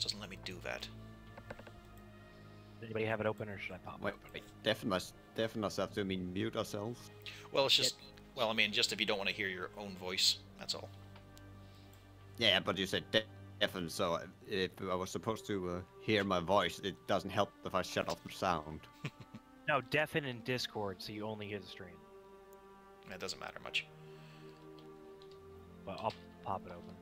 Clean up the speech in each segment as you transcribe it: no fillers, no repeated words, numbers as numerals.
doesn't let me do that. Anybody have it open, or should I pop it Wait, open? wait, deafen ourselves. Do you mean mute ourselves? Well, it's just... Well, I mean, just if you don't want to hear your own voice, that's all. Yeah, but you said deafen, so if I was supposed to hear my voice, it doesn't help if I shut off the sound. No, deafen in Discord, so you only hear the stream. It doesn't matter much. But I'll pop it open.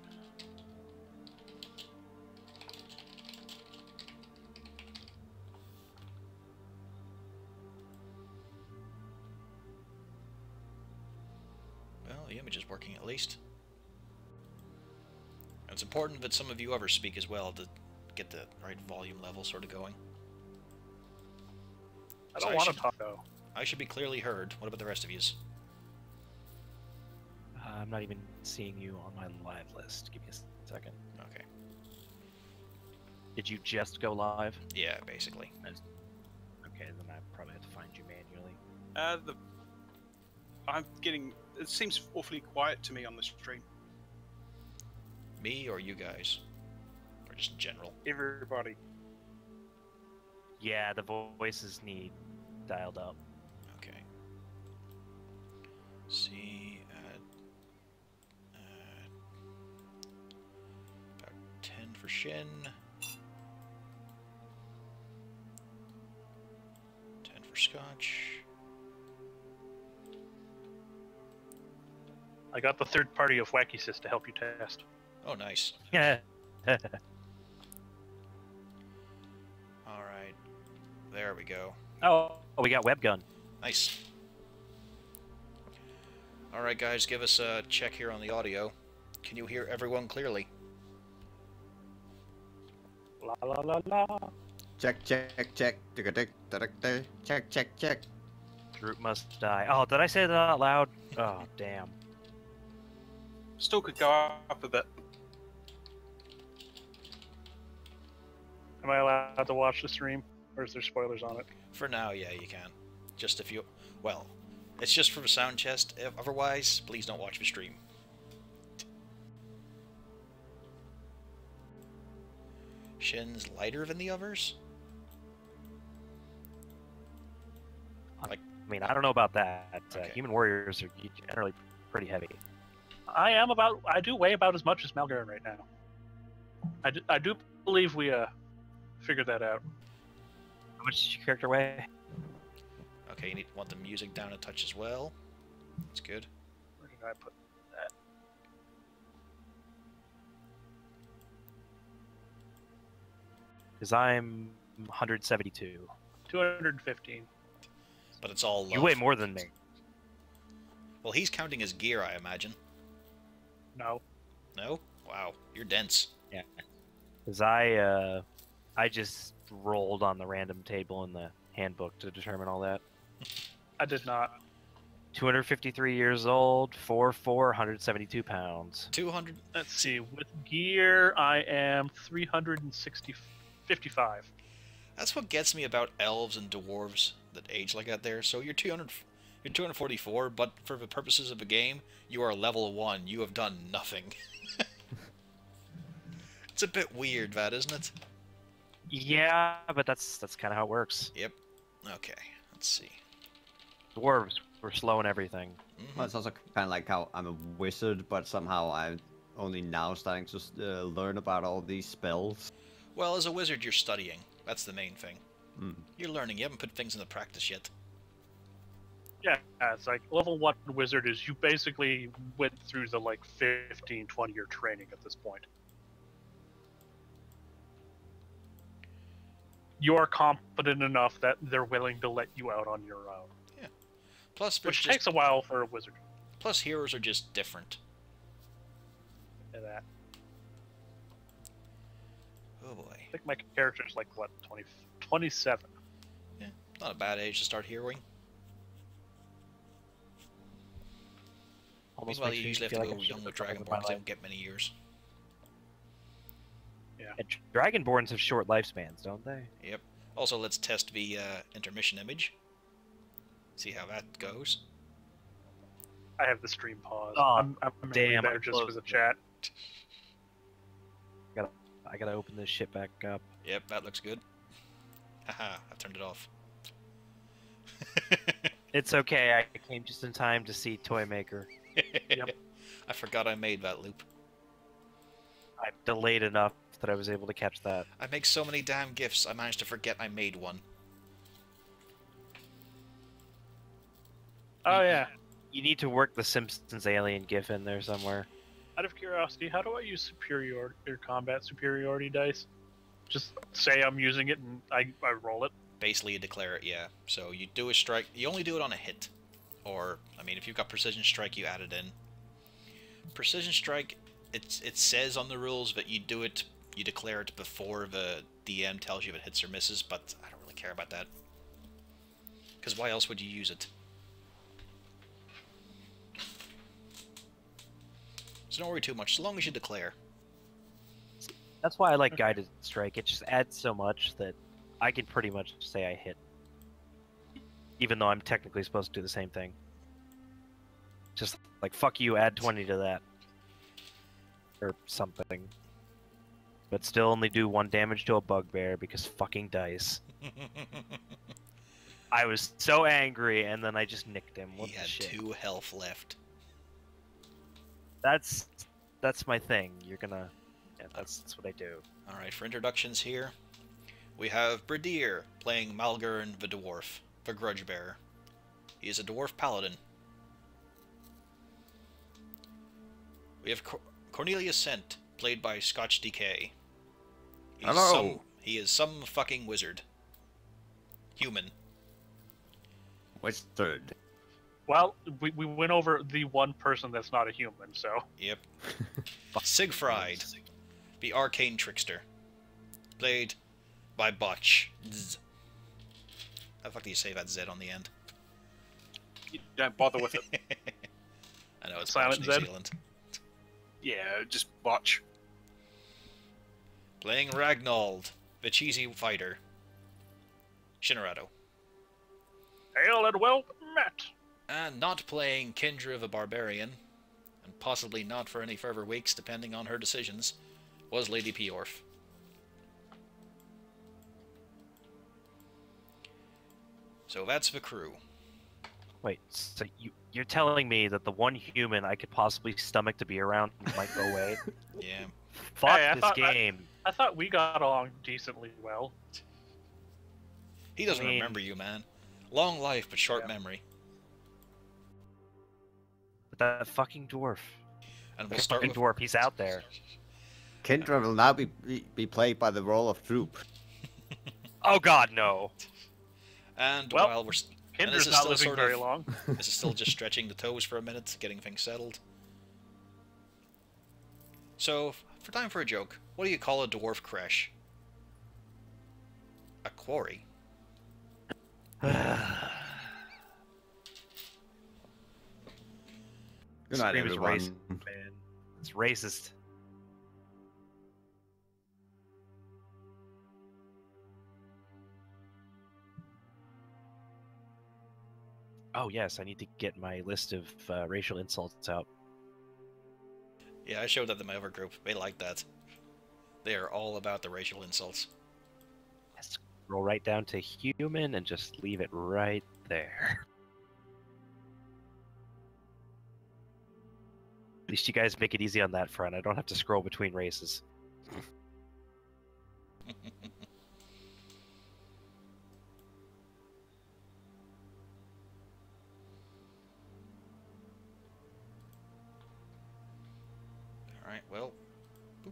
Well, the image is working at least. And it's important that some of you ever speak as well to get the right volume level sort of going. I don't want to talk, though. I should be clearly heard. What about the rest of yous? I'm not even seeing you on my live list. Give me a second. Okay. Did you just go live? Yeah, basically. Okay, then I probably have to find you manually. I'm getting... It seems awfully quiet to me on the stream. Me or you guys? Or just in general? Everybody. Yeah, the voices need dialed up. Okay. See, about 10 for Shin. 10 for Scotch. I got the third party of Wacky Sis to help you test. Oh, nice. Yeah. Alright. There we go. Oh, we got webgun. Nice. Alright, guys, give us a check here on the audio. Can you hear everyone clearly? La la la la. Check, check, check. Check, check, check. Droop must die. Oh, did I say that out loud? Oh, damn. Still could go up a bit. Am I allowed to watch the stream? Or is there spoilers on it? For now, yeah, you can. Just if you... Well, it's just for the sound chest. Otherwise, please don't watch the stream. Shin's lighter than the others? I mean, I don't know about that. Okay. Human warriors are generally pretty heavy. I do weigh about as much as Malgarin right now. I do believe we figured that out. How much does your character weigh? Okay, you want the music down a touch as well. That's good. Where did I put that? Because I'm 172. 215. But it's all love. You weigh more than me. Well, he's counting his gear, I imagine. No. No? Wow, you're dense. Yeah. Because I just rolled on the random table in the handbook to determine all that. I did not. 253 years old, 4'4", 172 pounds. 200... Let's see. With gear, I am 55. That's what gets me about elves and dwarves that age like that there. So you're 244, but for the purposes of the game, you are level 1. You have done nothing. It's a bit weird, that, isn't it? Yeah, but that's kind of how it works. Yep. Okay, let's see. Dwarves were slow in everything. Well, it's also kind of like how I'm a wizard, but somehow I'm only now starting to learn about all these spells. Well, as a wizard, you're studying. That's the main thing. Mm. You're learning. You haven't put things into practice yet. Yeah, it's like level 1 wizard is you basically went through the like 15, 20 year training at this point. You're competent enough that they're willing to let you out on your own. Yeah. Plus, Which takes a while for a wizard. Plus, heroes are just different. And that. Oh boy. I think my character's like, what, 27? Yeah, not a bad age to start heroing. Meanwhile, you usually have to go young with Dragonborns. They don't get many years. Yeah. And Dragonborns have short lifespans, don't they? Yep. Also, let's test the intermission image. See how that goes. I have the stream paused. Oh, I'm damn, there I just for closed the it. chat. I gotta open this shit back up. Yep, that looks good. Haha, I turned it off. It's okay, I came just in time to see Toy Maker. Yep. I forgot I made that loop. I delayed enough that I was able to catch that. I make so many damn gifts, I managed to forget I made one. Oh yeah. You need to work the Simpsons alien gif in there somewhere. Out of curiosity, how do I use superiority or combat superiority dice? Just say I'm using it and I roll it. Basically, you declare it, yeah. So you do a strike, you only do it on a hit. Or, I mean, if you've got Precision Strike, you add it in. Precision Strike, it says on the rules that you do it, you declare it before the DM tells you if it hits or misses, but I don't really care about that. Because why else would you use it? So don't worry too much, so long as you declare. That's why I like Guided Strike. It just adds so much that I can pretty much say I hit. Even though I'm technically supposed to do the same thing. Just like, fuck you, add 20 to that. Or something. But still only do 1 damage to a bugbear because fucking dice. I was so angry and then I just nicked him. What He the had shit? 2 health left. That's my thing. You're gonna... Yeah, that's what I do. Alright, for introductions here, we have Bridier playing Malgern the Dwarf, the Grudge Bearer. He is a Dwarf Paladin. We have Cornelius Sent, played by Scotch DK. Hello! He is some fucking wizard. Human. Wizard. Well, we went over the one person that's not a human, so... Yep. Siegfried, the Arcane Trickster. Played by Botch. Zzz. How the fuck do you say that Z on the end? You don't bother with it. I know, it's Silent Botch, New Z? Zealand. Yeah, just botch. Playing Ragnald, the cheesy fighter. Shinarado. Hail and well met! And not playing Kendra the Barbarian, and possibly not for any further weeks depending on her decisions, was Lady Piorf. So that's the crew. Wait, so you're telling me that the one human I could possibly stomach to be around might go away? Yeah. Fuck Hey, I this thought- game. I thought we got along decently well. He doesn't I mean- remember you, man. Long life, but short Yeah. memory. But that fucking dwarf. And we'll start with... Dwarf, he's out there. Kendra will now be played by the role of Droop. Oh god, no. And Well, while we're... And Kendra's this is not still living sort very of- long. This is still just stretching the toes for a minute, getting things settled. So, for time for a joke, what do you call a dwarf crash? A quarry. Good night, Scream is everyone. racist, man. It's racist. Oh yes, I need to get my list of racial insults out. Yeah, I showed that to my other group. They like that. They are all about the racial insults. Scroll right down to human and just leave it right there. At least you guys make it easy on that front. I don't have to scroll between races. Alright, well... boop.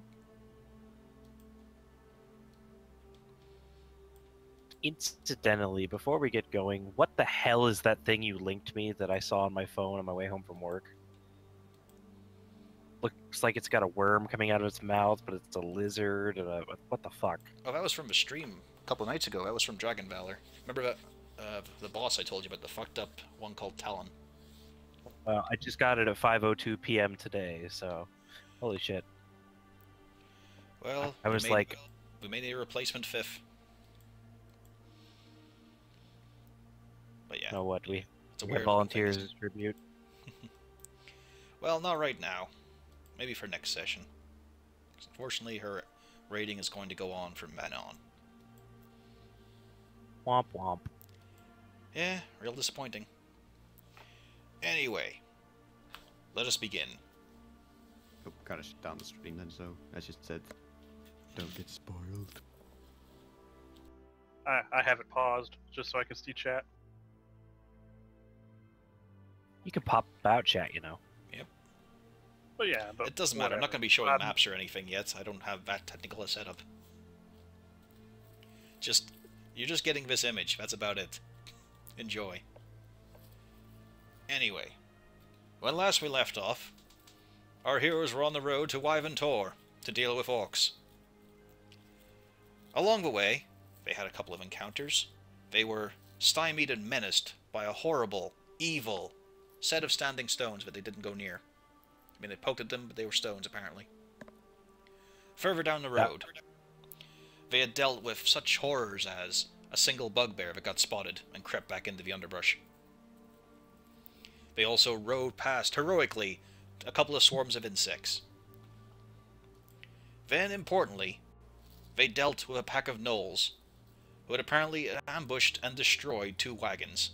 Incidentally, before we get going, what the hell is that thing you linked me that I saw on my phone on my way home from work? Looks like it's got a worm coming out of its mouth, but it's a lizard. And what the fuck? Oh, that was from a stream a couple of nights ago. That was from Dragon Valor. Remember that, the boss I told you about, the fucked up one called Talon? I just got it at 5:02 p.m. today, so holy shit. Well, I was like, we made a replacement fifth. But yeah, know what we it's a have weird volunteers thing, isn't distribute. it? Well, not right now. Maybe for next session. 'Cause unfortunately, her raiding is going to go on from then on. Womp womp. Yeah, real disappointing. Anyway, let us begin. Oh, gotta shut down the stream then, so as you said, don't get spoiled. I have it paused just so I can see chat. You can pop out chat, you know. But yeah, but It doesn't matter. I'm not whatever. going to be showing maps or anything yet. I don't have that technical a setup. You're just getting this image. That's about it. Enjoy. Anyway, when last we left off, our heroes were on the road to Wyvern Tor to deal with orcs. Along the way, they had a couple of encounters. They were stymied and menaced by a horrible, evil set of standing stones that they didn't go near. I mean, they poked at them, but they were stones, apparently. Further down the road, they had dealt with such horrors as a single bugbear that got spotted and crept back into the underbrush. They also rode past, heroically, a couple of swarms of insects. Then, importantly, they dealt with a pack of gnolls, who had apparently ambushed and destroyed 2 wagons.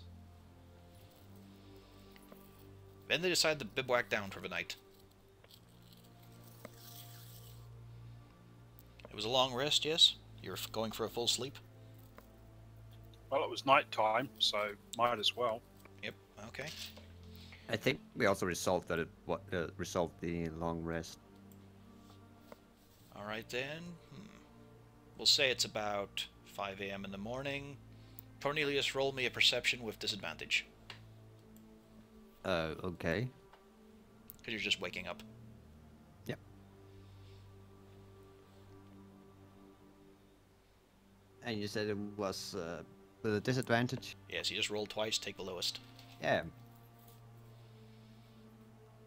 Then they decided to bivouac down for the night. It was a long rest, yes? You're going for a full sleep? Well, it was night time, so might as well. Yep, okay. I think we also resolved that resolved the long rest. Alright then. We'll say it's about 5 a.m. in the morning. Cornelius, roll me a perception with disadvantage. Okay. Because you're just waking up. Yep. And you said it was with a disadvantage? Yes, you just roll twice, take the lowest. Yeah.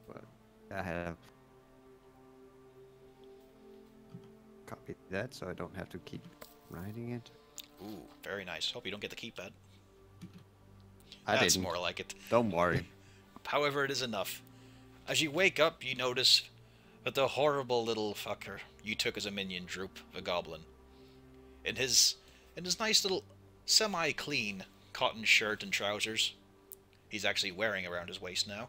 Well, I have copied that, so I don't have to keep writing it. Ooh, very nice. Hope you don't get to keep that. I That's didn't. more like it. Don't worry. However, it is enough. As you wake up, you notice that the horrible little fucker you took as a minion, Droop, the goblin, in his nice little semi-clean cotton shirt and trousers, he's actually wearing around his waist now,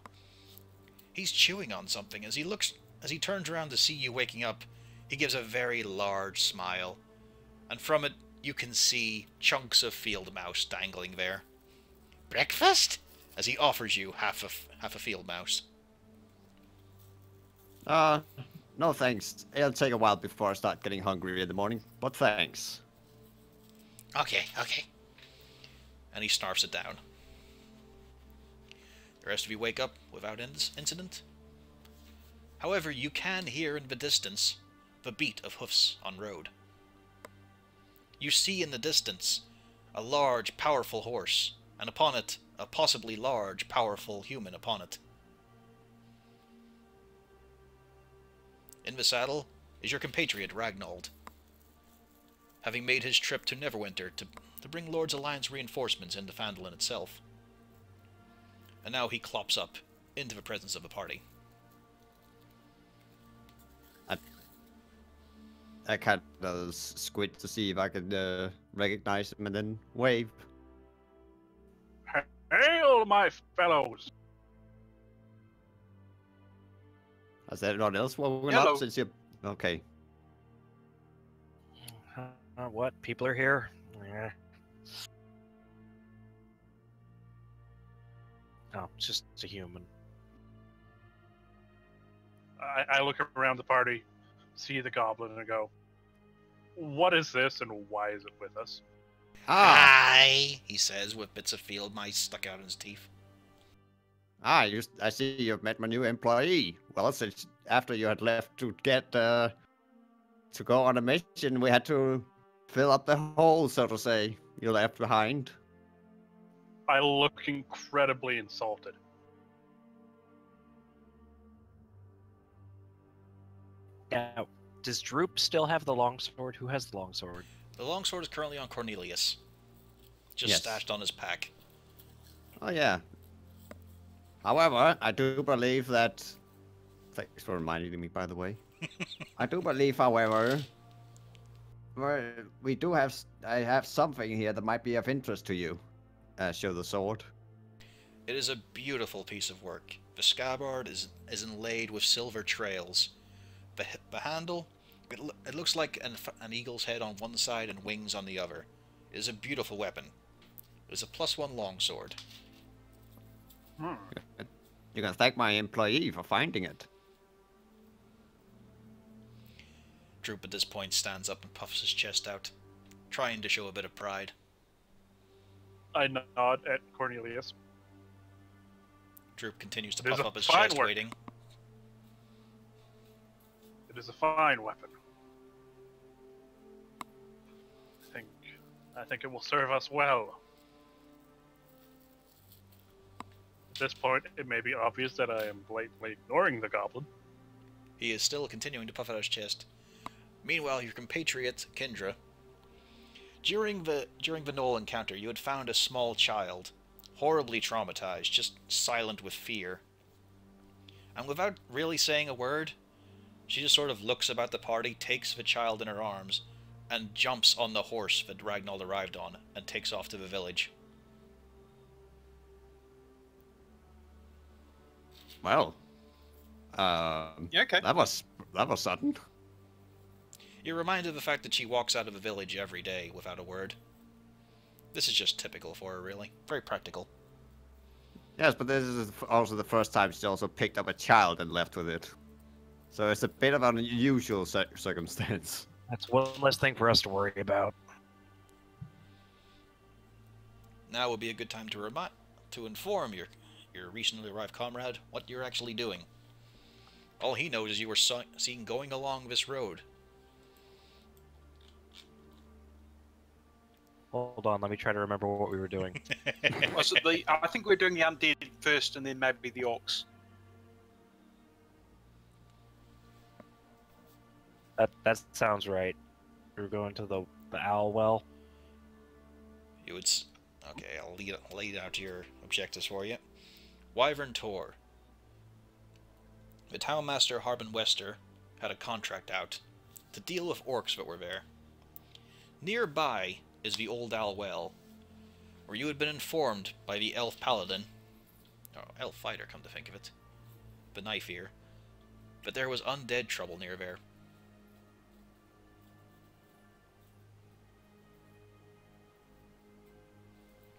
he's chewing on something. As he turns around to see you waking up, he gives a very large smile, and from it you can see chunks of field mouse dangling there. Breakfast? As he offers you half a field mouse. No thanks. It'll take a while before I start getting hungry in the morning, but thanks. Okay. And he snarfs it down. The rest of you wake up without incident. However, you can hear in the distance the beat of hoofs on road. You see in the distance a large, powerful horse, and upon it, a possibly large, powerful human upon it. In the saddle is your compatriot Ragnold, having made his trip to Neverwinter to bring Lord's Alliance reinforcements into Phendelver itself. And now he clops up into the presence of the party. I kind of squint to see if I can recognize him and then wave. Hail, my fellows! Has anyone else woken Hello. up since you... Okay. What? People are here? Eh. Oh, it's just a human. I look around the party, see the goblin, and go, "What is this, and why is it with us?" Hi, he says, with bits of field mice stuck out in his teeth. I see you've met my new employee. Well, since after you had left to get to go on a mission, we had to fill up the hole, so to say, you left behind. I look incredibly insulted. Now, does Droop still have the longsword? Who has the longsword? The longsword is currently on Cornelius, just Yes. stashed on his pack. Oh, yeah. However, I do believe that... Thanks for reminding me, by the way. I do believe, however, Well, we do have. I have something here that might be of interest to you. Show the sword. It is a beautiful piece of work. The scabbard is inlaid with silver trails. The handle, it looks like an eagle's head on one side and wings on the other. It is a beautiful weapon. It is a +1 longsword. Hmm. You can thank my employee for finding it. Droop at this point stands up and puffs his chest out, trying to show a bit of pride. I nod at Cornelius. Droop continues to It is puff a up his fine chest, work. waiting. It is a fine weapon. I think it will serve us well. At this point, it may be obvious that I am blatantly ignoring the goblin. He is still continuing to puff out his chest. Meanwhile, your compatriot, Kendra. During the Knoll encounter, you had found a small child, horribly traumatized, just silent with fear. And without really saying a word, she just sort of looks about the party, takes the child in her arms, and jumps on the horse that Ragnall arrived on, and takes off to the village. Well, Yeah, okay. that was sudden. You're reminded of the fact that she walks out of the village every day without a word. This is just typical for her, really. Very practical. Yes, but this is also the first time she also picked up a child and left with it. So it's a bit of an unusual circumstance. That's one less thing for us to worry about. Now would be a good time to inform your recently arrived comrade what you're actually doing. All he knows is you were seen going along this road. Hold on, let me try to remember what we were doing. Was it I think we're doing the undead first, and then maybe the orcs. That sounds right. We were going to the owl well. You would... Okay, I'll lay out your objectives for you. Wyvern Tor. The Townmaster Harbin Wester had a contract out to deal with orcs that were there. Nearby is the Old Owl Well, where you had been informed by the Elf Paladin, or Elf Fighter, come to think of it, the Knife Ear, that there was undead trouble near there.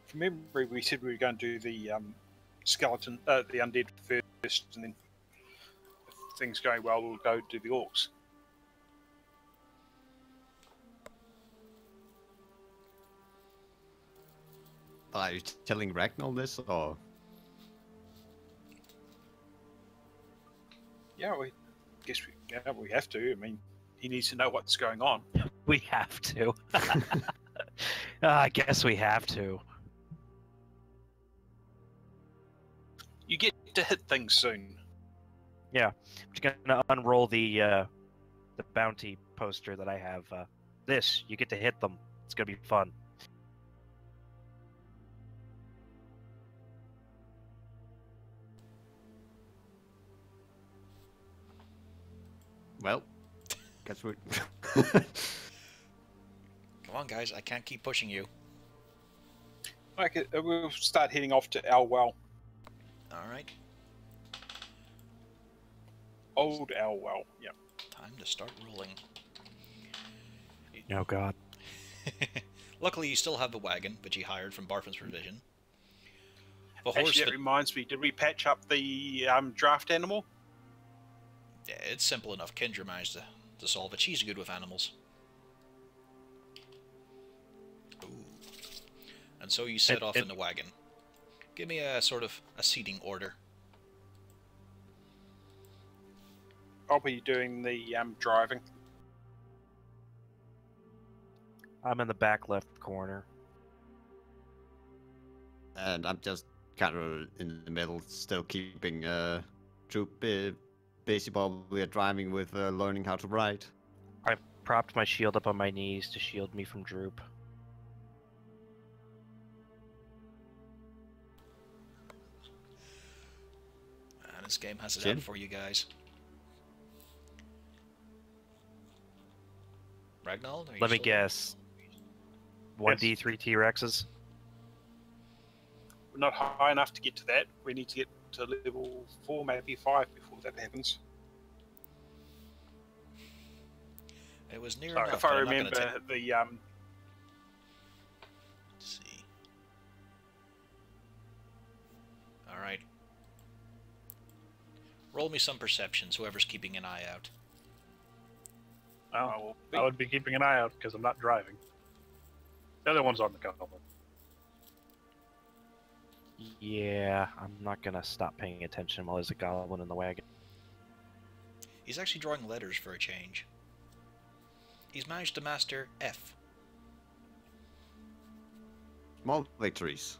From memory, we said we were going to do the skeleton, the undead first, and then if things going well, we'll go do the orcs. Are you telling Ragnall this, or? Yeah, we have to. I mean, he needs to know what's going on. We have to. I guess we have to. You get to hit things soon. I'm just gonna unroll the bounty poster that I have. You get to hit them. It's gonna be fun. Well, guess we. Come on, guys, I can't keep pushing you. Okay, we'll start heading off to Elwell. Alright, Old Elwell, yeah. time to start rolling. Oh God. Luckily, you still have the wagon, which you hired from Barfin's provision. The horse Actually, that reminds me, did we patch up the draft animal? Yeah, it's simple enough. Kendra managed to solve it. She's good with animals. Ooh. And so you set off in the wagon. Give me a sort of a seating order. I'll be doing the driving. I'm in the back left corner. And I'm just kind of in the middle, still keeping Troop busy while we are driving with learning how to ride. I propped my shield up on my knees to shield me from Droop. And this game has it Jim? out for you guys. Ragnold? Are you Let me still- guess. 1d3 T-Rexes? We're not high enough to get to that. We need to get to level 4, maybe 5 before that happens. It was near Sorry, enough. If I but I'm not remember gonna the Let's see. All right. Roll me some perceptions. Whoever's keeping an eye out. Well, I would be keeping an eye out because I'm not driving. The other one's on the goblin. Yeah, I'm not gonna stop paying attention while there's a goblin in the wagon. He's actually drawing letters for a change. He's managed to master F. Small victories.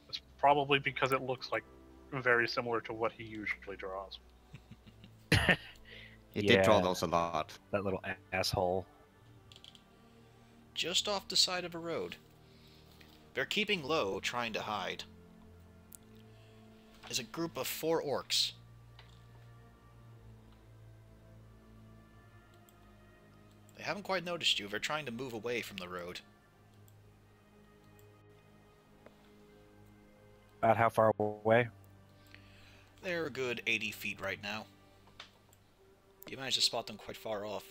It's probably because it looks like very similar to what he usually draws. He did draw Yeah. those a lot. That little asshole. Just off the side of a road. They're keeping low, trying to hide. Is a group of 4 orcs. They haven't quite noticed you. They're trying to move away from the road. About how far away? They're a good 80 feet right now. You managed to spot them quite far off.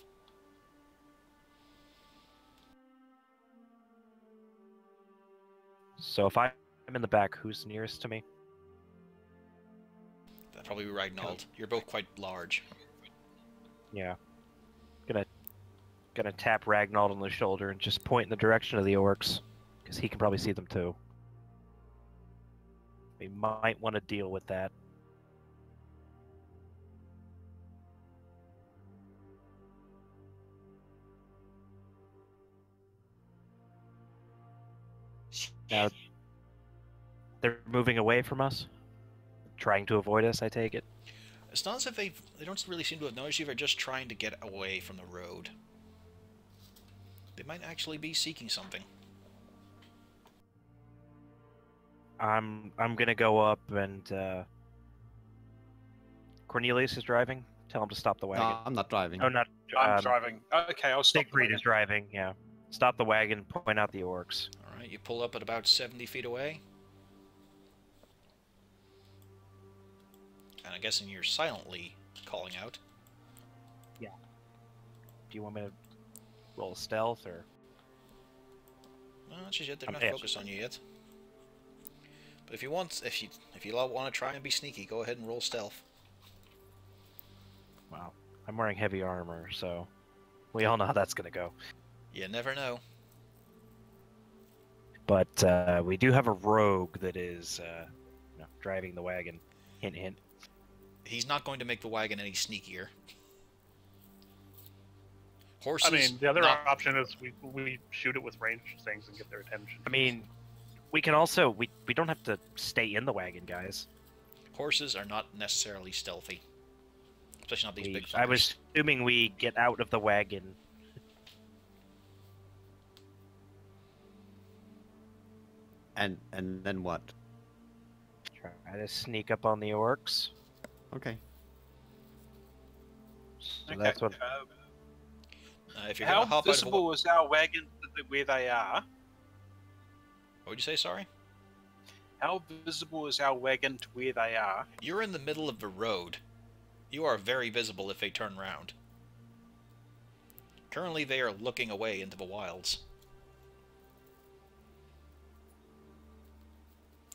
So if I'm in the back, who's nearest to me? That'd probably be Ragnold. You're both quite large. Yeah. Gonna tap Ragnold on the shoulder and just point in the direction of the orcs, because he can probably see them too. We might want to deal with that. Now, they're moving away from us, trying to avoid us. I take it. It's not as if they don't really seem to have noticed you. They're just trying to get away from the road. They might actually be seeking something. I'm gonna go up and Cornelius is driving. Tell him to stop the wagon. No, I'm not driving. Oh, not. I'm driving. Okay, I'll stop. Siegfried is driving. Yeah. Stop the wagon. Point out the orcs. Alright, you pull up at about 70 feet away. And I'm guessing you're silently calling out. Do you want me to roll stealth or? Well, not just yet. They're I'm not asked. focused on you yet. But if you want, if you want to try and be sneaky, go ahead and roll stealth. Wow. I'm wearing heavy armor, so we all know how that's gonna go. You never know. But we do have a rogue that is driving the wagon. Hint, hint. He's not going to make the wagon any sneakier. Horses. I mean, the other not- option is we shoot it with ranged things and get their attention. I mean, we can also we don't have to stay in the wagon, guys. Horses are not necessarily stealthy, especially not these big. I fuckers. was assuming we get out of the wagon. And then what? Try to sneak up on the orcs. Okay. So that's what. If you're gonna How hop out of a visible is our wagon where they are? what would you say? Sorry. How visible is our wagon to where they are? You're in the middle of the road. You are very visible if they turn round. Currently, they are looking away into the wilds.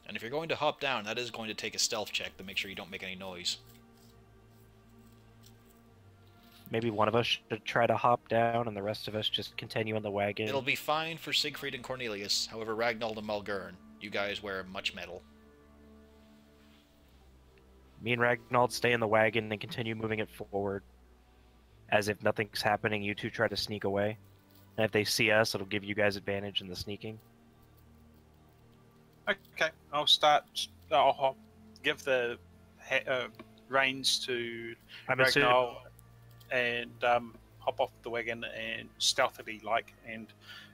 And if you're going to hop down, that is going to take a stealth check to make sure you don't make any noise. Maybe one of us should try to hop down, and the rest of us just continue in the wagon. It'll be fine for Siegfried and Cornelius. However, Ragnold and Malgern, you guys wear much metal. Me and Ragnold stay in the wagon and continue moving it forward. As if nothing's happening, you two try to sneak away. And if they see us, it'll give you guys advantage in the sneaking. Okay, I'll start. I'll give the reins to I'm assuming. Ragnar and hop off the wagon and stealthily and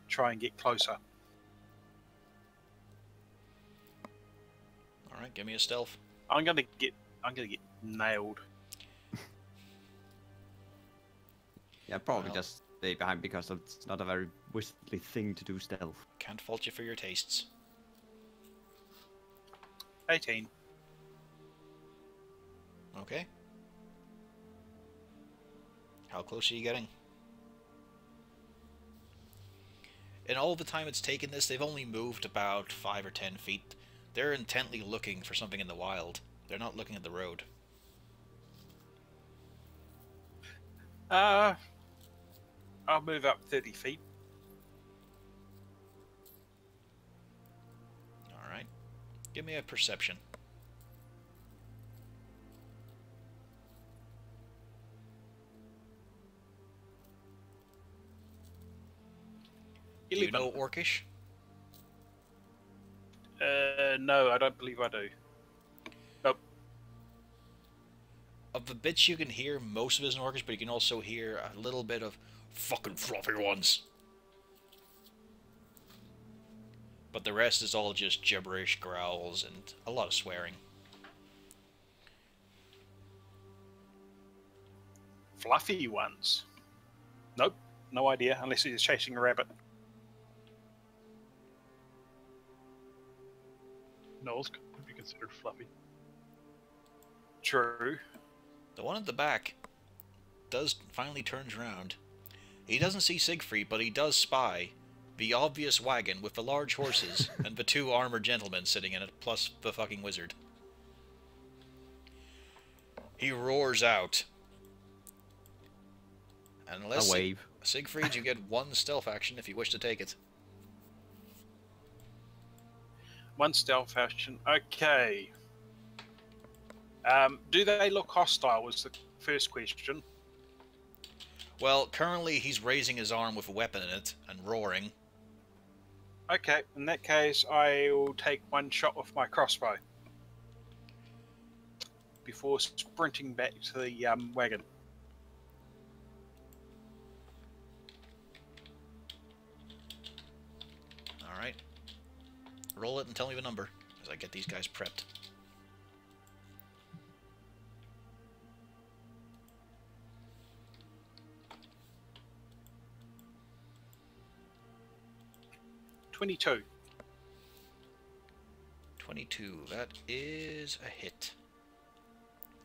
try and get closer. Alright, give me a stealth. I'm gonna get nailed. Yeah, probably Well. just stay behind because it's not a very wizardly thing to do stealth. Can't fault you for your tastes. 18. Okay. How close are you getting? In all the time it's taken this, they've only moved about 5 or 10 feet. They're intently looking for something in the wild. They're not looking at the road. I'll move up 30 feet. Alright. Give me a perception. Do you know Orcish? No, I don't believe I do. Nope. Of the bits you can hear, most of it is in Orcish, but you can also hear a little bit of fucking fluffy ones. But the rest is all just gibberish, growls, and a lot of swearing. Fluffy ones. Nope. No idea, unless he's chasing a rabbit. Gnolls could be considered fluffy. True. The one at the back finally turns around. He doesn't see Siegfried, but he does spy the obvious wagon with the large horses and the 2 armored gentlemen sitting in it, plus the fucking wizard. He roars out. And unless A wave. Siegfried, you get 1 stealth action if you wish to take it. 1 stealth action. Okay. Do they look hostile was the first question. Well, currently he's raising his arm with a weapon in it and roaring. Okay, in that case, I will take 1 shot with my crossbow. Before sprinting back to the wagon. Alright. Roll it and tell me the number, as I get these guys prepped. $22. 22. That is a hit.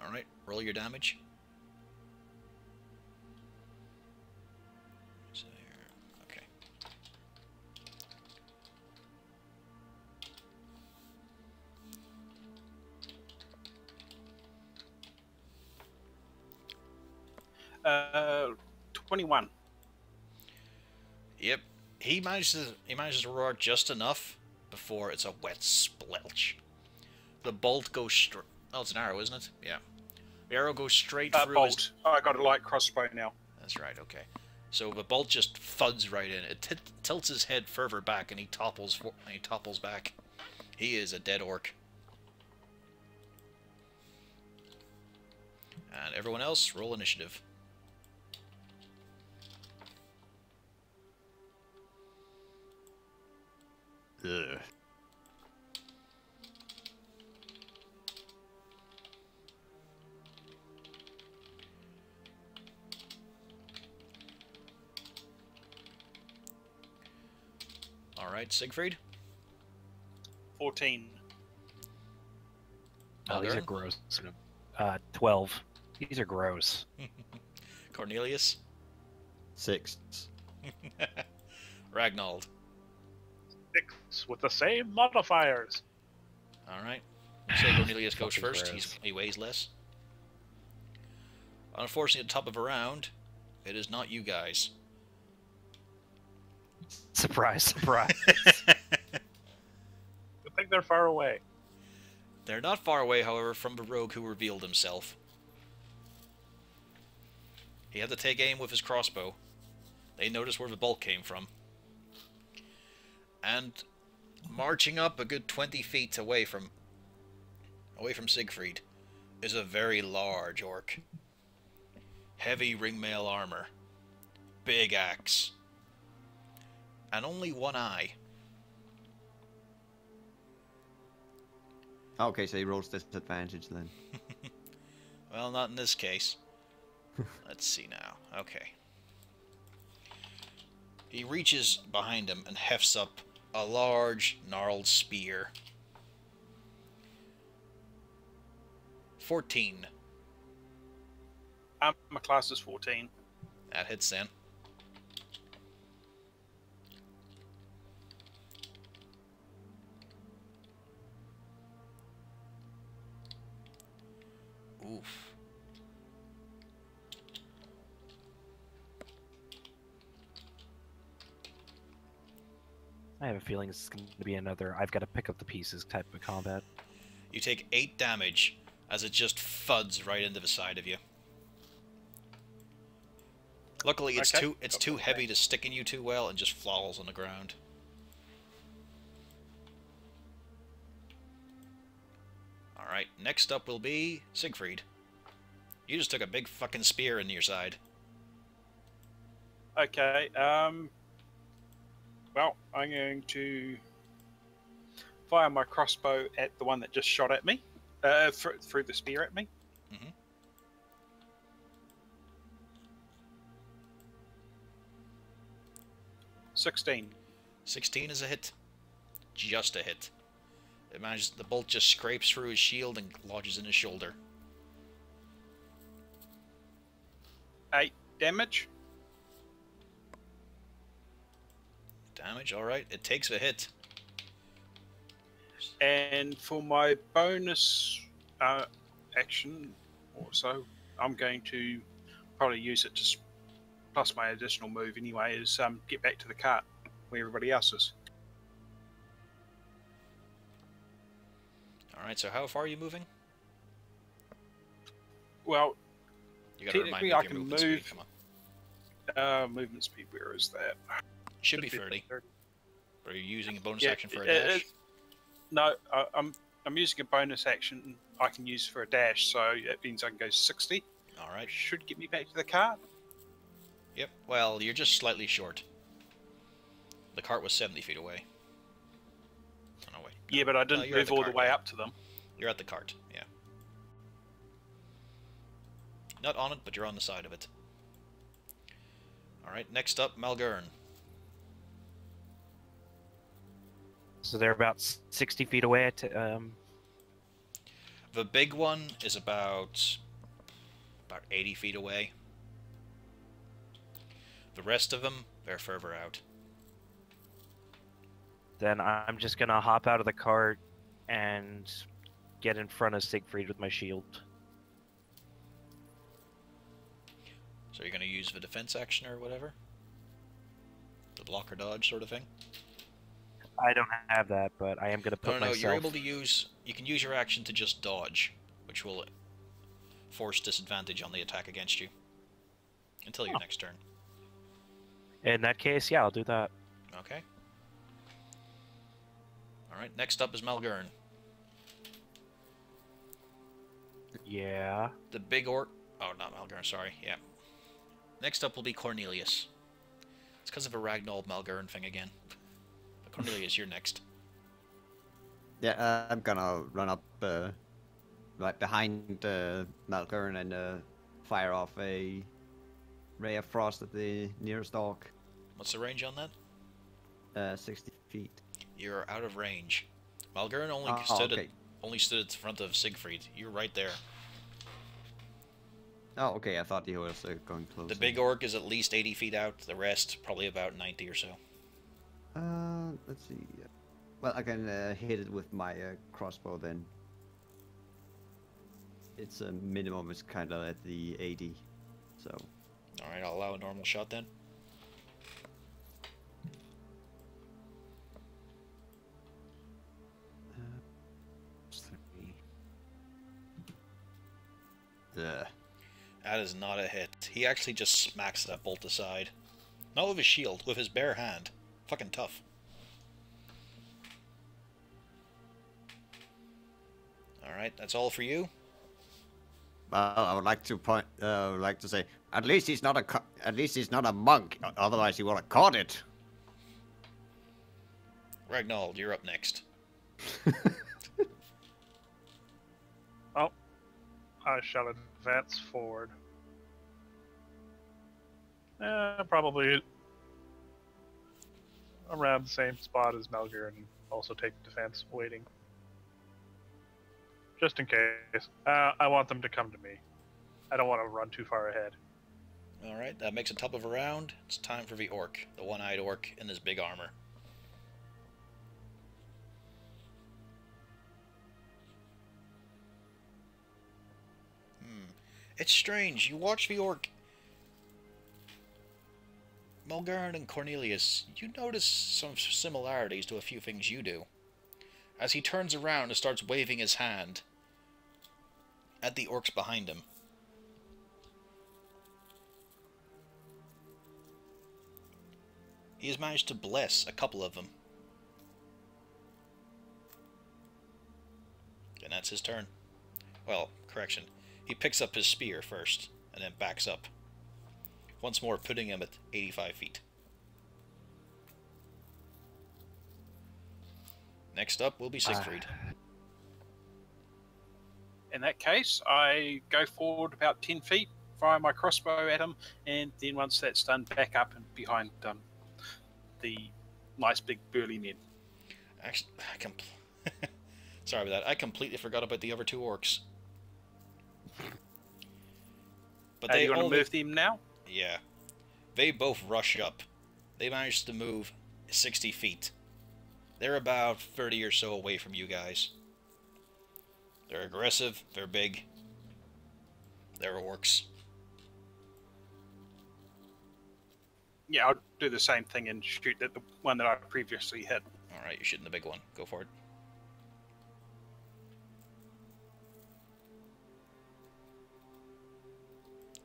Alright, roll your damage. So here, okay. Uh, 21. Yep. He manages to roar just enough before it's a wet splelch. The bolt goes straight. Oh, it's an arrow, isn't it? Yeah. The arrow goes straight through Bolt. his... I got a light crossbow now. That's right, okay. So the bolt just thuds right in. It tilts his head further back, and he topples back. He is a dead orc. And everyone else, roll initiative. Ugh. Alright, Siegfried? 14. Oh, these are Aldern? gross. 12. These are gross. Cornelius? 6. Ragnald? 6 with the same modifiers. Alright. Say Cornelius goes Fucking first. gross. He weighs less. Unfortunately, at the top of a round, it is not you guys. Surprise, surprise. I think they're far away. They're not far away, however, from the rogue who revealed himself. He had to take aim with his crossbow. They noticed where the bolt came from. And marching up a good 20 feet away from Siegfried is a very large orc. Heavy ringmail armor. Big axe. And only 1 eye. Okay, so he rolls disadvantage then. Well, not in this case. Let's see now. Okay. He reaches behind him and hefts up a large, gnarled spear. 14. My class is 14. That hits then. Oof. I have a feeling this is going to be another I've got to pick up the pieces type of combat. You take 8 damage as it just thuds right into the side of you. Luckily, it's Okay. too heavy to stick in you too well and just falls on the ground. Alright, next up will be Siegfried. You just took a big fucking spear into your side. Okay. Well, I'm going to fire my crossbow at the one that just shot at me, through the spear at me. Mhm. 16. 16 is a hit. Just a hit. The bolt just scrapes through his shield and lodges in his shoulder. 8 damage. Damage, alright. It takes a hit. And for my bonus action, or so, I'm going to probably use it to plus my additional move anyway. Is get back to the cart where everybody else is. Alright, so how far are you moving? Well, You gotta remind me technically of I your can movement move. speed. Come on. Movement speed. Where is that? Should be 30. Are you using a bonus action for a dash? No, I'm using a bonus action I can use for a dash, so that means I can go 60. Alright. Should get me back to the cart. Yep. Well, you're just slightly short. The cart was 70 feet away. Oh, no, wait. Yeah, but I No, didn't you're at move the all the cart, way yeah. up to them. You're at the cart, yeah. Not on it, but you're on the side of it. Alright, next up, Malgern. So they're about 60 feet away. The big one is about 80 feet away. The rest of them, they're further out. Then I'm just gonna hop out of the cart and get in front of Siegfried with my shield. So you're going to use the defense action or whatever? The block or dodge sort of thing? I don't have that, but I am gonna put No, myself. you're able to use... You can use your action to just dodge, which will force disadvantage on the attack against you. Until your next turn. In that case, yeah, I'll do that. Okay. Alright, next up is Malgern. Yeah. The big orc... Oh, not Malgern, sorry. Yeah. Next up will be Cornelius. It's because of a Ragnold Malgern thing again. But Cornelius, you're next. Yeah, I'm gonna run up right behind Malgern and fire off a ray of frost at the nearest orc. What's the range on that? 60 feet. You're out of range. Malgern only Oh, stood okay. at the front of Siegfried. You're right there. Oh, okay. I thought he was going close. The big orc is at least 80 feet out. The rest probably about 90 or so. Let's see. Well, I can hit it with my crossbow then. Its minimum is kind of at the 80, so. All right, I'll allow a normal shot then. Ugh. That is not a hit. He actually just smacks that bolt aside. Not with his shield, with his bare hand. Fucking tough. Alright, that's all for you. Well, I would like to say, at least he's not a monk. Otherwise, he would have caught it. Ragnold, you're up next. I shall advance forward. Probably around the same spot as Melger and also take defense, waiting. Just in case. I want them to come to me. I don't want to run too far ahead. Alright, that makes it top of a round. It's time for the orc. The one-eyed orc in his big armor. It's strange. You watch the orc... Malgarn and Cornelius, you notice some similarities to a few things you do. As he turns around and starts waving his hand at the orcs behind him. He has managed to bless a couple of them. And that's his turn. Well, correction. He picks up his spear first, and then backs up. Once more putting him at 85 feet. Next up will be Siegfried. In that case, I go forward about 10 feet, fire my crossbow at him, and then once that's done, back up and behind the nice big burly men. Actually, sorry about that. I completely forgot about the other two orcs. But Do you want to move them now? Yeah. They both rush up. They managed to move 60 feet. They're about 30 or so away from you guys. They're aggressive, they're big. They're orcs. Yeah, I'll do the same thing and shoot at the one that I previously hit. Alright, you're shooting the big one. Go for it.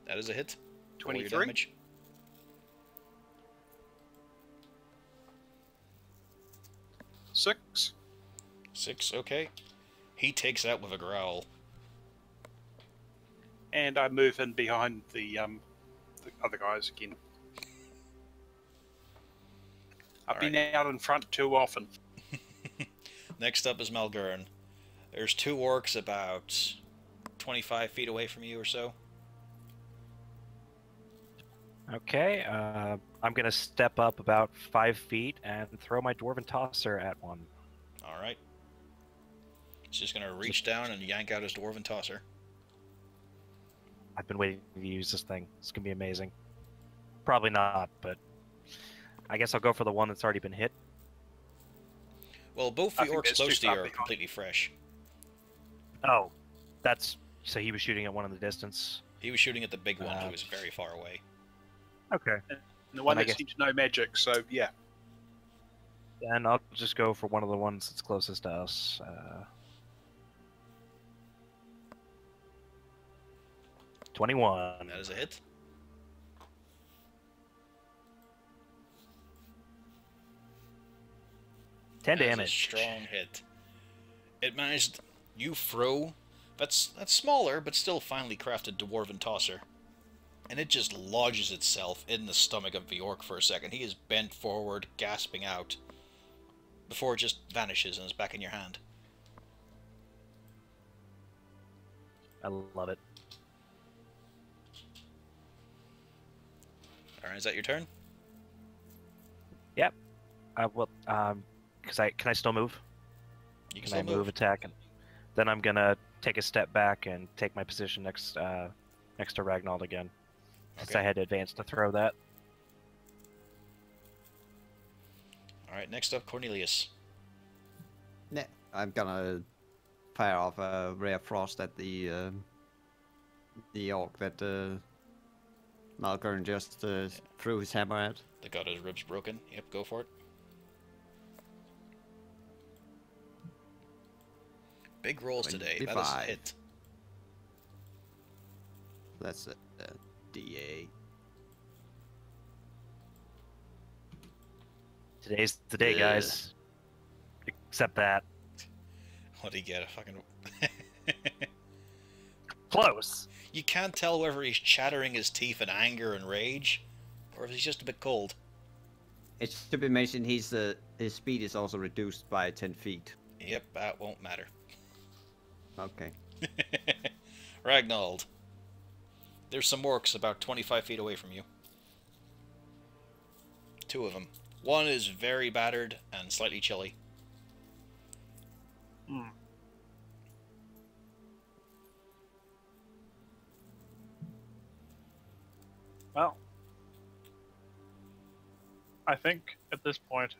That is a hit. Roll your 23. damage. Six. 6, okay. He takes that with a growl. And I move in behind the other guys again. I've been out in front too often. Next up is Malgurn. There's two orcs about 25 feet away from you or so. Okay, I'm gonna step up about 5 feet and throw my dwarven tosser at one. Alright. He's just gonna reach down and yank out his dwarven tosser. I've been waiting to use this thing. It's gonna be amazing. Probably not, but I guess I'll go for the one that's already been hit. Well, both I the think orcs that's close too to you far are behind. completely fresh. Oh, that's so he was shooting at one in the distance. He was shooting at the big one who was very far away. Okay. And the one Then I that guess- seems to know magic, so yeah. And I'll just go for one of the ones that's closest to us. 21. That is a hit. 10 That is damage. a strong hit. It managed. You throw. That's smaller, but still finely crafted dwarven tosser. And it just lodges itself in the stomach of the orc for a second. He is bent forward, gasping out, before it just vanishes and is back in your hand. I love it. Alright, is that your turn? Yep. Well, because can I still move? You can Can I still move, attack, and then I'm gonna take a step back and take my position next to Ragnold again. Since Okay. I had to advance to throw that. Alright, next up, Cornelius. Yeah, I'm gonna fire off a ray of frost at the orc that Malgurn just threw his hammer at. That got his ribs broken. Yep, go for it. Big rolls today. That is a 25. hit. That's a DA. Today's the day, Yeah. guys. Except that. What do you get? A fucking... Close. You can't tell whether he's chattering his teeth in anger and rage, or if he's just a bit cold. It should be mentioned his speed is also reduced by 10 feet. Yep, that won't matter. Okay. Ragnold. There's some orcs about 25 feet away from you. Two of them. One is very battered and slightly chilly. Hmm. Well, I think at this point,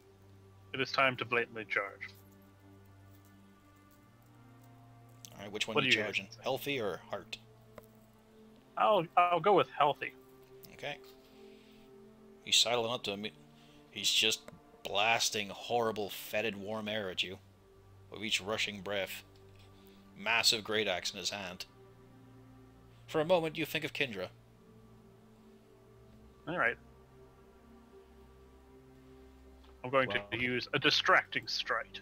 it is time to blatantly charge. All right, which one What are do you you guys charging? think? Healthy or heart? I'll go with healthy. Okay. He's sidling up to him. He's just blasting horrible, fetid, warm air at you with each rushing breath. Massive great axe in his hand. For a moment, you think of Kindra. All right. I'm going Well. to use a distracting strike.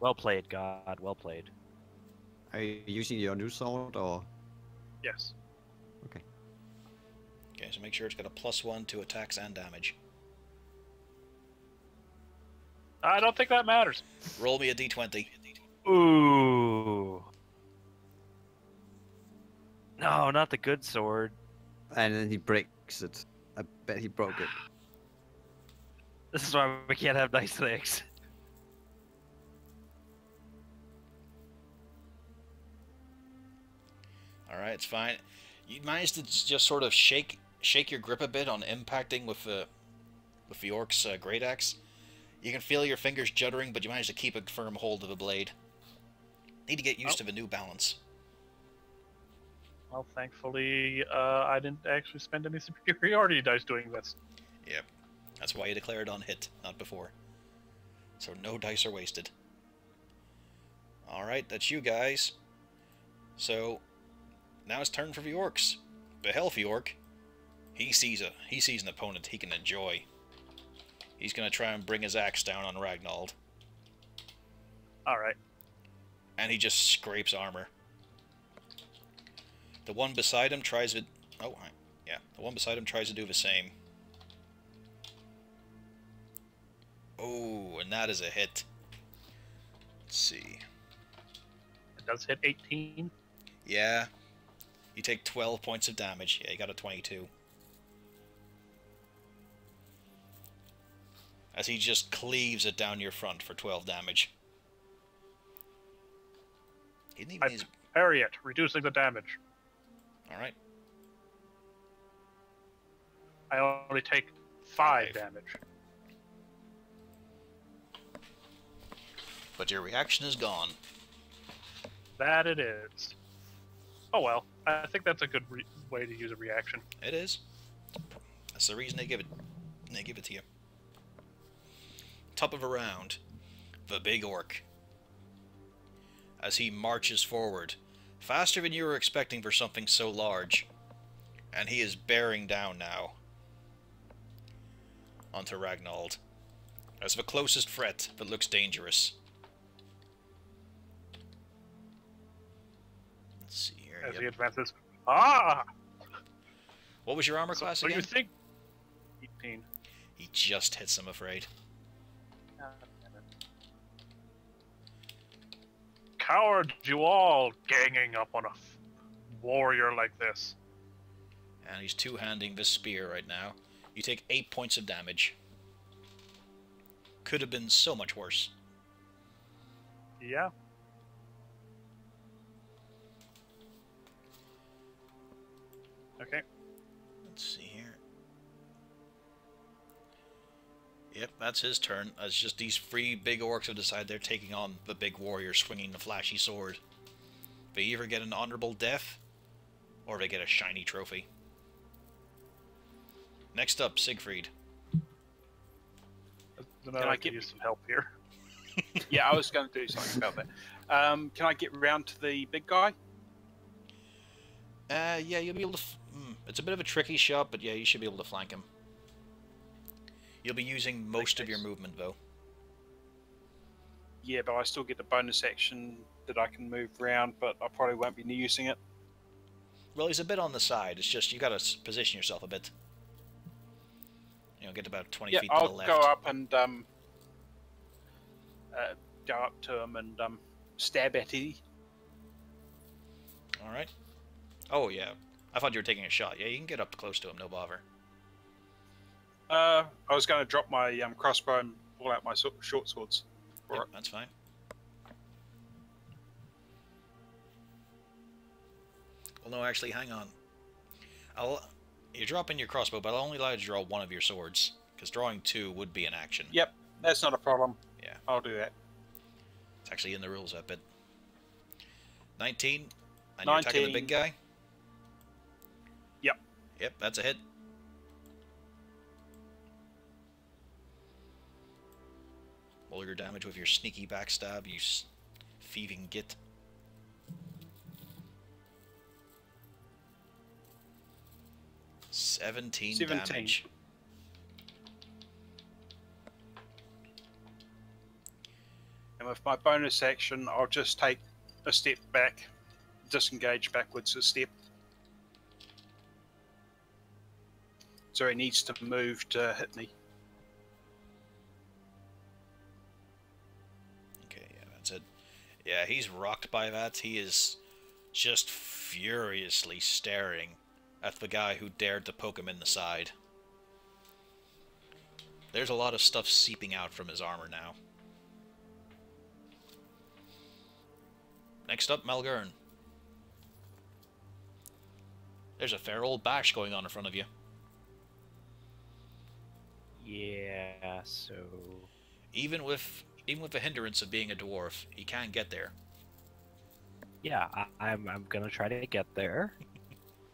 Well played, God. Well played. Are you using your new sword or? Yes. Okay, so make sure it's got a +1 to attacks and damage. I don't think that matters. Roll me a d20. Ooh. No, not the good sword. And then he breaks it. I bet he broke it. This is why we can't have nice things. Alright, it's fine. You managed to just sort of shake your grip a bit on impacting with the orc's great axe. You can feel your fingers juddering, but you manage to keep a firm hold of the blade. Need to get used to the new balance. Well, thankfully, I didn't actually spend any superiority dice doing this. Yep. That's why you declare it on hit, not before. So no dice are wasted. Alright, that's you guys. So, now it's turn for the orcs. The healthy orc, he sees an opponent he can enjoy. He's gonna try and bring his axe down on Ragnald. Alright. And he just scrapes armor. The one beside him tries to... Oh, yeah. The one beside him tries to do the same. Oh, and that is a hit. Let's see. It does hit 18. Yeah. You take 12 points of damage. Yeah, you got a 22. As he just cleaves it down your front for 12 damage. He didn't even use... Parry it, reducing the damage. Alright. I only take 5 damage. But your reaction is gone. That it is. Oh well, I think that's a good way to use a reaction. It is. That's the reason they give it to you. Top of a round, the big orc. As he marches forward, faster than you were expecting for something so large. And he is bearing down now onto Ragnald. As the closest threat that looks dangerous. Let's see here. As Yep. he advances. Ah! What was your armor class So again? you think 18. He just hits, I'm afraid. Cowards you all, ganging up on a warrior like this. And he's two-handing this spear right now. You take 8 points of damage. Could have been so much worse. Yeah. Okay. Let's see here. Yep, that's his turn. It's just these three big orcs have decided they're taking on the big warrior swinging the flashy sword. They either get an honorable death, or they get a shiny trophy. Next up, Siegfried. Then Can I I could get- use some help here. Yeah, I was going to do something about that. Can I get round to the big guy? Yeah, you'll be able to... It's a bit of a tricky shot, but yeah, you should be able to flank him. You'll be using most of your movement, though. Yeah, but I still get the bonus action that I can move round, but I probably won't be using it. Well, he's a bit on the side. It's just you got to position yourself a bit. You know, get about 20 Yeah, feet to I'll the left. go up and go up to him and stab at it. All right. Oh yeah. I thought you were taking a shot. Yeah, you can get up close to him, no bother. I was going to drop my crossbow and pull out my short swords. Yep, Alright. that's fine. Well, no, actually, hang on. You're dropping your crossbow, but I'll only allow you to draw one of your swords, because drawing two would be an action. Yep, that's not a problem. Yeah. I'll do that. It's actually in the rules that bit. 19, and you're attacking the big guy? Yep. Yep, that's a hit. Roll your damage with your sneaky backstab, you thieving git. Seventeen damage. And with my bonus action, I'll just take a step back, disengage backwards a step. So he needs to move to hit me. Okay, yeah, that's it. Yeah, he's rocked by that. He is just furiously staring at the guy who dared to poke him in the side. There's a lot of stuff seeping out from his armor now. Next up, Malgern. There's a fair old bash going on in front of you. Yeah, so... Even with the hindrance of being a dwarf, he can't get there. Yeah, I'm gonna try to get there.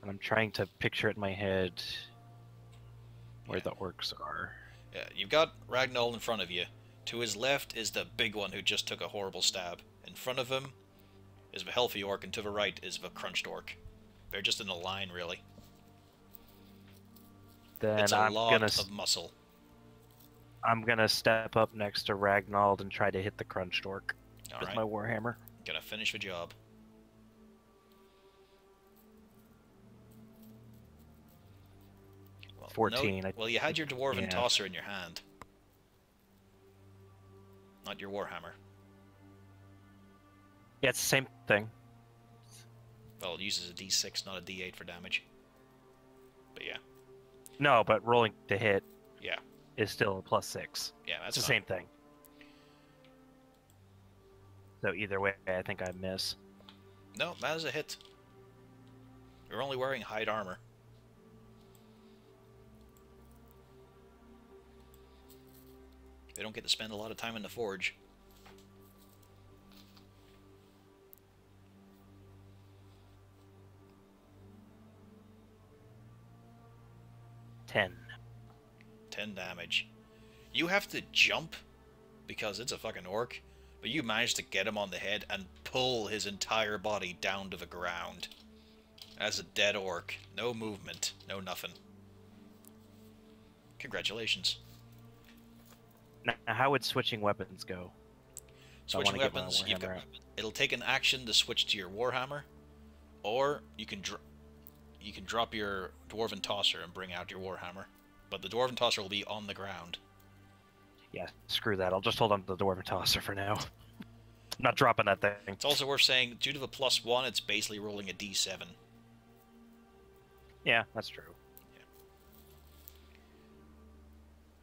And I'm trying to picture it in my head where the orcs are. Yeah, you've got Ragnar in front of you. To his left is the big one who just took a horrible stab. In front of him is the healthy orc, and to the right is the crunched orc. They're just in a line, really. Then It's a I'm lot gonna of muscle. I'm gonna step up next to Ragnald and try to hit the crunched orc with Alright, my warhammer. gonna finish the job. Well, 14. Well, you had your dwarven Yeah. tosser in your hand. Not your warhammer. Yeah, it's the same thing. Well, it uses a d6, not a d8 for damage. But yeah. No, but rolling to hit Yeah. is still a +6. Yeah, that's It's the fine. same thing. So either way, I think I miss. No, that is a hit. You're only wearing hide armor. They don't get to spend a lot of time in the forge. Ten. 10 damage. You have to jump because it's a fucking orc, but you manage to get him on the head and pull his entire body down to the ground. As a dead orc. No movement. No nothing. Congratulations. Now, how would switching weapons go? If I wanna Switching get my weapons, Warhammer out. it'll take an action to switch to your warhammer, or you can drop your dwarven tosser and bring out your warhammer. But the dwarven tosser will be on the ground. Yeah, screw that. I'll just hold on to the dwarven tosser for now. I'm not dropping that thing. It's also worth saying, due to the +1, it's basically rolling a d7. Yeah, that's true.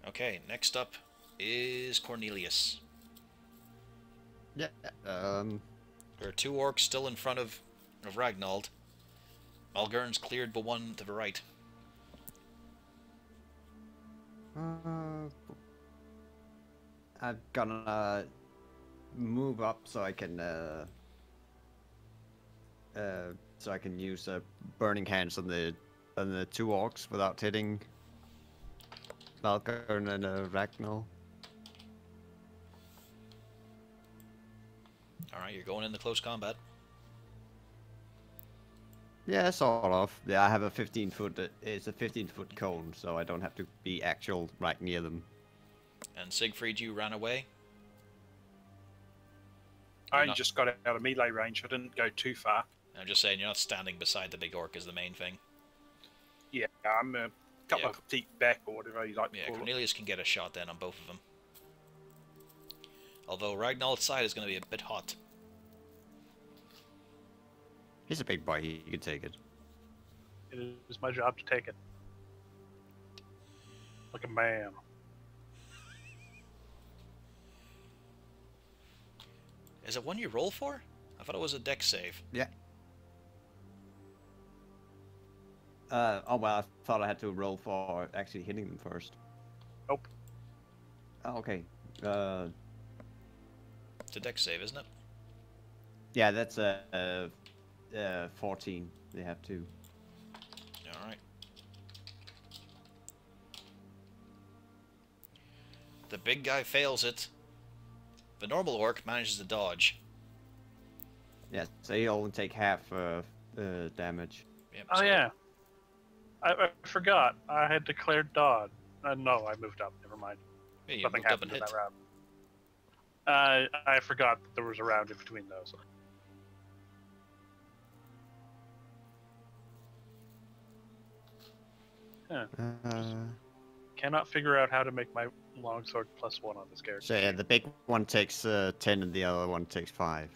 Okay, next up is Cornelius. Yeah. There are two orcs still in front of Ragnald. Malgern's cleared the one to the right. I'm gonna move up so I can use burning hands on the two orcs without hitting Malgern and Ragnar. Alright, you're going into close combat. Yeah, sort of. Yeah, I have a 15-foot. It's a 15-foot cone, so I don't have to be actual right near them. And Siegfried, you ran away. I You're only not- just got out of melee range. I didn't go too far. I'm just saying, you're not standing beside the big orc is the main thing. Yeah, I'm a couple Yeah. of feet back or whatever you like to Yeah, call it. Cornelius can get a shot then on both of them. Although Ragnald's side is going to be a bit hot. He's a big boy. He can take it. It is my job to take it. Like a man. Is it one you roll for? I thought it was a dex save. Yeah. Oh well, I thought I had to roll for actually hitting them first. Nope. Oh, okay. It's a dex save, isn't it? Yeah, that's 14. They have two. Alright. The big guy fails it. The normal orc manages to dodge. Yeah, so you only take half damage. Yep, Oh so yeah. I forgot. I had declared dodge. No, I moved up. Never mind. yeah, you Nothing moved up happened and in hit. that round. I forgot that there was a round in between those. Cannot figure out how to make my longsword +1 on this character. So yeah, the big one takes 10 and the other one takes 5.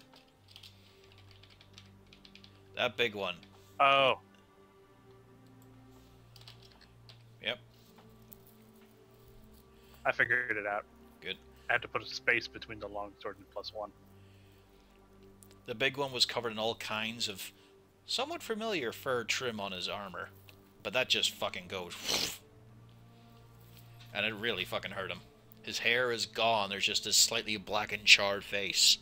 That big one. Oh, Yep. I figured it out. Good. I had to put a space between the longsword and +1. The big one was covered in all kinds of somewhat familiar fur trim on his armor. But that just fucking goes. And it really fucking hurt him. His hair is gone. There's just this slightly black and charred face.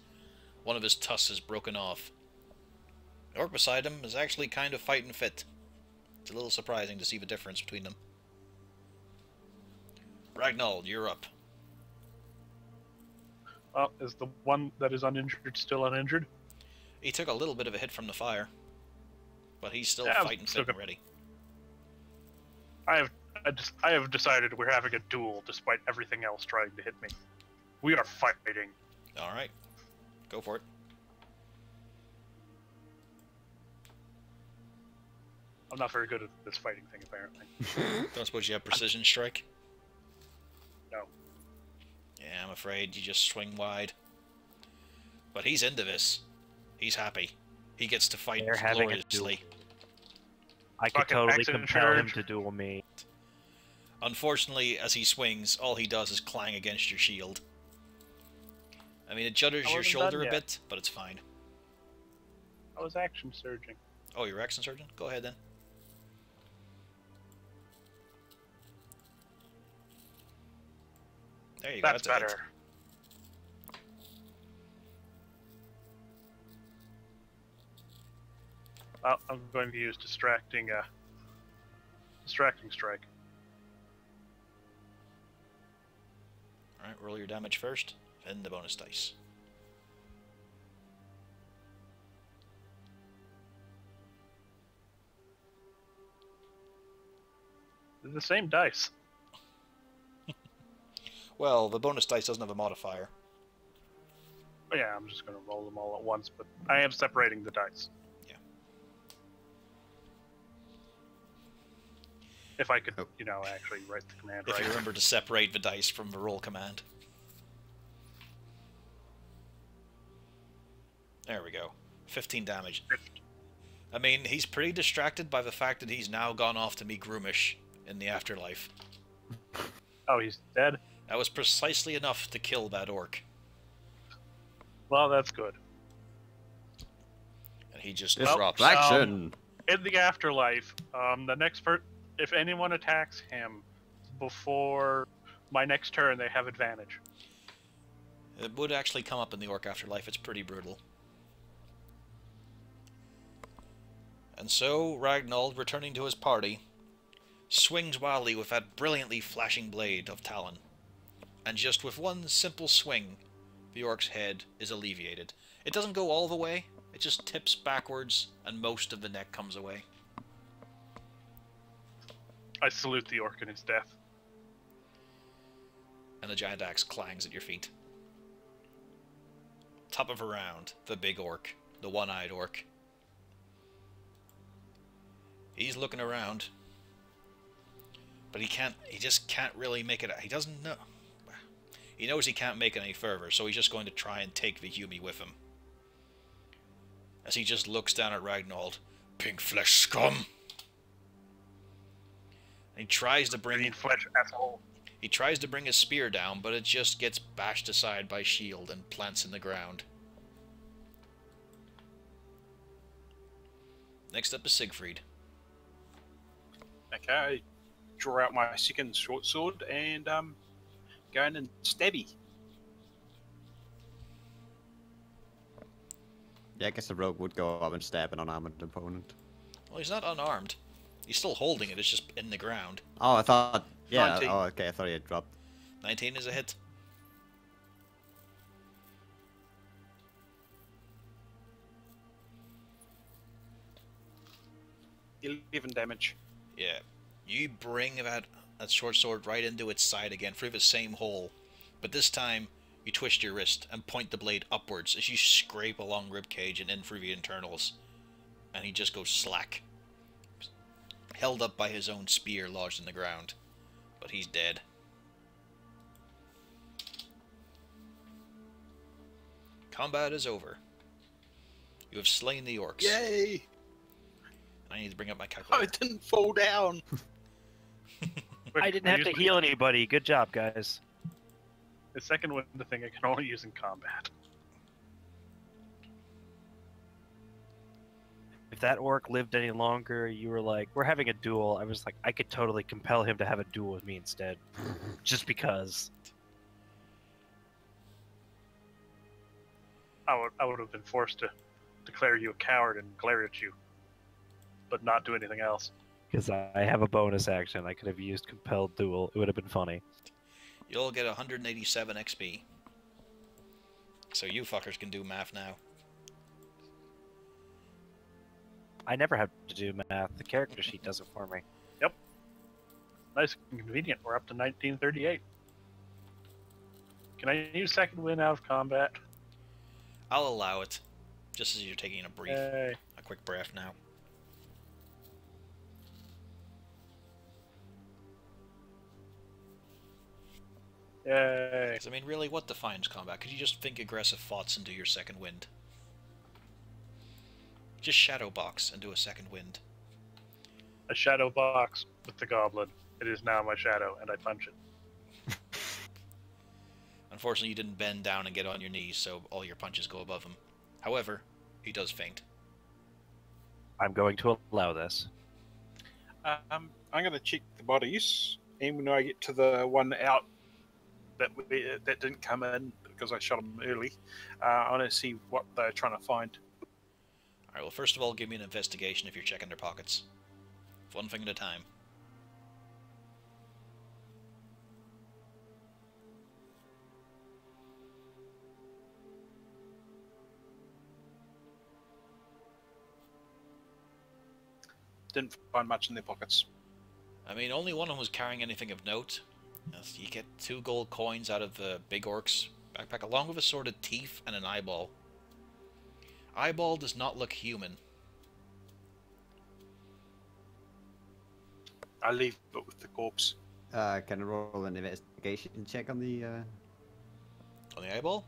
One of his tusks is broken off. The orc beside him is actually kind of fighting fit. It's a little surprising to see the difference between them. Ragnold, you're up. Well, is the one that is uninjured still uninjured? He took a little bit of a hit from the fire. But he's still Yeah, fighting still fit and good. ready. I have decided we're having a duel despite everything else trying to hit me. We are fighting. Alright. Go for it. I'm not very good at this fighting thing, apparently. Don't suppose you have precision strike? No. Yeah, I'm afraid you just swing wide. But he's into this. He's happy. He gets to fight They're having a gloriously. I could Fucking totally accident compel him charge. to duel me. Unfortunately, as he swings, all he does is clang against your shield. I mean, it judders I your wasn't shoulder done a yet. bit, but it's fine. I was action surging. Oh, you're action surgeon? Go ahead then. There you go. That's a hit. better. Well, I'm going to use distracting strike. Alright, roll your damage first, then the bonus dice. They're the same dice. Well, the bonus dice doesn't have a modifier. But yeah, I'm just going to roll them all at once, but I am separating the dice. Yeah. If I could, Oh. actually write the command If right. you remember to separate the dice from the roll command. There we go. 15 damage. I mean, he's pretty distracted by the fact that he's now gone off to meet Groomish in the afterlife. Oh, he's dead? That was precisely enough to kill that orc. Well, that's good. And he just Well, drops. Distraction! In the afterlife, the next if anyone attacks him before my next turn, they have advantage. It would actually come up in the orc afterlife. It's pretty brutal. And so, Ragnold, returning to his party, swings wildly with that brilliantly flashing blade of Talon. And just with one simple swing, the orc's head is alleviated. It doesn't go all the way, it just tips backwards, and most of the neck comes away. I salute the orc in his death. And the giant axe clangs at your feet. Top of a round, the big orc, the one-eyed orc. He's looking around, but he just can't really make it. He doesn't know. He knows he can't make it any further, so he's just going to try and take the Yumi with him. As he just looks down at Ragnold. Pink flesh scum! He tries to bring Green flesh asshole. He tries to bring his spear down, but it just gets bashed aside by shield and plants in the ground. Next up is Siegfried. Okay, I draw out my second short sword and go in and stabby. Yeah, I guess the rogue would go up and stab an unarmed opponent. Well, he's not unarmed. He's still holding it, it's just in the ground. Oh, I thought... Yeah, 19. oh, okay, I thought he had dropped. 19 is a hit. $11 damage. Yeah. You bring that short sword right into its side again through the same hole. But this time, you twist your wrist and point the blade upwards as you scrape along ribcage and in through the internals. And he just goes slack. Held up by his own spear lodged in the ground. But he's dead. Combat is over. You have slain the orcs. Yay! I need to bring up my I calculator. didn't fall down. I didn't have to heal anybody. Good job, guys. The second one, the thing I can only use in combat. If that orc lived any longer, you were like, we're having a duel. I was like, I could totally compel him to have a duel with me instead. Just because. I would have been forced to declare you a coward and glare at you, but not do anything else. Because I have a bonus action. I could have used compelled duel. It would have been funny. You'll get 187 XP. So you fuckers can do math now. I never have to do math. The character sheet does it for me. Nice and convenient. We're up to 1938. Can I use second wind out of combat? I'll allow it. Just as you're taking a Yay. quick breath now. Yay. 'Cause, I mean, really, what defines combat? Could you just think aggressive thoughts and do your second wind? Just shadow box and do a second wind. A shadow box with the goblin. It is now my shadow, and I punch it. Unfortunately, you didn't bend down and get on your knees, so all your punches go above him. However, he does faint. I'm going to allow this. I'm going to check the bodies, and when I get to the one out that didn't come in because I shot him early, I want to see what they're trying to find. Alright, well, first of all, give me an investigation if you're checking their pockets. One thing at a time. Didn't find much in their pockets. I mean, only one of them was carrying anything of note. You get 2 gold coins out of the big orc's backpack, along with a sort of teeth and an eyeball. Eyeball does not look human. I leave it with the corpse. Can I roll an investigation check on the On the eyeball?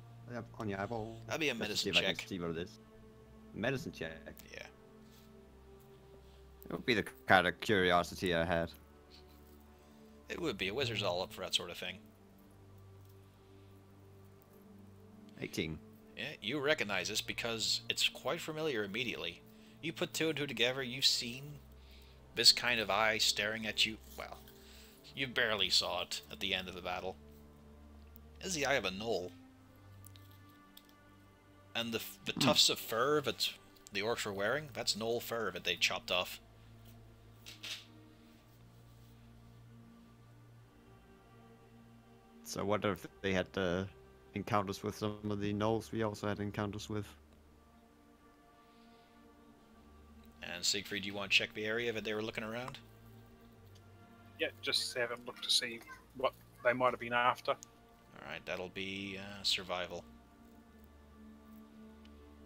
on your eyeball? That'd be a Just to see medicine if I can check. see what it is. Medicine check. Yeah. It would be the kind of curiosity I had. It would be. A wizard's all up for that sort of thing. 18. Yeah, you recognize this because it's quite familiar immediately. You put 2 and 2 together, you've seen this kind of eye staring at you. Well, you barely saw it at the end of the battle. It's the eye of a gnoll. And the tufts of fur that the orcs were wearing, that's gnoll fur that they chopped off. So what if they had encounters with some of the gnolls we also had encounters with? And Siegfried, you want to check the area that they were looking around? Yeah, just have a look to see what they might have been after. Alright, that'll be survival.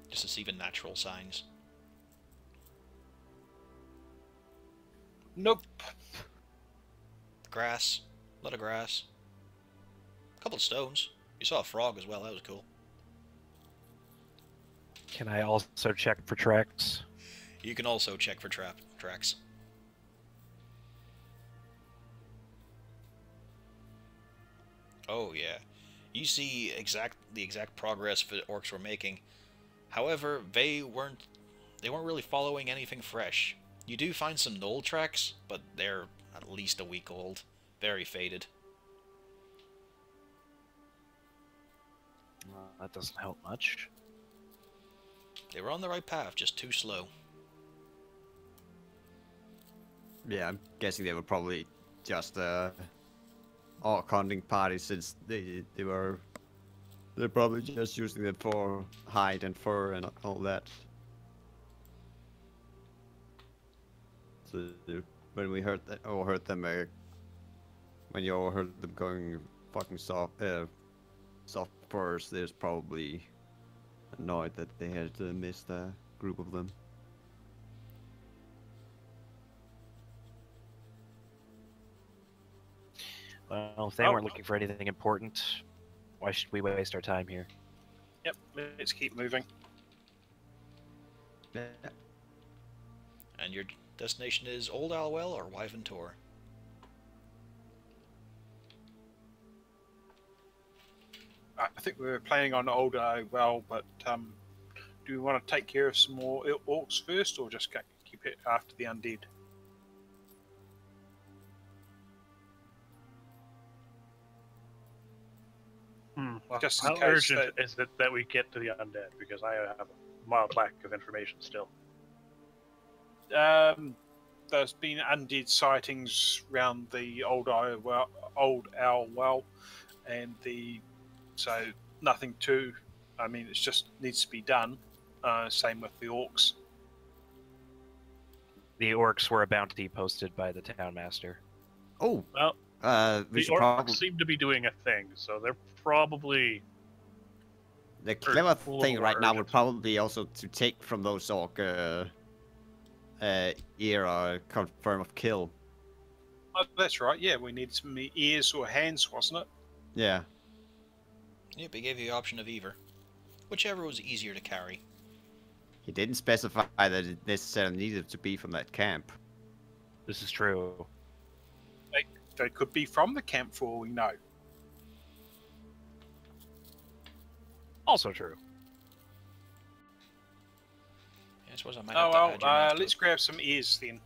Just to see the natural signs. Nope. Grass. A lot of grass. A couple of stones. You saw a frog as well, that was cool. Can I also check for tracks? You can also check for tracks. Oh yeah, you see the exact progress the orcs were making. However, they weren't really following anything fresh. You do find some knoll tracks, but they're at least a week old, very faded. That doesn't help much. They were on the right path, just too slow. Yeah, I'm guessing they were probably just orc hunting party since they're probably just using them for hide and fur and all that. So when we heard that, or heard them, when you all heard them going fucking soft furs, there's probably annoyed that they had missed a group of them. Well, if they weren't looking for anything important, why should we waste our time here? Yep, let's keep moving. Yeah. And your destination is Old Alwell or Wyventor? I think we were planning on Old well, but do we want to take care of some more orcs first, or just keep it after the undead? Well, Just in how case urgent is it that we get to the undead? Because I have a mild lack of information still. There's been undead sightings around the Old Owl Well, and so nothing too. I mean, it just needs to be done. Same with the orcs. The orcs were a bounty posted by the town master. Oh, Well, we the should orcs probably. seem to be doing a thing, so they're probably... The clever a little thing right now would urgent. probably be also to take from those orc ear or confirm of kill. Oh, that's right. Yeah, we need some ears or hands, wasn't it? Yeah. Yep, he gave you the option of either. Whichever was easier to carry. He didn't specify that it necessarily needed to be from that camp. This is true. They could be from the camp for all we know. Also true. Yeah, I suppose I might Oh have to add your well, math, let's but grab some ears then.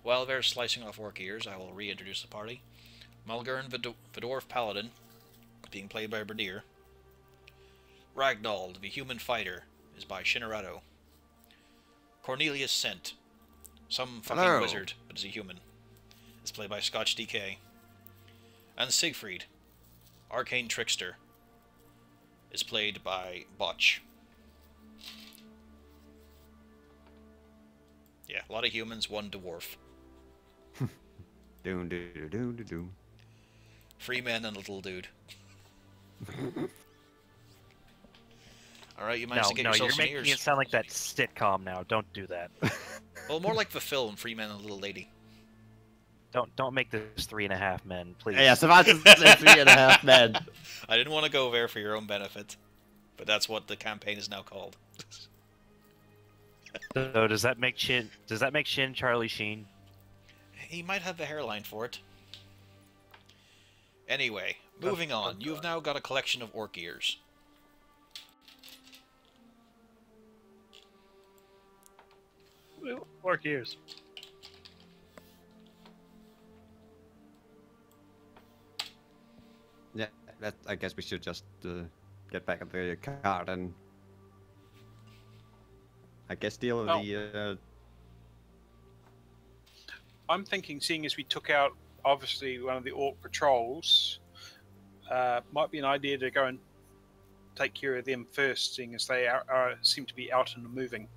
while they're slicing off orc ears, I will reintroduce the party. Malgern the Dwarf Paladin, being played by Berdier. Ragnald, the Human Fighter, is by Shinarato. Cornelius Sent, some fucking Hello. wizard, but is a human, is played by Scotch DK. And Siegfried, Arcane Trickster, is played by Botch. Yeah, a lot of humans, one dwarf. Doom, doom, doom, doom, doom. Free men and a little dude. Alright, you managed to get No, yourself you're some making ears. it sound like that sitcom now. Don't do that. Well, more like the film Free Men and a Little Lady. Don't make this 3.5 Men, please. Yeah, Savant said 3.5 men. I didn't want to go there for your own benefit, but that's what the campaign is now called. So does that make Shin Charlie Sheen? He might have the hairline for it. Anyway, moving on. You've now got a collection of orc ears. Orc ears. Yeah, I guess we should just get back at the card and I guess deal with the. I'm thinking, seeing as we took out obviously one of the orc patrols, might be an idea to go and take care of them first, seeing as they seem to be out and moving.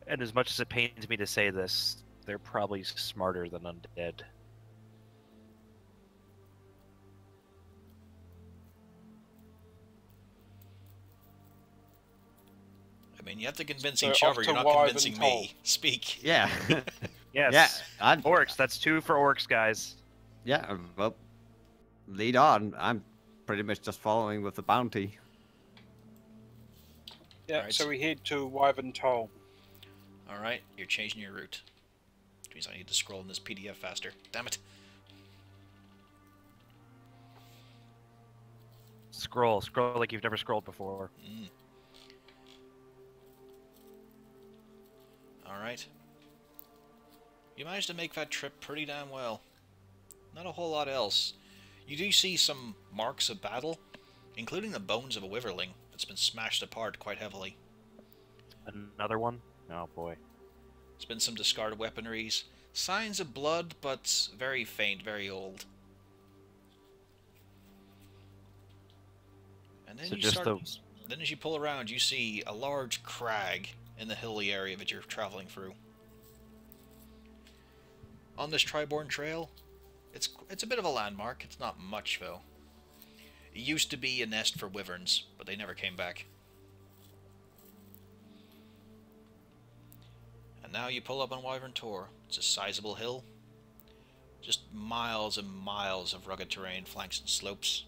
And as much as it pains me to say this, they're probably smarter than undead. I mean, you have to convince So each off other. to You're not Wyvern convincing Toll. me. Speak. Yeah. Yes. Yeah. I'm, Orcs. That's 2 for orcs, guys. yeah. Well, lead on. I'm pretty much just following with the bounty. Yeah, Right. so we head to Wyvern Toll. Alright, you're changing your route. Which means I need to scroll in this PDF faster. Damn it. Scroll like you've never scrolled before. Mm. Alright. You managed to make that trip pretty damn well. Not a whole lot else. You do see some marks of battle, including the bones of a wyverling that's been smashed apart quite heavily. Another one? Oh boy. There's been some discarded weaponries. Signs of blood, but very faint, very old. And then So you just start... those. Then as you pull around, you see a large crag in the hilly area that you're traveling through. On this Triborn Trail, it's a bit of a landmark. It's not much, though. It used to be a nest for wyverns, but they never came back. And now you pull up on Wyvern Tor. It's a sizable hill. Just miles and miles of rugged terrain, flanks and slopes.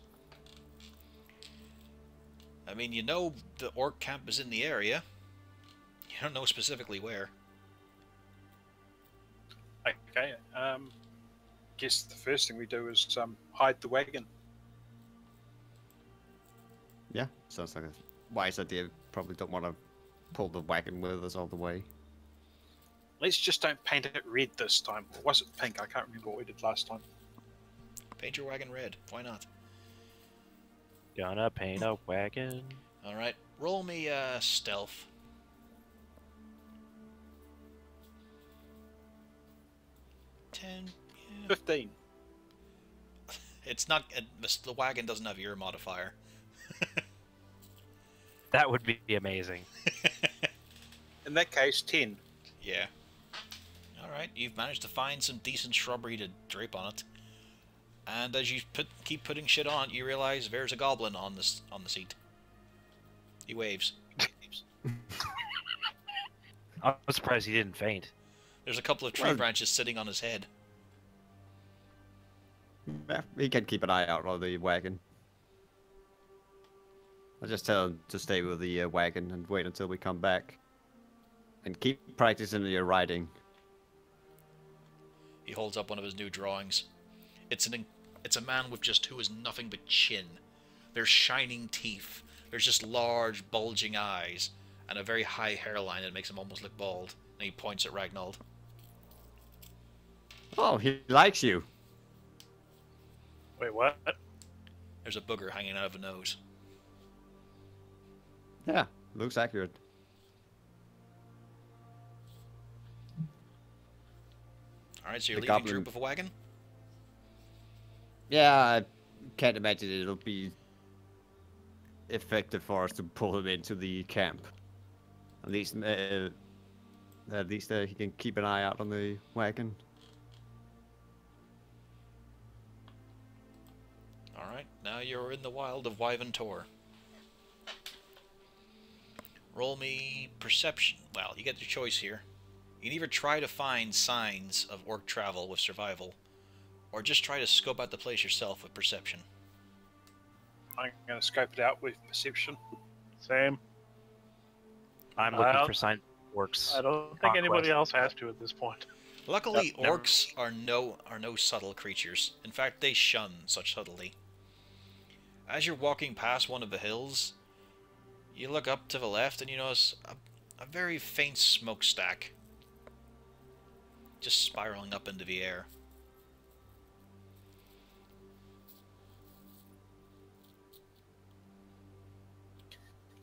I mean, you know the orc camp is in the area. You don't know specifically where. Okay. Guess the first thing we do is hide the wagon. Yeah, sounds like a wise idea. Probably don't want to pull the wagon with us all the way. Let's just don't paint it red this time. Or was it pink? I can't remember what we did last time. Paint your wagon red. Why not? Gonna paint a wagon. Alright, roll me stealth. 10. Yeah. 15. It's not... the wagon doesn't have your modifier. That would be amazing. In that case, 10. Yeah. Alright, you've managed to find some decent shrubbery to drape on it. And as you keep putting shit on it, you realize there's a goblin on the seat. He waves. I'm surprised he didn't faint. There's a couple of tree branches sitting on his head. Yeah, he can keep an eye out on the wagon. I'll just tell him to stay with the wagon and wait until we come back. And keep practicing your riding. He holds up one of his new drawings. It's a man with just who is nothing but chin. There's shining teeth. There's just large, bulging eyes, and a very high hairline that makes him almost look bald. And he points at Ragnald. Oh, he likes you. Wait, what? There's a booger hanging out of a nose. Yeah, looks accurate. Alright, so you're The leaving goblin- Droop with a wagon? Yeah, I can't imagine it'll be effective for us to pull him into the camp. At least he can keep an eye out on the wagon. Alright, now you're in the wild of Wyvern Tor. Roll me perception. Well, you get your choice here. You can either try to find signs of orc travel with survival, or just try to scope out the place yourself with perception. I'm going to scope it out with perception. Same. I'm Well, looking for signs of orcs. I don't think anybody Conquest. else has to at this point. Luckily, Never- orcs are no subtle creatures. In fact, they shun such subtlety. As you're walking past one of the hills, you look up to the left and you notice a very faint smokestack just spiraling up into the air.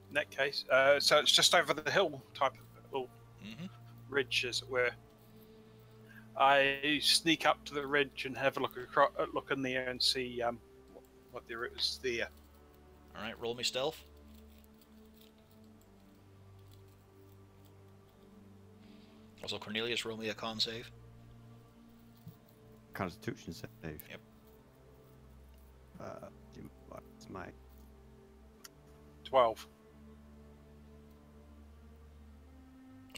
In that case, so it's just over the hill type of little Mm-hmm. ridge, as it were. I sneak up to the ridge and have a look in there and see what there is there. Alright, roll me stealth. Also, Cornelius, roll me a con save. Constitution save. Yep. What's my 12.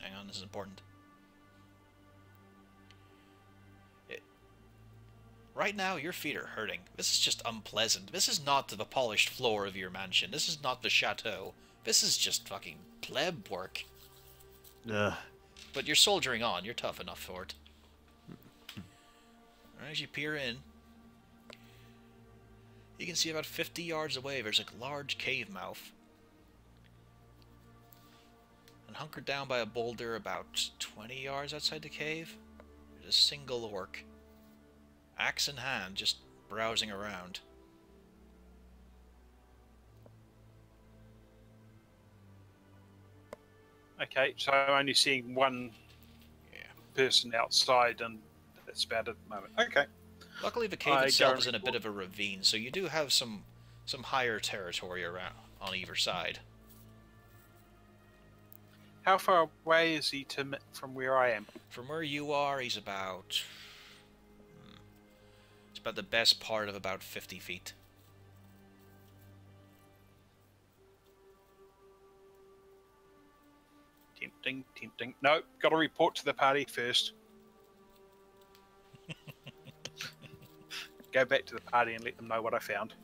Hang on, this is important. Right now, your feet are hurting. This is just unpleasant. This is not the polished floor of your mansion. This is not the chateau. This is just fucking pleb work. Ugh. But you're soldiering on. You're tough enough for it. As you peer in, You can see about 50 yards away there's a large cave mouth. And hunkered down by a boulder about 20 yards outside the cave, there's a single orc. Axe in hand, just browsing around. Okay, so I'm only seeing one person outside, and that's about it at the moment. Okay. Luckily, the cave I itself don't is in a bit recall- of a ravine, so you do have some higher territory around on either side. How far away is he from where I am? From where you are, he's about... It's about the best part of about 50 feet. Tempting, tempting. No, got to report to the party first. Go back to the party and let them know what I found.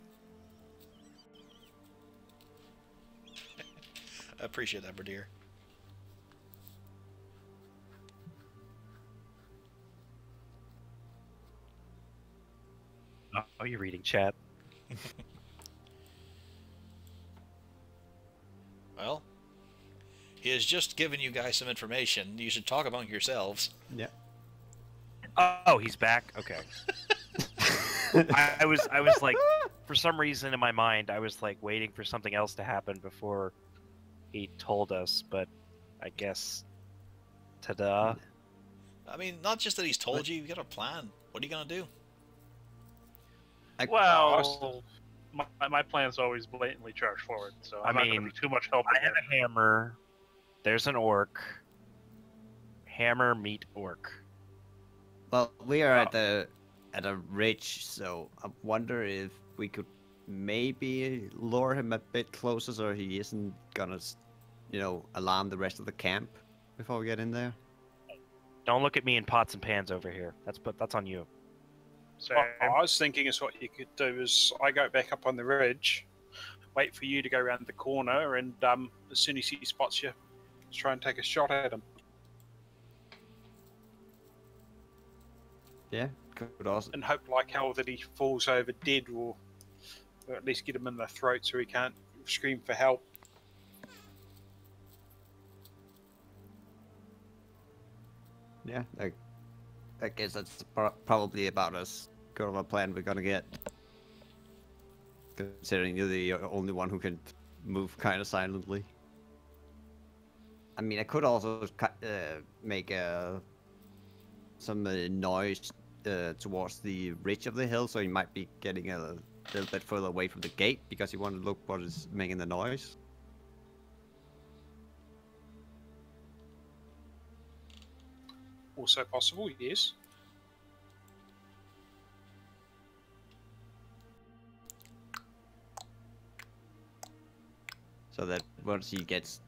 I appreciate that, Bradier. Oh, you're reading chat. Well, he has just given you guys some information. You should talk among yourselves. Yeah. Oh, he's back. Okay. I was like, for some reason in my mind, I was like waiting for something else to happen before he told us. But I guess, ta-da. I mean, not just that he's told you. You got a plan. What are you gonna do? Well, my plan's always blatantly charge forward, so I'm not going to mean, be too much help. I have a hammer. There's an orc. Hammer meet orc. Well, we are at a ridge, so I wonder if we could maybe lure him a bit closer so he isn't gonna, alarm the rest of the camp before we get in there. Don't look at me in pots and pans over here. That's on you. So, What I was thinking is what you could do is I go back up on the ridge, wait for you to go around the corner, and as soon as he spots you, try and take a shot at him. Yeah, could also. And hope like hell that he falls over dead, or at least get him in the throat so he can't scream for help. Yeah, I guess that's probably about as good of a plan we're gonna get. Considering you're the only one who can move kind of silently. I mean, I could also make some noise towards the ridge of the hill, so you might be getting a little bit further away from the gate because you want to look what is making the noise. Also possible, yes. So that once he gets...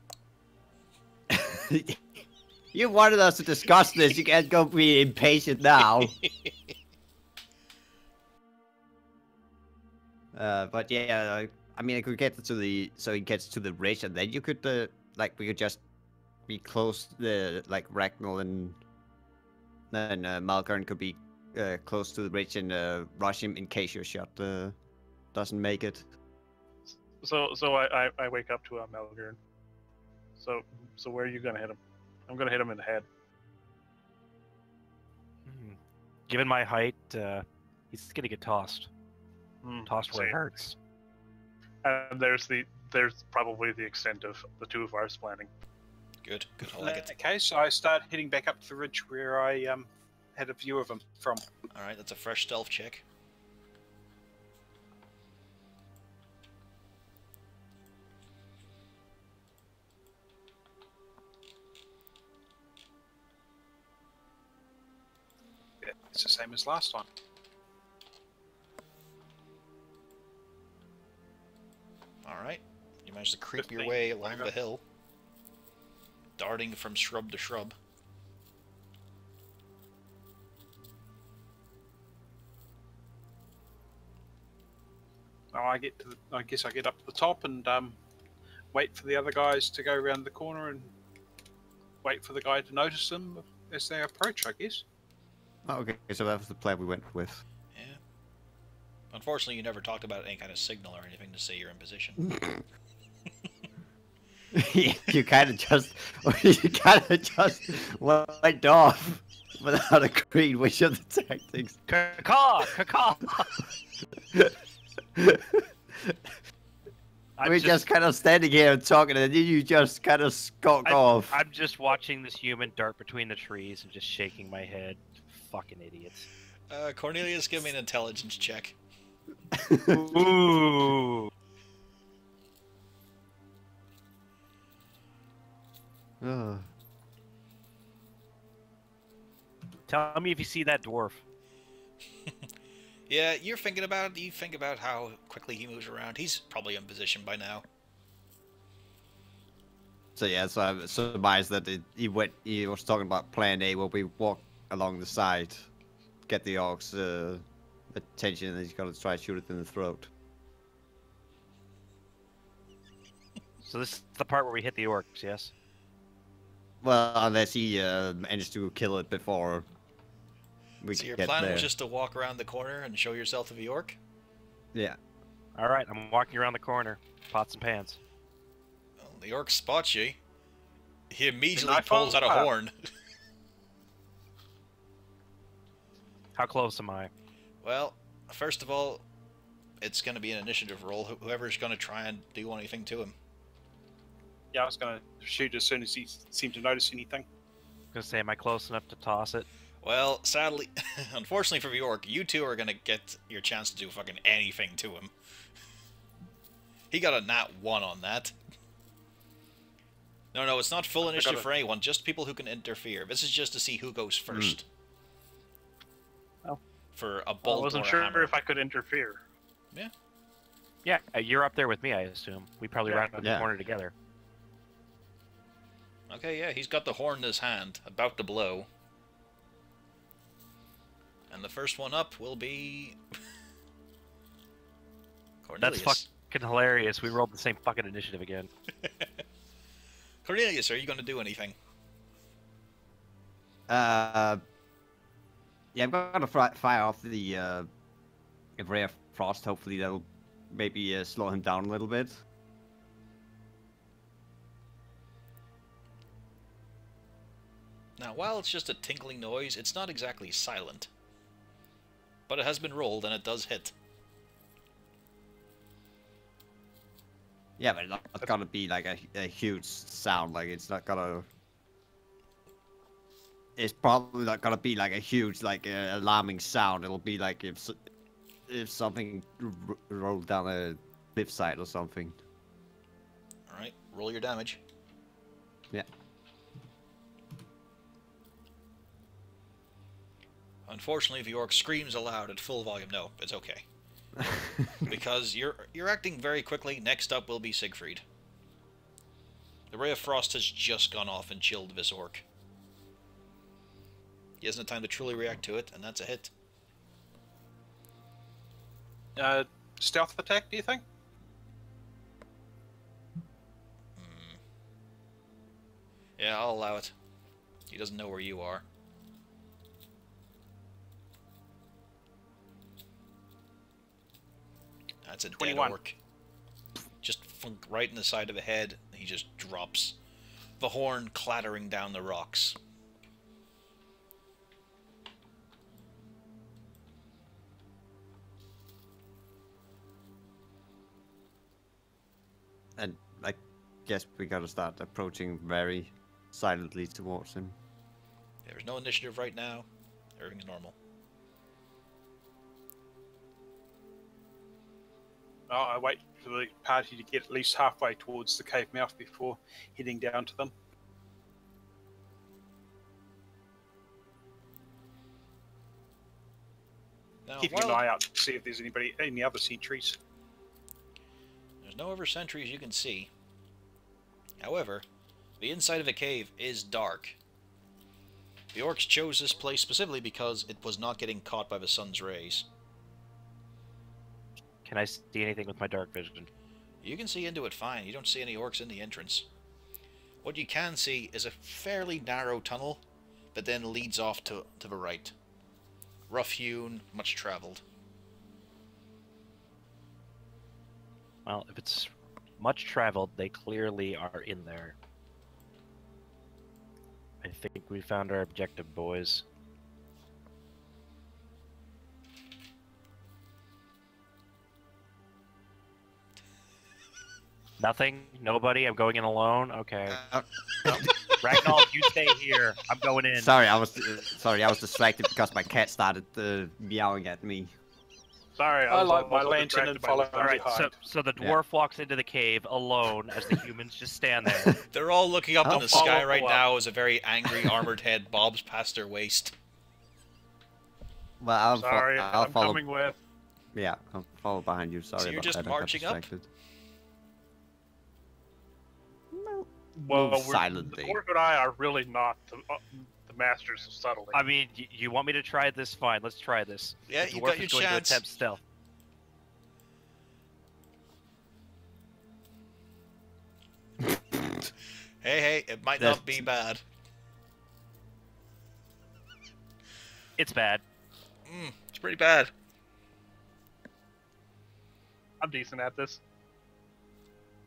You wanted us to discuss this, you can't go be impatient now. But yeah, I mean, I could get to the... So he gets to the ridge, and then you could, we could just be close, like Ragnall and Malgarn could be close to the ridge and rush him in case your shot doesn't make it. So I wake up to Melgern. So where are you gonna hit him? I'm gonna hit him in the head. Given my height, he's gonna get tossed. Tossed where it Same. hurts. And there's probably the extent of the two of ours planning. Good, good. I In like it. that case, I start heading back up to the ridge where I had a view of him from. All right, that's a fresh stealth check. Yeah, it's the same as last time. All right, you managed to creep your 15. way along the hill, darting from shrub to shrub. Now I guess I get up to the top and wait for the other guys to go around the corner and wait for the guy to notice them as they approach, I guess. Oh, okay, so that was the plan we went with. Yeah. Unfortunately, you never talked about any kind of signal or anything to say you're in position. You kind of just, went off without agreeing which of the tactics. Caw, caw. We're just kind of standing here and talking, and then you just kind of skulk off. I'm just watching this human dart between the trees and just shaking my head. Fucking idiots. Cornelius, give me an intelligence check. Ooh. Ugh. Tell me if you see that dwarf. Yeah, you're thinking about it. You think about how quickly he moves around. He's probably in position by now. So yeah, so I surmised that he was talking about plan A, where we walk along the side, get the orcs attention, and he's gonna try to shoot it in the throat. So this is the part where we hit the orcs, yes? Well, unless he managed to kill it before we So your get plan there. was just to walk around the corner and show yourself to the orc? Yeah. Alright, I'm walking around the corner. Pots and pans. Well, the orc spots you. He immediately Knife pulls out a on? horn. How close am I? Well, first of all, it's going to be an initiative roll. Whoever's going to try and do anything to him. Yeah, I was going to shoot as soon as he seemed to notice anything. I'm gonna say, am I close enough to toss it? Well, sadly, unfortunately for the orc, you two are going to get your chance to do fucking anything to him. He got a nat 1 on that. No, it's not full initiative for anyone, just people who can interfere. This is just to see who goes first. Oh. For a I bolt wasn't or a sure hammer. if I could interfere. Yeah, you're up there with me, I assume. We probably Yeah. rounded the Yeah. corner together. Okay, yeah, he's got the horn in his hand, about to blow. And the first one up will be... Cornelius. That's fucking hilarious. We rolled the same fucking initiative again. Cornelius, are you going to do anything? Yeah, I'm gonna fire off the ray of frost. Hopefully that'll maybe slow him down a little bit. Now, while it's just a tinkling noise, it's not exactly silent. But it has been rolled, and it does hit. Yeah, but it's not gonna be like a huge sound. Like it's not gonna. It's probably not gonna be like a huge, like alarming sound. It'll be like if something rolled down a cliffside or something. Alright, roll your damage. Yeah. Unfortunately, the orc screams aloud at full volume. No, it's okay. Because you're acting very quickly. Next up will be Siegfried. The ray of frost has just gone off and chilled this orc. He hasn't had time to truly react to it, and that's a hit. Stealth attack, do you think? Yeah, I'll allow it. He doesn't know where you are. That's a 21. dead orc. Just funk right in the side of the head. He just drops. The horn clattering down the rocks. And I guess we gotta start approaching very silently towards him. There's no initiative right now. Everything's normal. Oh, I wait for the party to get at least halfway towards the cave mouth before heading down to them. Now, Keeping an while eye out to see if there's any other sentries. there's no other sentries you can see. However, the inside of the cave is dark. The orcs chose this place specifically because it was not getting caught by the sun's rays. Can I see anything with my dark vision? You can see into it fine. You don't see any orcs in the entrance. What you can see is a fairly narrow tunnel that then leads off to the right. Rough-hewn, much traveled. Well, if it's much traveled, they clearly are in there. I think we found our objective, boys. Nothing? Nobody? I'm going in alone? Okay. Ragnar, you stay here. I'm going in. Sorry, I was distracted because my cat started meowing at me. Sorry, I was like my also lantern distracted and by follow this. All right, behind. so the dwarf walks into the cave alone as the humans just stand there. They're all looking up in I'll the sky follow right up. now as a very angry armored head bobs past their waist. Well, I'll, Sorry, I'll I'm follow. coming with. Yeah, I'll follow behind you. Sorry So you're about just that. I got marching up? distracted. Well, Move silently. The dwarf and I are really not the masters of subtlety. I mean, you want me to try this? Fine, let's try this. Yeah, The you dwarf got your is going chance. to attempt stealth. Hey, it might That's- not be bad. It's bad. It's pretty bad. I'm decent at this.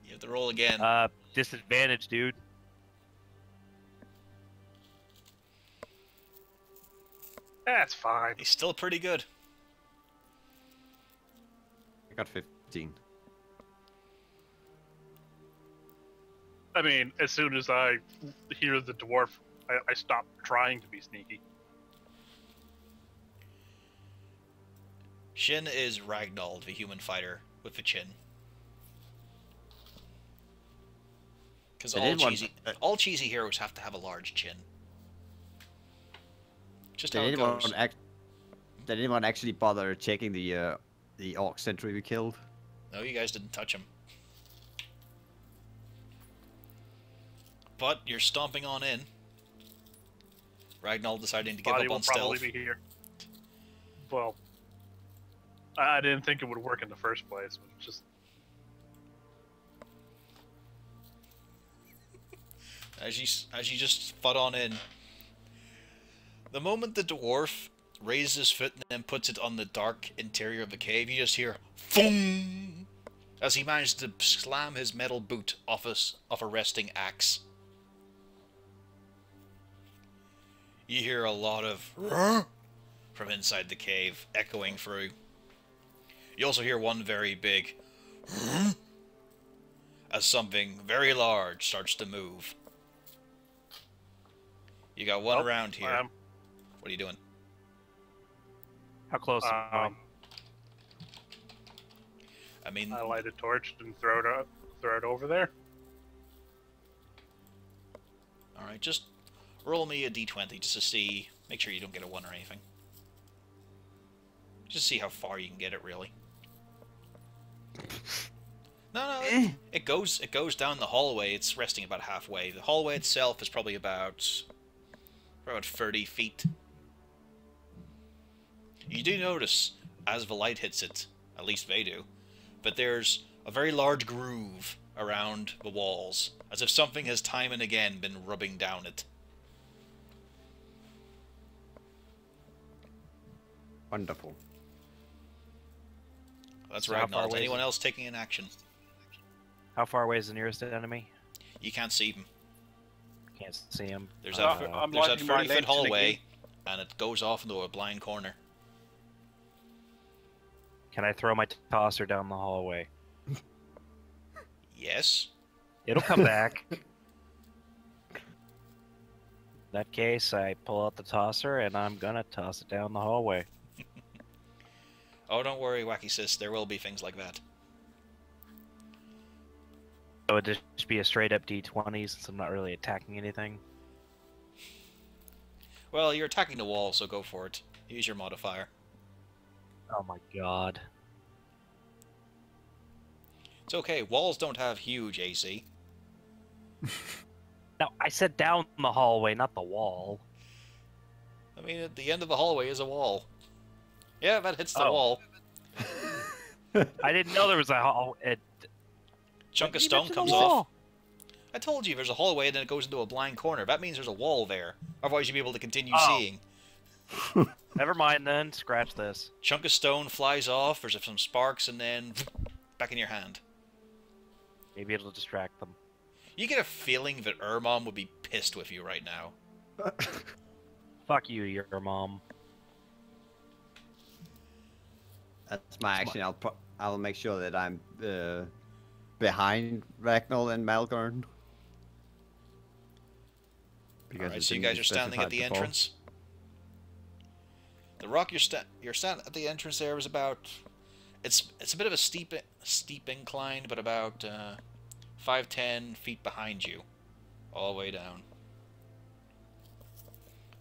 You have to roll again. Disadvantage, dude. That's fine. He's still pretty good. I got 15. I mean, as soon as I hear the dwarf, I stop trying to be sneaky. Shin is Ragdoll, the human fighter with the chin. Because Did anyone- all cheesy heroes have to have a large chin. Just how Did it anyone, goes. did anyone actually bother checking the orc sentry we killed? No, you guys didn't touch him. But you're stomping on in. Ragnar deciding to give Body up will on probably stealth. be here. Well, I didn't think it would work in the first place. But just As you just fought on in. The moment the dwarf raises his foot and then puts it on the dark interior of the cave, you just hear "Foom!" as he managed to slam his metal boot off a resting axe. You hear a lot of "Rrr!" from inside the cave, echoing through. You also hear one very big "Rrr!" as something very large starts to move. You got one around here. What are you doing? How close am I? I mean, I light a torch and throw it over there. alright, just roll me a d20 just to see, make sure you don't get a 1 or anything. Just see how far you can get it, really. No, it goes down the hallway. It's resting about halfway. The hallway itself is probably about 30 feet. You do notice, as the light hits it, at least they do, but there's a very large groove around the walls, as if something has time and again been rubbing down it. Wonderful. That's So how far Ragnar. away is Anyone it? else taking an action? How far away is the nearest enemy? You can't see them. Can't see him. There's Uh, that, I'm there's that lighting my 30-foot lantern hallway, again. and it goes off into a blind corner. Can I throw my tosser down the hallway? Yes? It'll come back. In that case, I pull out the tosser and I'm gonna toss it down the hallway. Oh, don't worry, Wacky Sis, there will be things like that. So it'd just be a straight up D20 since I'm not really attacking anything. Well, you're attacking the wall, so go for it. Use your modifier. Oh my god. It's okay, walls don't have huge AC. No, I said down the hallway, not the wall. I mean, at the end of the hallway is a wall. Yeah, that hits the Oh. wall. I didn't know there was a hall. Chunk of You stone mentioned comes the off. wall. I told you there's a hallway and then it goes into a blind corner. That means there's a wall there. Otherwise you'd be able to continue Oh. seeing. Never mind then, scratch this. Chunk of stone flies off, there's some sparks, and then back in your hand. Maybe it'll distract them. You get a feeling that Ermom would be pissed with you right now. Fuck you, your mom. That's my action. I'll make sure that I'm behind Ragnall and Malgorn. Alright, so you guys are standing at the entrance. The rock you're standing at the entrance there is about... It's a bit of a steep incline, but about 5-10 feet behind you. All the way down.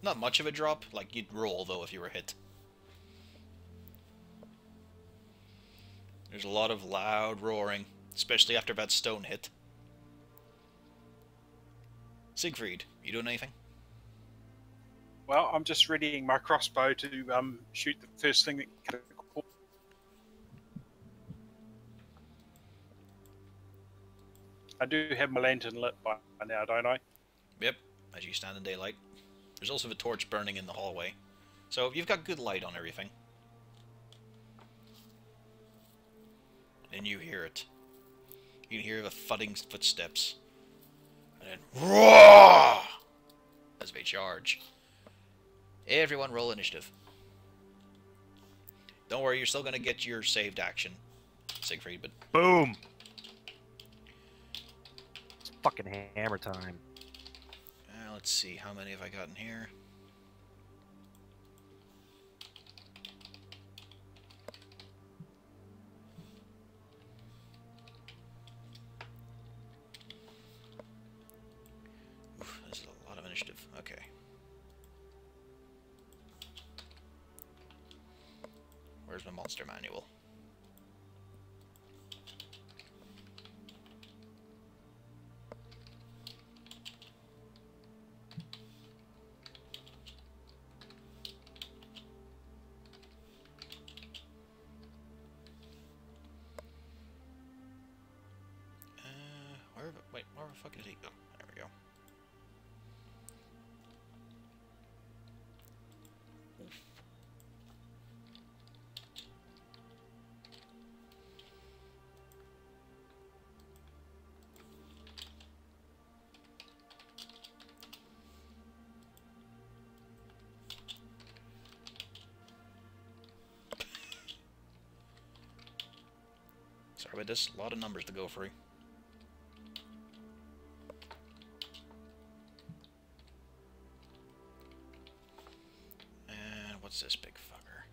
Not much of a drop, like you'd roll though if you were hit. There's a lot of loud roaring, especially after that stone hit. Siegfried, you doing anything? Well, I'm just readying my crossbow to shoot the first thing that can. I do have my lantern lit by now, don't I? Yep, as you stand in daylight. There's also the torch burning in the hallway. So you've got good light on everything. And you hear it. You can hear the thudding footsteps. And then roar! As they charge. Everyone roll initiative. Don't worry, you're still going to get your saved action, Siegfried, but... Boom! It's fucking hammer time. Let's see, how many have I gotten here? Oof, this is a lot of initiative. Okay. Where's my monster manual? Wait, where the fuck is he? Oh, there we go. Oof. Sorry about this, a lot of numbers to go through. What's this big fucker?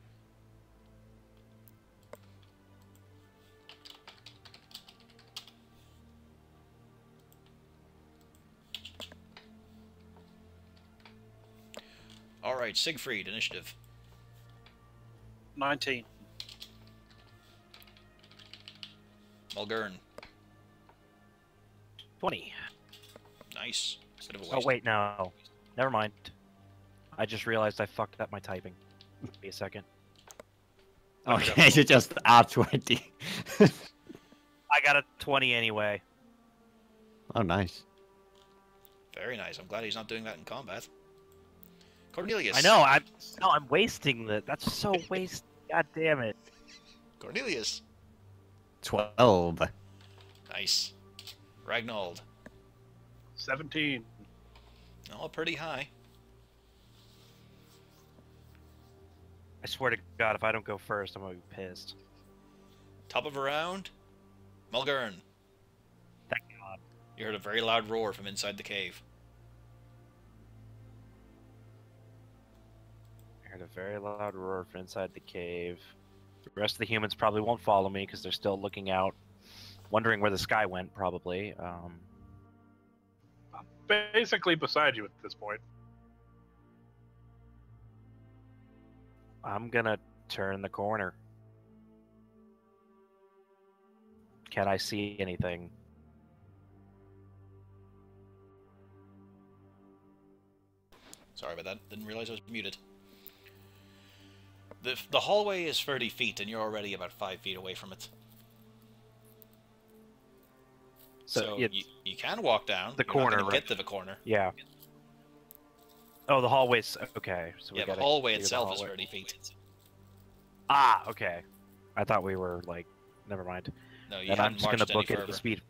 Alright, Siegfried, initiative. 19. Mulgurn. 20. Nice. Bit of a waste. Oh, wait, no. Never mind. I just realized I fucked up my typing. Give me a second. Okay, you just R20. I got a 20 anyway. Oh, nice. Very nice. I'm glad he's not doing that in combat. Cornelius. I know, I'm wasting that. That's so waste. God damn it. Cornelius. 12. Nice. Ragnold. 17. All pretty high. I swear to God, if I don't go first, I'm gonna be pissed. Top of a round. Mulgurn. Thank God. You heard a very loud roar from inside the cave. I heard a very loud roar from inside the cave. The rest of the humans probably won't follow me because they're still looking out, wondering where the sky went, probably. Basically beside you at this point. I'm gonna turn the corner. Can I see anything? Sorry about that. Didn't realize I was muted. The hallway is 30 feet, and you're already about 5 feet away from it. So you can walk down. The You're corner, not gonna right? get to the corner. Yeah. Oh, the hallway's okay. So we Yeah, the gotta hallway do the itself is hallway. 30 feet. Ah, okay. I thought we were like, never mind. No, you Then I'm haven't just gonna marched any book it further. at speed.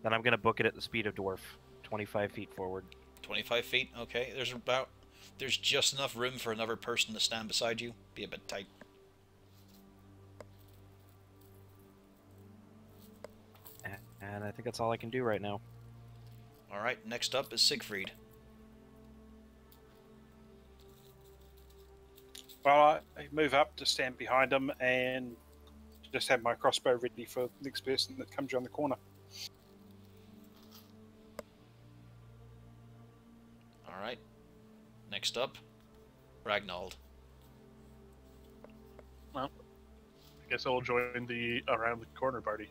Then I'm gonna book it at the speed of dwarf, 25 feet forward. 25 feet? Okay, there's just enough room for another person to stand beside you. Be a bit tight. And I think that's all I can do right now. Alright, next up is Siegfried. Well, I move up to stand behind him and just have my crossbow ready for the next person that comes around the corner. Alright. Next up, Ragnald. I guess I'll join the around the corner party.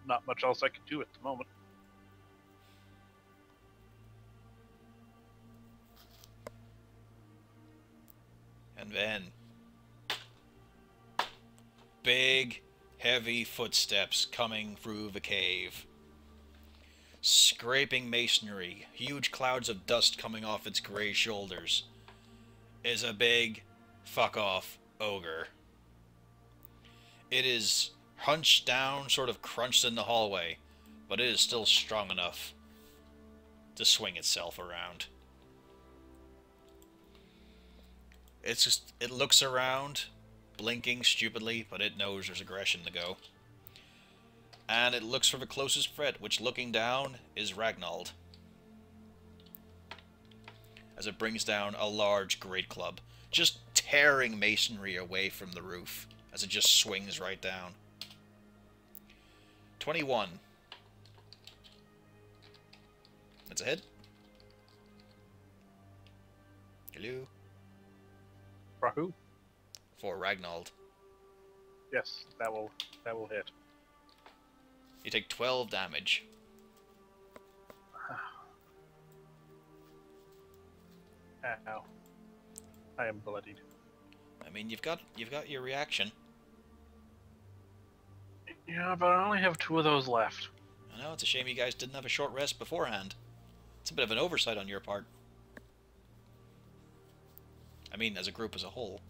Not much else I can do at the moment. And then big, heavy footsteps coming through the cave. Scraping masonry, huge clouds of dust coming off its grey shoulders, is a big fuck off ogre. It is hunched down, sort of crunched in the hallway, but it is still strong enough to swing itself around. It looks around, blinking stupidly, but it knows there's aggression to go. And it looks for the closest threat, which, looking down, is Ragnald. As it brings down a large great club, just tearing masonry away from the roof, as it just swings right down. 21. That's a hit. Hello? For who? For Ragnald. Yes, that will hit. You take 12 damage. Ow. I am bloodied. I mean, you've got your reaction. Yeah, but I only have 2 of those left. I know, it's a shame you guys didn't have a short rest beforehand. It's a bit of an oversight on your part. I mean, as a group as a whole.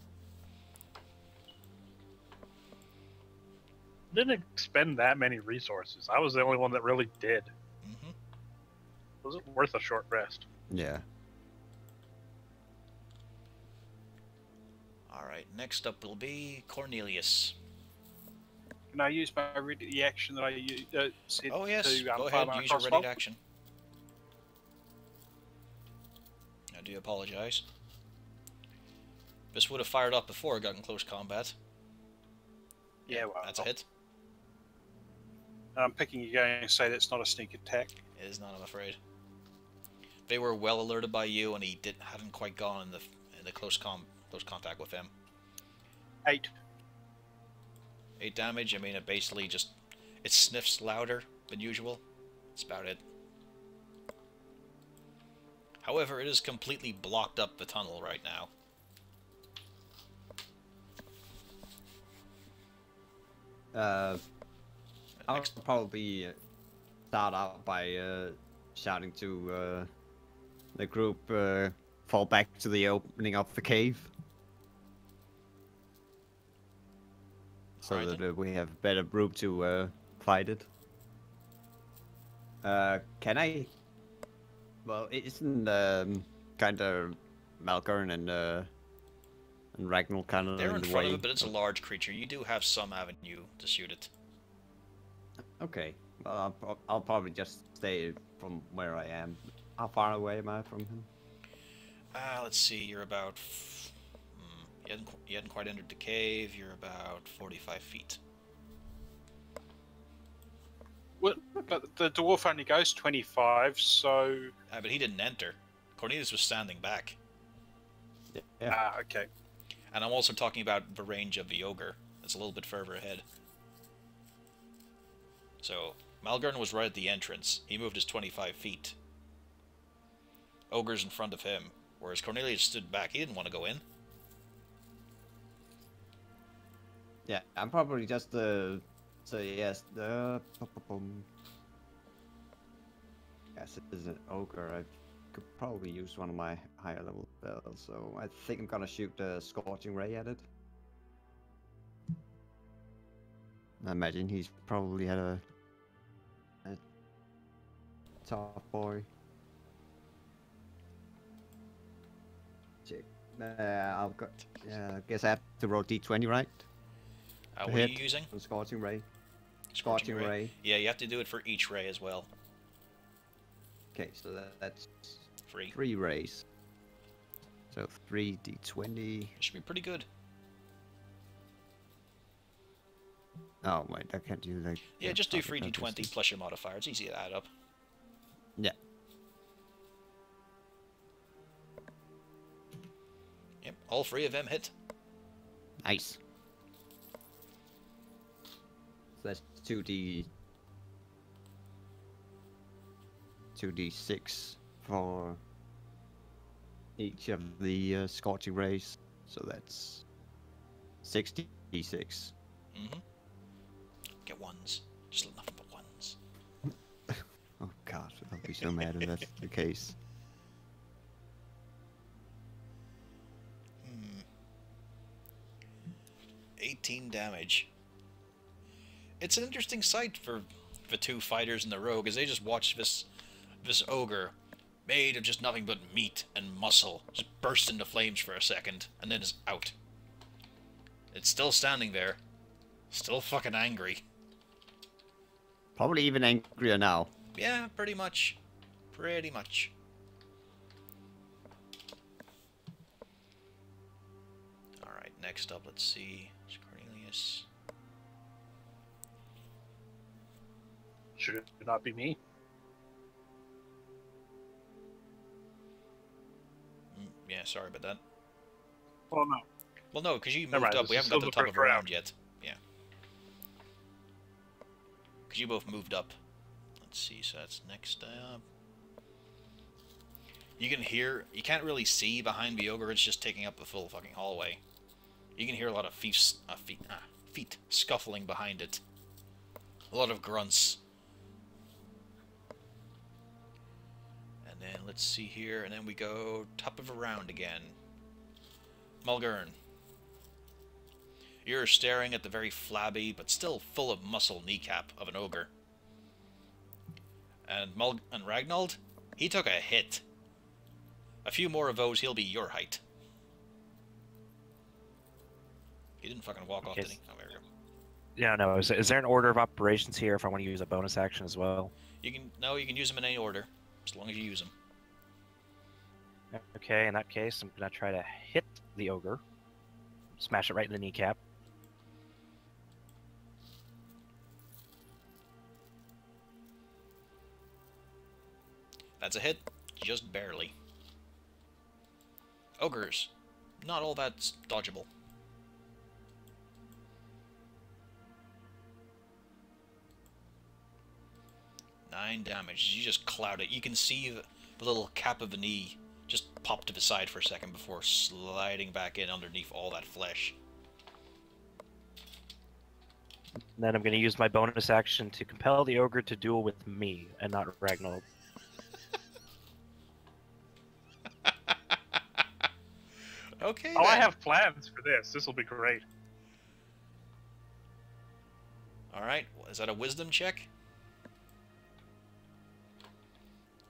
Didn't expend that many resources. I was the only one that really did. Mm-hmm. Was it worth a short rest? Yeah. Alright, next up will be Cornelius. Can I use my ready action that I said Oh yes, to go fire ahead, my use your crossbow? ready action. I do apologize. This would have fired up before it got in close combat. Yeah, well, That's a hit. I'm picking you going and say that's not a sneak attack. It is not, I'm afraid. They were well alerted by you, and he hadn't quite gone in the close contact with him. 8. 8 damage. I mean, it sniffs louder than usual. That's about it. However, it is completely blocked up the tunnel right now. I'll probably start out by shouting to the group, fall back to the opening of the cave. So Alright that we have better room to fight it. Can I? Well, isn't kind of Malgorn and Ragnar kind of They're in the front way? of it, but it's a large creature. You do have some avenue to shoot it. Okay. Well, I'll probably just stay from where I am. How far away am I from him? Let's see. You're about. You hadn't quite entered the cave. You're about 45 feet. Well, but the dwarf only goes 25, so... But he didn't enter. Cornelius was standing back. Yeah. Ah, okay. And I'm also talking about the range of the ogre. It's a little bit further ahead. So, Malgorn was right at the entrance. He moved his 25 feet. Ogre's in front of him, whereas Cornelius stood back. He didn't want to go in. Yeah, I'm probably just so yes, yes, it is an ogre. I could probably use one of my higher level spells, so I think I'm gonna shoot the scorching ray at it. I imagine he's probably had a tough boy. Check. I've got. Yeah, I guess I have to roll D20, right? What are you using? The Scorching Ray. Scorching Scorching Ray. Yeah, you have to do it for each ray as well. Okay, so that's Free. 3 rays. So 3 D20. Should be pretty good. Oh wait, I can't do like. Yeah, just do target 3d20 purposes. plus your modifier. It's easy to add up. Yeah. Yep, all 3 of them hit. Nice. So that's 2d6 for each of the scorching rays. So that's 6d6. Mm-hmm. Get ones. Just nothing but ones. Oh god, I'll be so mad if that's the case. 18 damage. It's an interesting sight for the 2 fighters in the rogue, as they just watch this ogre, made of just nothing but meat and muscle, just burst into flames for a second, and then is out. It's still standing there. Still fucking angry. Probably even angrier now. Yeah, pretty much. Pretty much. Alright, next up, let's see. It's Cornelius. Should it not be me? Yeah, sorry about that. Oh no. Well, no, because you Never moved mind, up. We this haven't is got the still top the of first a round round. yet. Yeah. Because you both moved up. Let's see, so that's next up. You can hear... You can't really see behind the ogre. It's just taking up the full fucking hallway. You can hear a lot of feet scuffling behind it. A lot of grunts. And then let's see here, and then we go top of a round again. Mulgern. You're staring at the very flabby, but still full of muscle kneecap of an ogre. And Ragnald, he took a hit. A few more of those, he'll be your height. He didn't fucking walk off, did he? Oh, there we go. Yeah, no. Is there an order of operations here if I want to use a bonus action as well? You can use them in any order, as long as you use them. Okay, in that case, I'm gonna try to hit the ogre. Smash it right in the kneecap. That's a hit, just barely. Ogres, not all that dodgeable. Nine damage. You just cloud it. You can see the little cap of the knee just pop to the side for a second before sliding back in underneath all that flesh. And then I'm gonna use my bonus action to compel the ogre to duel with me and not Ragnold. Okay. Oh, I then. have plans for this. This will be great. All right. Is that a wisdom check?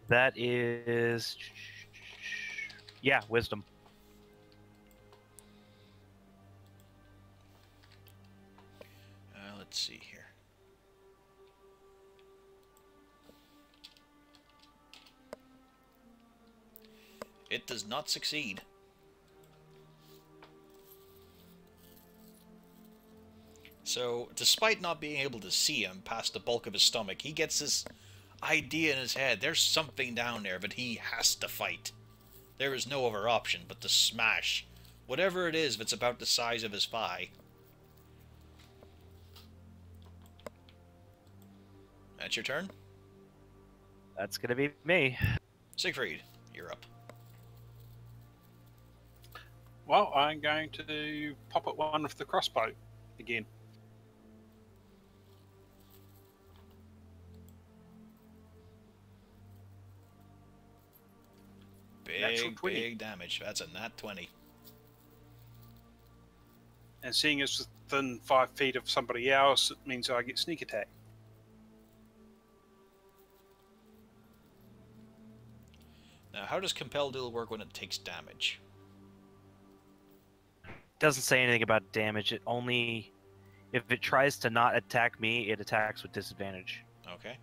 That is... Yeah, wisdom. Let's see here. It does not succeed. So, despite not being able to see him past the bulk of his stomach, he gets this idea in his head. There's something down there, but he has to fight. There is no other option but to smash whatever it is that's about the size of his thigh. That's your turn. That's gonna be me. Siegfried, you're up. Well, I'm going to pop at one with the crossbow again. Natural Big, 20. big damage. That's a nat 20. And seeing as within 5 feet of somebody else, it means I get sneak attack. Now, how does Compel Duel work when it takes damage? Doesn't say anything about damage. It only, if it tries to not attack me, it attacks with disadvantage. Okay.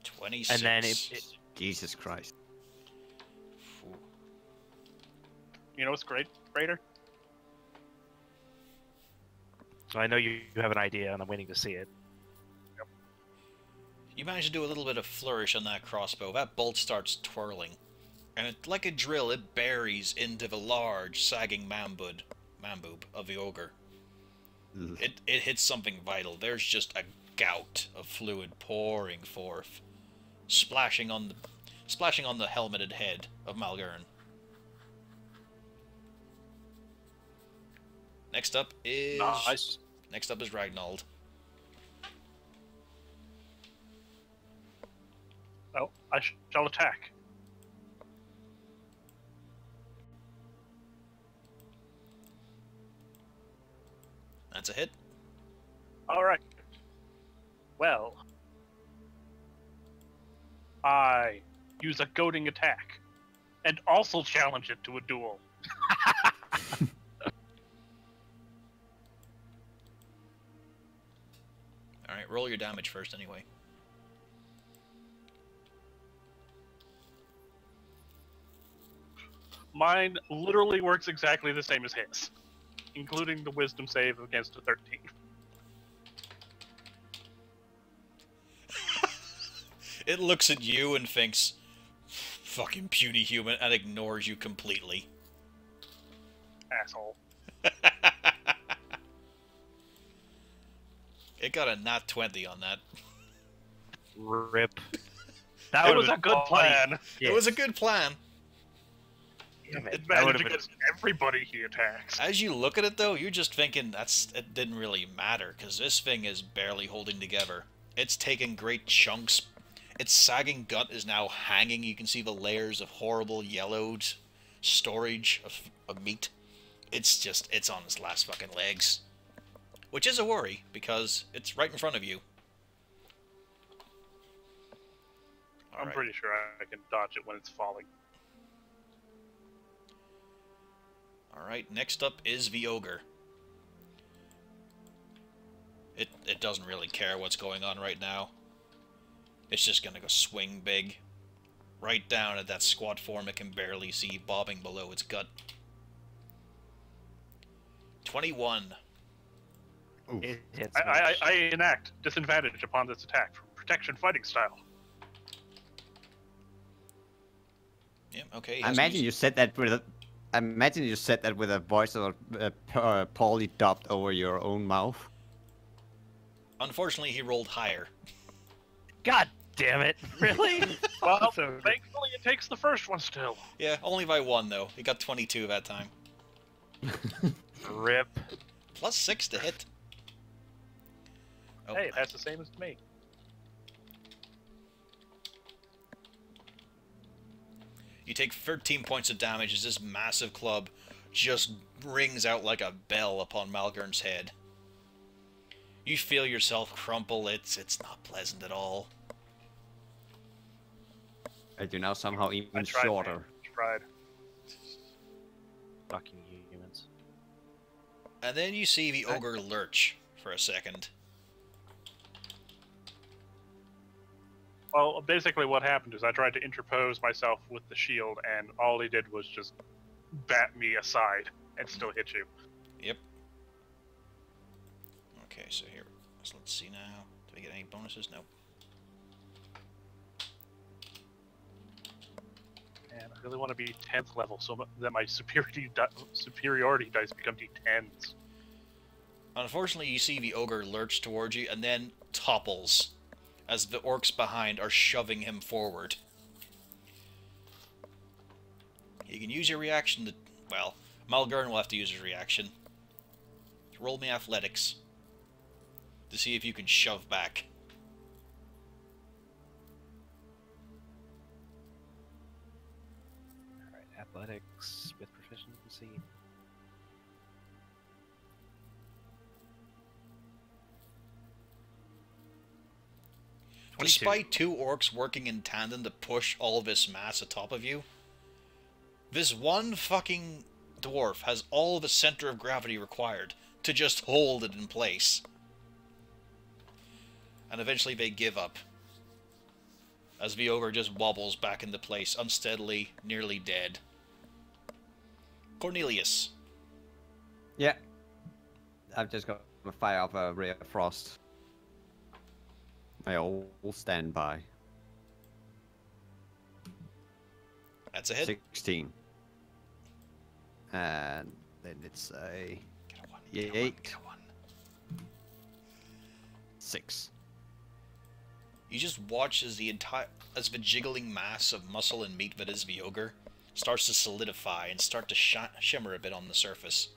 26. And then Jesus Christ. Ooh. You know what's great, Raider? So I know you have an idea, and I'm waiting to see it. You manage to do a little bit of flourish on that crossbow. That bolt starts twirling. And like a drill, it buries into the large, sagging man boob of the ogre. Ugh. It hits something vital. There's just a gout of fluid pouring forth, splashing on the helmeted head of Malgern. Next up is Nice. Ragnald. Oh, I shall attack. That's a hit. All right. Well, I use a goading attack, and also challenge it to a duel. Alright, roll your damage first anyway. Mine literally works exactly the same as his, including the wisdom save against a 13. It looks at you and thinks, fucking puny human, and ignores you completely. Asshole. It got a nat 20 on that. Rip. That was a would've good been funny. plan. It was a good plan. Damn it. Advantage That would've been- against everybody he attacks. As you look at it, though, you're just thinking it didn't really matter, because this thing is barely holding together. It's taking great chunks. Its sagging gut is now hanging. You can see the layers of horrible yellowed storage of meat. It's on its last fucking legs. Which is a worry, because it's right in front of you. I'm Alright. pretty sure I can dodge it when it's falling. Alright, next up is the ogre. It doesn't really care what's going on right now. It's just gonna go swing big. Right down at that squat form it can barely see, bobbing below its gut. 21. Oof. It hits I much. enact disadvantage upon this attack from protection fighting style. Yeah, okay. he I has imagine used- you said that with a. I imagine you said that with a voice of poorly dubbed over your own mouth. Unfortunately, he rolled higher. God damn it! Really? Well, So- thankfully it takes the first one still. Yeah, only by 1, though. He got 22 that time. Rip. Plus 6 to hit. Oh, Hey, that's the same as me. you take 13 points of damage as this massive club just rings out like a bell upon Malgern's head. You feel yourself crumple. It's not pleasant at all. And you're now somehow I even tried, shorter. man. Tried. Fucking humans. And then you see the ogre lurch for a second. Well, basically what happened is I tried to interpose myself with the shield, and all he did was just bat me aside and still hit you. Yep. Okay, so here. So let's see now. Do we get any bonuses? Nope. And I really want to be 10th level so that my superiority dice become D10s. Unfortunately, you see the ogre lurch towards you and then topples as the orcs behind are shoving him forward. You can use your reaction to... Well, Malgern will have to use his reaction. Roll me athletics to see if you can shove back. Alright, athletics with proficiency. Despite 2 orcs working in tandem to push all of this mass atop of you, this one fucking dwarf has all the center of gravity required to just hold it in place. And eventually they give up, as the ogre just wobbles back into place, unsteadily, nearly dead. Cornelius. Yeah. I've just got to fire off a ray of frost. I all stand by. That's a hit. 16. And then it's a Get a 1, Yeah, get a 1, 8. get a 1. 6. You just watch as the jiggling mass of muscle and meat that is the ogre starts to solidify and start to shimmer a bit on the surface.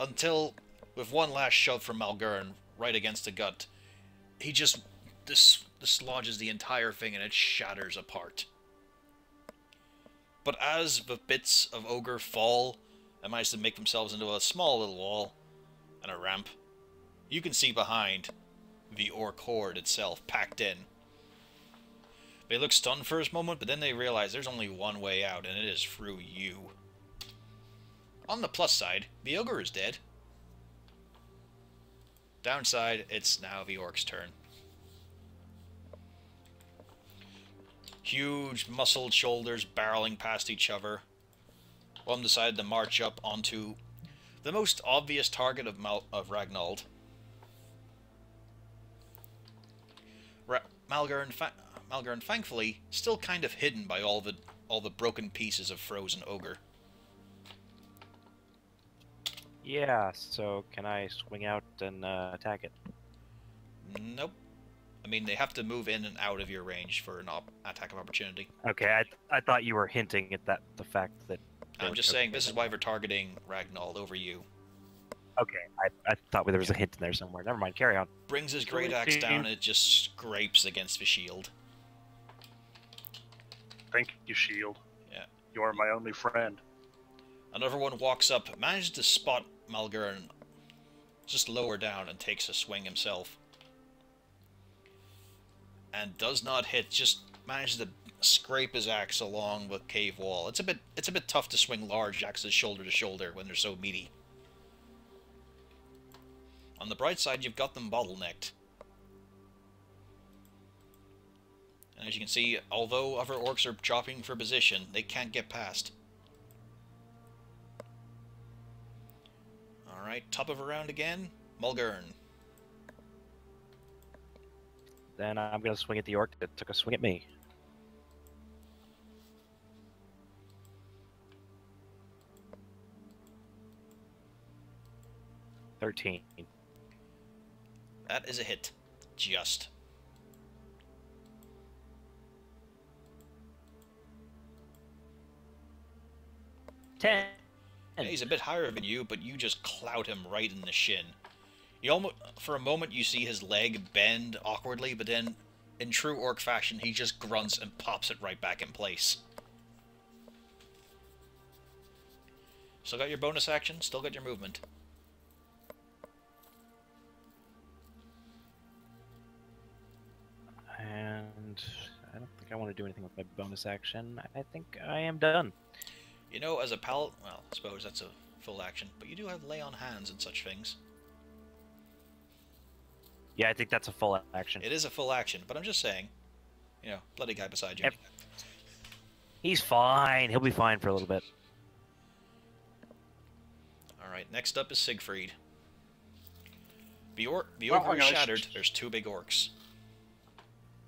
Until, with one last shove from Malgern right against the gut, he just dislodges the entire thing and it shatters apart. But as the bits of ogre fall and manage to make themselves into a small little wall and a ramp, you can see behind the orc horde itself packed in. They look stunned for a moment, but then they realize there's only one way out, and it is through you. On the plus side, the ogre is dead. Downside, it's now the orc's turn. Huge muscled shoulders barreling past each other. One decided to march up onto the most obvious target of Ragnald. Malgern, thankfully, still kind of hidden by all the broken pieces of frozen ogre. Yeah, so can I swing out and attack it? Nope. I mean, they have to move in and out of your range for an attack of opportunity. Okay, I thought you were hinting at the fact that... I'm just saying, this is why we're targeting Ragnald over you. Okay, I thought there was a hint in there somewhere. Never mind, carry on. Brings his great axe down and it just scrapes against the shield. Thank you, shield. Yeah. You are my only friend. Another one walks up, manages to spot Malgern just lower down and takes a swing himself. And does not hit, just manages to scrape his axe along the cave wall. It's a bit tough to swing large axes shoulder to shoulder when they're so meaty. On the bright side, you've got them bottlenecked. And as you can see, although other orcs are chopping for position, they can't get past. Alright, top of a round again. Mulgern. Then I'm gonna swing at the orc that took a swing at me. $13. That is a hit. Just. $10. Yeah, he's a bit higher than you, but you just clout him right in the shin. You almost, for a moment, you see his leg bend awkwardly, but then, in true orc fashion, he just grunts and pops it right back in place. Still got your bonus action, still got your movement. And I don't think I want to do anything with my bonus action. I think I am done. You know, as a well, I suppose that's a full action, but you do have lay on hands and such things. Yeah, I think that's a full action. It is a full action, but I'm just saying, you know, bloody guy beside you. He's fine. He'll be fine for a little bit. Alright, next up is Siegfried. The ogre is shattered. There's two big orcs.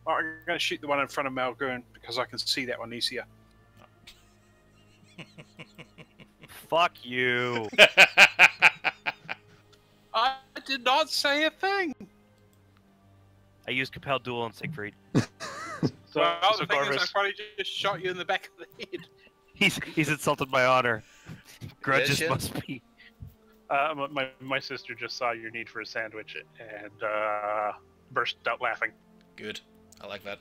Oh, I'm going to shoot the one in front of Malgern because I can see that one easier. Fuck you. I did not say a thing. I used Compelled Duel on Siegfried. So the thing is, I probably just shot you in the back of the head. He's insulted my honor. Grudges Yes, must be. My sister just saw your need for a sandwich and burst out laughing. Good. I like that.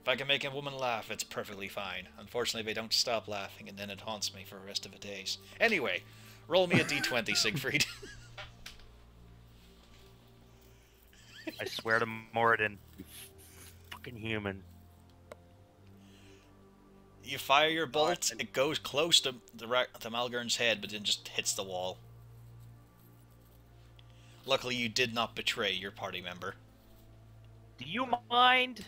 If I can make a woman laugh, it's perfectly fine. Unfortunately, they don't stop laughing, and then it haunts me for the rest of the days. Anyway, roll me a d20, Siegfried. I swear to Moradin, you fucking human. You fire your bolt, it goes close to Malgern's head, but then just hits the wall. Luckily, you did not betray your party member. Do you mind?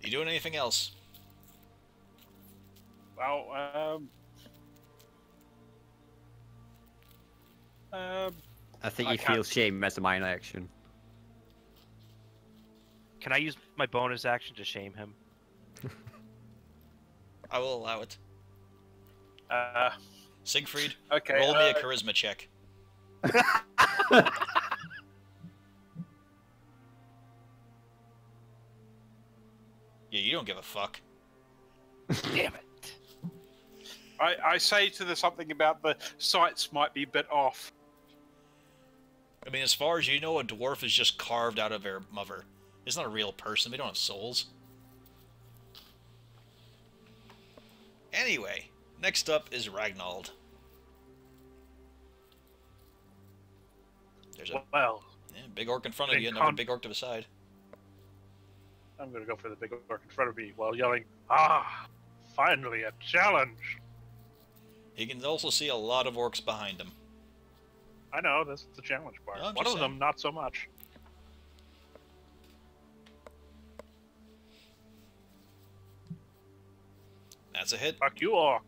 You doing anything else? Well, I think I you can't- feel shame as a minor action. Can I use my bonus action to shame him? I will allow it. Siegfried, okay. roll me a charisma check. Yeah, you don't give a fuck. Damn it. I say to the something about the sights might be a bit off. I mean, as far as you know, a dwarf is just carved out of their mother. It's not a real person. They don't have souls. Anyway, next up is Ragnald. There's a Well, big orc in front of you, Big another con- big orc to the side. I'm gonna go for the big orc in front of me while yelling, "Ah! Finally a challenge!" You can also see a lot of orcs behind him. I know, that's the challenge part. No, I'm One just of them, not so much. That's a hit. Fuck you, orc!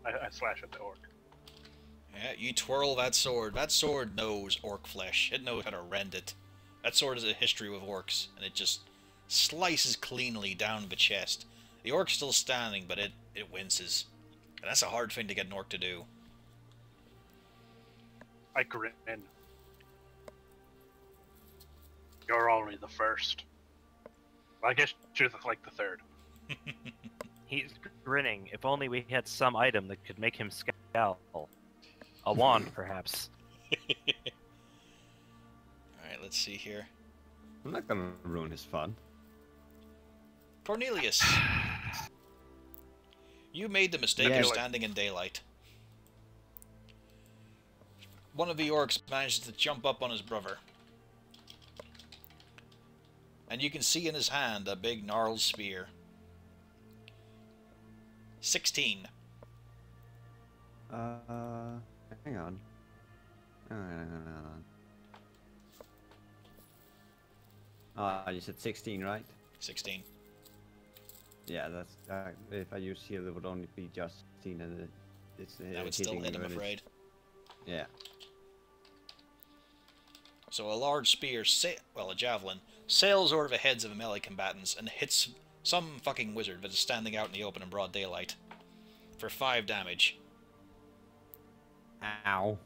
I slash at the orc. Yeah, you twirl that sword. That sword knows orc flesh. It knows how to rend it. That sword has a history with orcs, and it just slices cleanly down the chest. The orc's still standing, but it winces. And that's a hard thing to get an orc to do. I grin. You're only the first. I guess you're like the third. He's grinning. If only we had some item that could make him scowl. A wand, perhaps. Alright, let's see here. I'm not gonna ruin his fun. Cornelius! You made the mistake Yeah, of like- standing in daylight. One of the orcs managed to jump up on his brother. And you can see in his hand a big gnarled spear. 16. Hang on. Hang on. You said 16, right? 16. Yeah, that's if I use heal, it would only be just 16, and it's That would still hitting hit him, when it's- afraid. Yeah. So a large spear, a javelin, sails over the heads of the melee combatants and hits some fucking wizard that is standing out in the open in broad daylight. For 5 damage. Ow.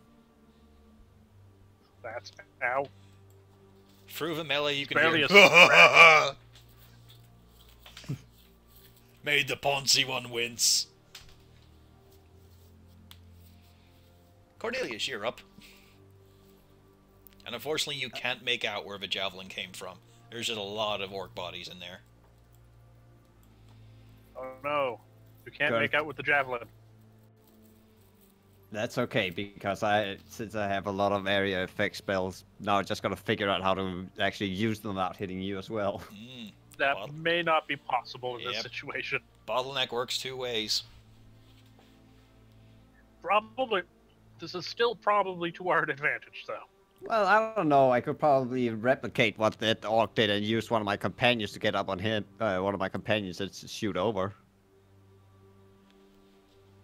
That's ow. Through the melee you can barely hear... Made the Ponzi one wince. Cornelius, you're up. And unfortunately you can't make out where the javelin came from. There's just a lot of orc bodies in there. Oh no. You can't Good. make out with the javelin. That's okay, because since I have a lot of area effect spells, now I just gotta figure out how to actually use them without hitting you as well. Mm. That Well- may not be possible in this Yep. situation. Bottleneck works 2 ways. Probably. This is still probably to our advantage, though. Well, I don't know. I could probably replicate what that orc did and use one of my companions to get up on him. One of my companions and shoot over.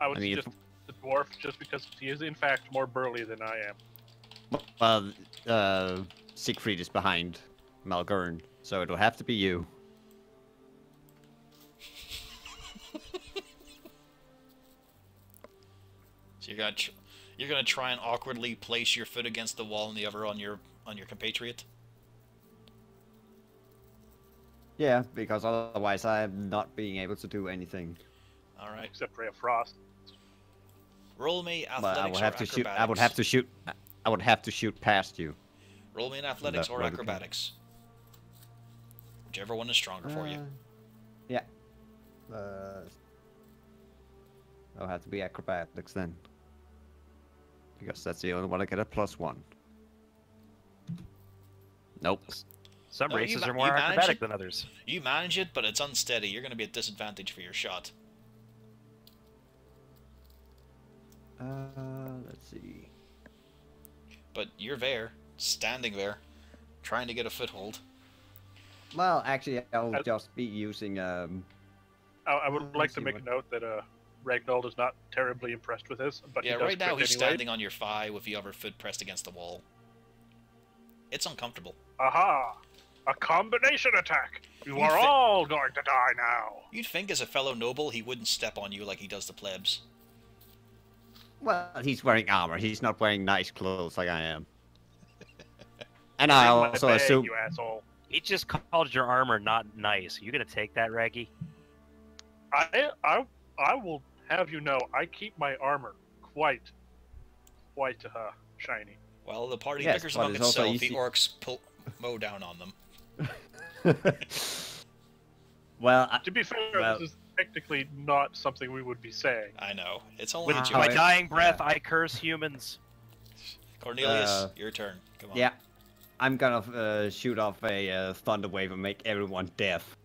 I would I mean, suggest the dwarf just because he is in fact more burly than I am. Well, Siegfried is behind Malgern, so it'll have to be you. So you're gonna try and awkwardly place your foot against the wall and the other on your compatriot. Yeah, because otherwise I'm not being able to do anything. All right. Except Ray of Frost. Roll me But athletics I would or have to acrobatics. shoot. I would have to shoot past you. Roll me an athletics That or would be- acrobatics. Whichever one is stronger for you. Yeah. I'll have to be acrobatics then. Because that's the only one I get a +1. Nope. Some No, races you are ma- more you manage acrobatic it. than others. You manage it, but it's unsteady. You're going to be at disadvantage for your shot. Let's see. But you're there, standing there, trying to get a foothold. Well, actually, I'll just be using I would like let's to see make what- a note that Ragnold is not terribly impressed with this, but Yeah, he does right now crit he's anyway. standing on your thigh with the other foot pressed against the wall. It's uncomfortable. Aha! A combination attack! You You are thi- all going to die now! You'd think as a fellow noble he wouldn't step on you like he does the plebs. Well, he's wearing armor. He's not wearing nice clothes like I am. And Take I my also bag, assume. you asshole. He just called your armor not nice. Are you gonna take that, Raggy? I will have you know, I keep my armor quite shiny. Well, the party Yes, bickers but among it's also itself, the easy- orcs mow down on them. Well, To be fair, Well- this is technically not something we would be saying. I know. It's only With a Wow. joke. my yeah. dying breath, I curse humans. Cornelius, your turn. Come on. yeah, I'm gonna shoot off a thunder wave and make everyone deaf.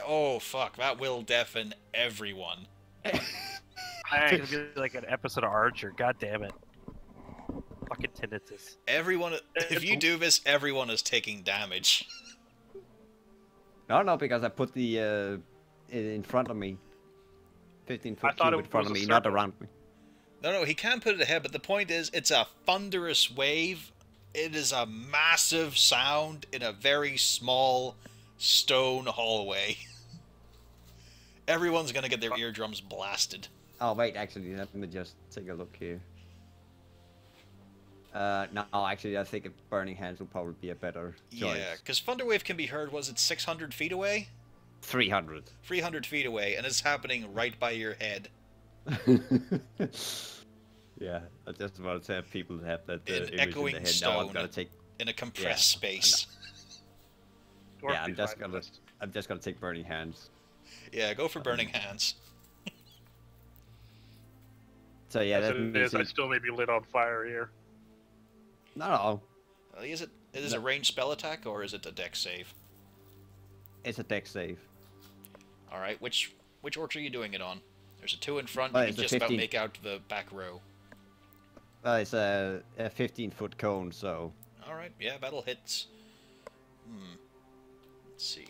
Oh, fuck. That will deafen everyone. It's Thanks. gonna be like an episode of Archer. God damn it. Fucking tinnitus. Everyone, if you do this, everyone is taking damage. No, because I put the in front of me. 15-foot I thought cube it in front of was a me, not circle. around me. No, he can put it ahead, but the point is, it's a thunderous wave. It is a massive sound in a very small stone hallway. Everyone's gonna get their eardrums blasted. Oh wait, actually, let me just take a look here. No, actually, I think a burning hands will probably be a better choice. Yeah, because Thunderwave can be heard, was it 600 feet away? 300. 300 feet away, and it's happening right by your head. Yeah, I just wanted to have people have that In image in echoing their head. Now I'm stone. gonna take. In a compressed space. Dwarf Yeah, I'm be just fine with gonna- this. I'm just gonna take burning hands. Yeah, go for Burning Hands. So yeah, As that it means is, I still may be lit on fire here. no, Is it a ranged spell attack, or is it a dex save? it's a deck save. Alright, which orcs are you doing it on? There's a 2 in front, Oh, you it's can a just about 15. make out the back row. Well, it's a 15-foot cone, so Alright, yeah, battle hits. Let's see.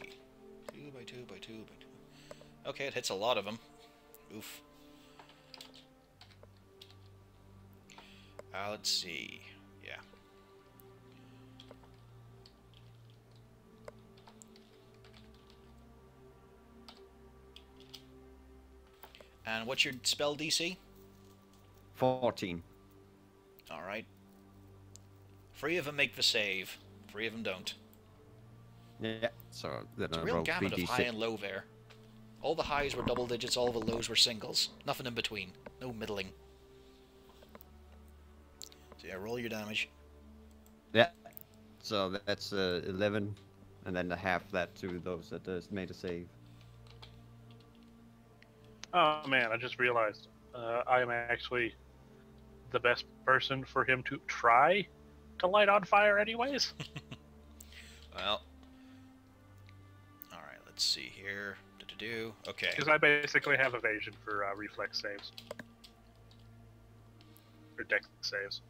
2 by 2 by 2 by 2. Okay, it hits a lot of them. Oof. Let's see. Yeah. And what's your spell DC? 14. Alright. 3 of them make the save. 3 of them don't. Yeah. So then It's a I real roll gamut of 3d6. high and low there. All the highs were double digits, all the lows were singles. Nothing in between. No middling. So yeah, roll your damage. Yeah. So that's 11, and then half that to those that made a save. Oh man, I just realized I am actually the best person for him to try to light on fire anyways. Well. Alright, let's see here. Do-do-do. Okay. Because I basically have evasion for reflex saves. Or dex saves.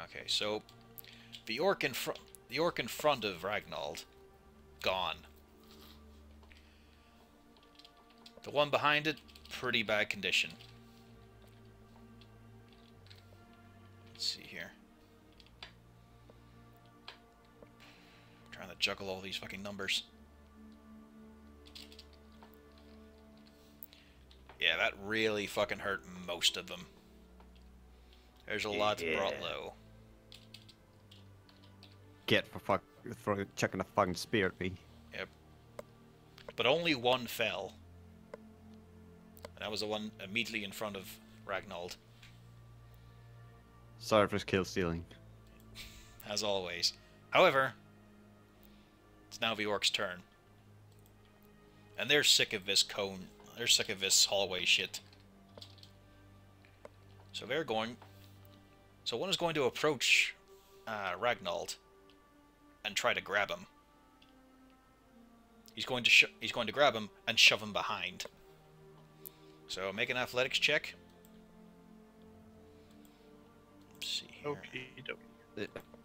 Okay, so the orc in front of Ragnald, gone. The one behind it, pretty bad condition. Let's see here. Trying to juggle all these fucking numbers. Yeah, that really fucking hurt most of them. There's a lot brought low. Get for chucking a fucking spear at me. Yep. But only one fell. And that was the one immediately in front of Ragnald, Sorry for kill stealing. as always. However, it's now the orc's turn. And they're sick of this cone. They're sick of this hallway shit. So they're going... So one is going to approach Ragnald and try to grab him. He's going to grab him and shove him behind. So make an athletics check. Let's see here.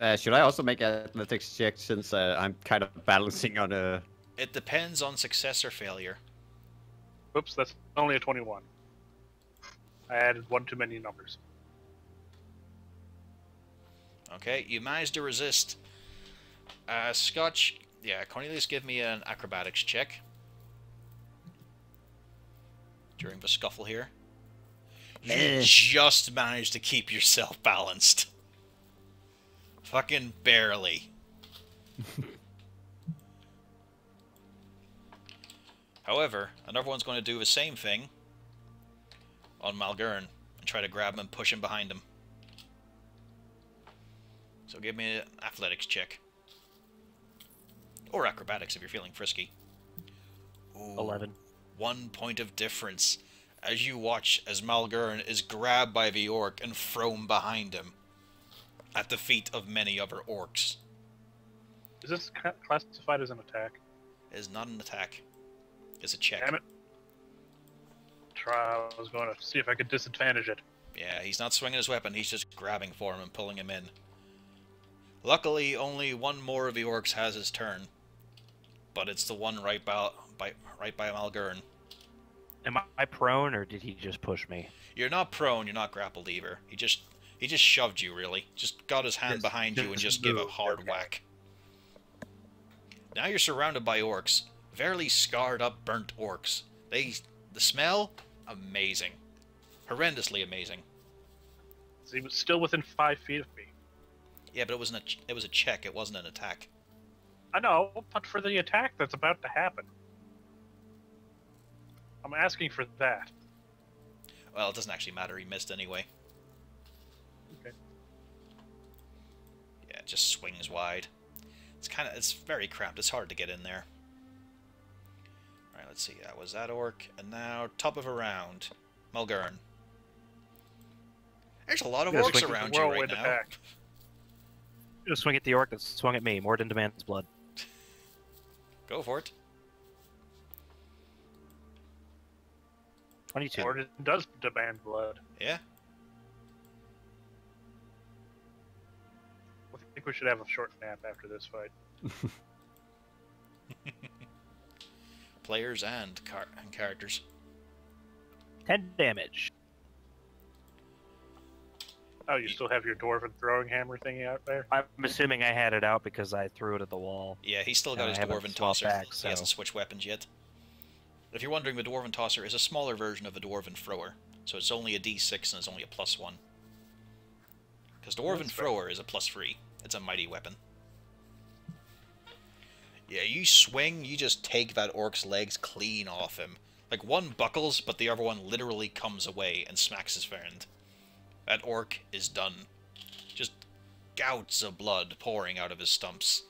Okay. Should I also make an athletics check since I'm kind of balancing on a... It depends on success or failure. Oops, that's only a 21. I added one too many numbers. Okay, you managed to resist. Scotch, yeah, Cornelius, give me an acrobatics check. During the scuffle here. You just managed to keep yourself balanced. Fucking barely. However, another one's going to do the same thing on Malgern and try to grab him and push him behind him. So give me an athletics check. Or acrobatics if you're feeling frisky. Ooh, 11. 1 point of difference as you watch as Malgern is grabbed by the orc and thrown behind him at the feet of many other orcs. Is this classified as an attack? It is not an attack. It's a check. Damn it. I was going to see if I could disadvantage it. Yeah, he's not swinging his weapon, he's just grabbing for him and pulling him in. Luckily, only one more of the orcs has his turn. But it's the one right by Malgern. Am I prone, or did he just push me? You're not prone, you're not grappled either. He just shoved you, really. Just got his hand behind you and just gave a hard whack. Now you're surrounded by orcs. Fairly scarred up, burnt orcs. The smell, amazing. Horrendously amazing. He was still within 5 feet of me. Yeah, but it was a check, it wasn't an attack. I know, but for the attack that's about to happen. I'm asking for that. Well, it doesn't actually matter, he missed anyway. Okay. Yeah, it just swings wide. It's very cramped, it's hard to get in there. Alright, let's see, that was that orc, and now, top of a round, Malgern. There's a lot of orcs around you right now. Attack. Just swing at the orc that swung at me. Morden demands blood. Go for it. 22. Morden does demand blood. Yeah. I think we should have a short nap after this fight. Players and characters. 10 damage. Oh, you still have your dwarven throwing hammer thingy out there? I'm assuming I had it out because I threw it at the wall. Yeah, he's still got his I haven't dwarven swapped tosser. back, so- He hasn't switched weapons yet. If you're wondering, the dwarven tosser is a smaller version of the dwarven thrower, so it's only a d6 and it's only a +1. Because dwarven That's fair. thrower is a +3. It's a mighty weapon. Yeah, you swing, you just take that orc's legs clean off him. Like, one buckles, but the other one literally comes away and smacks his friend. That orc is done. Just gouts of blood pouring out of his stumps.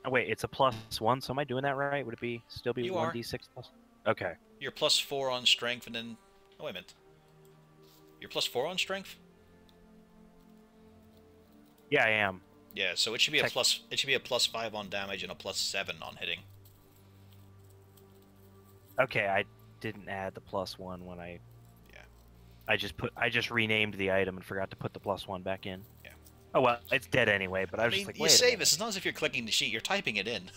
Oh, wait, it's a +1, so am I doing that right? Would it still be You are. 1d6 plus? Okay. You're +4 on strength, and then... Oh, wait a minute. You're +4 on strength? Yeah, I am. Yeah, so it should be a +5 on damage and a +7 on hitting. Okay, I didn't add the +1 when I... Yeah. I just renamed the item and forgot to put the +1 back in. Yeah. Oh, well, it's dead anyway, but I was I mean, just like, you wait a save minute. this. It's not as if you're clicking the sheet, you're typing it in.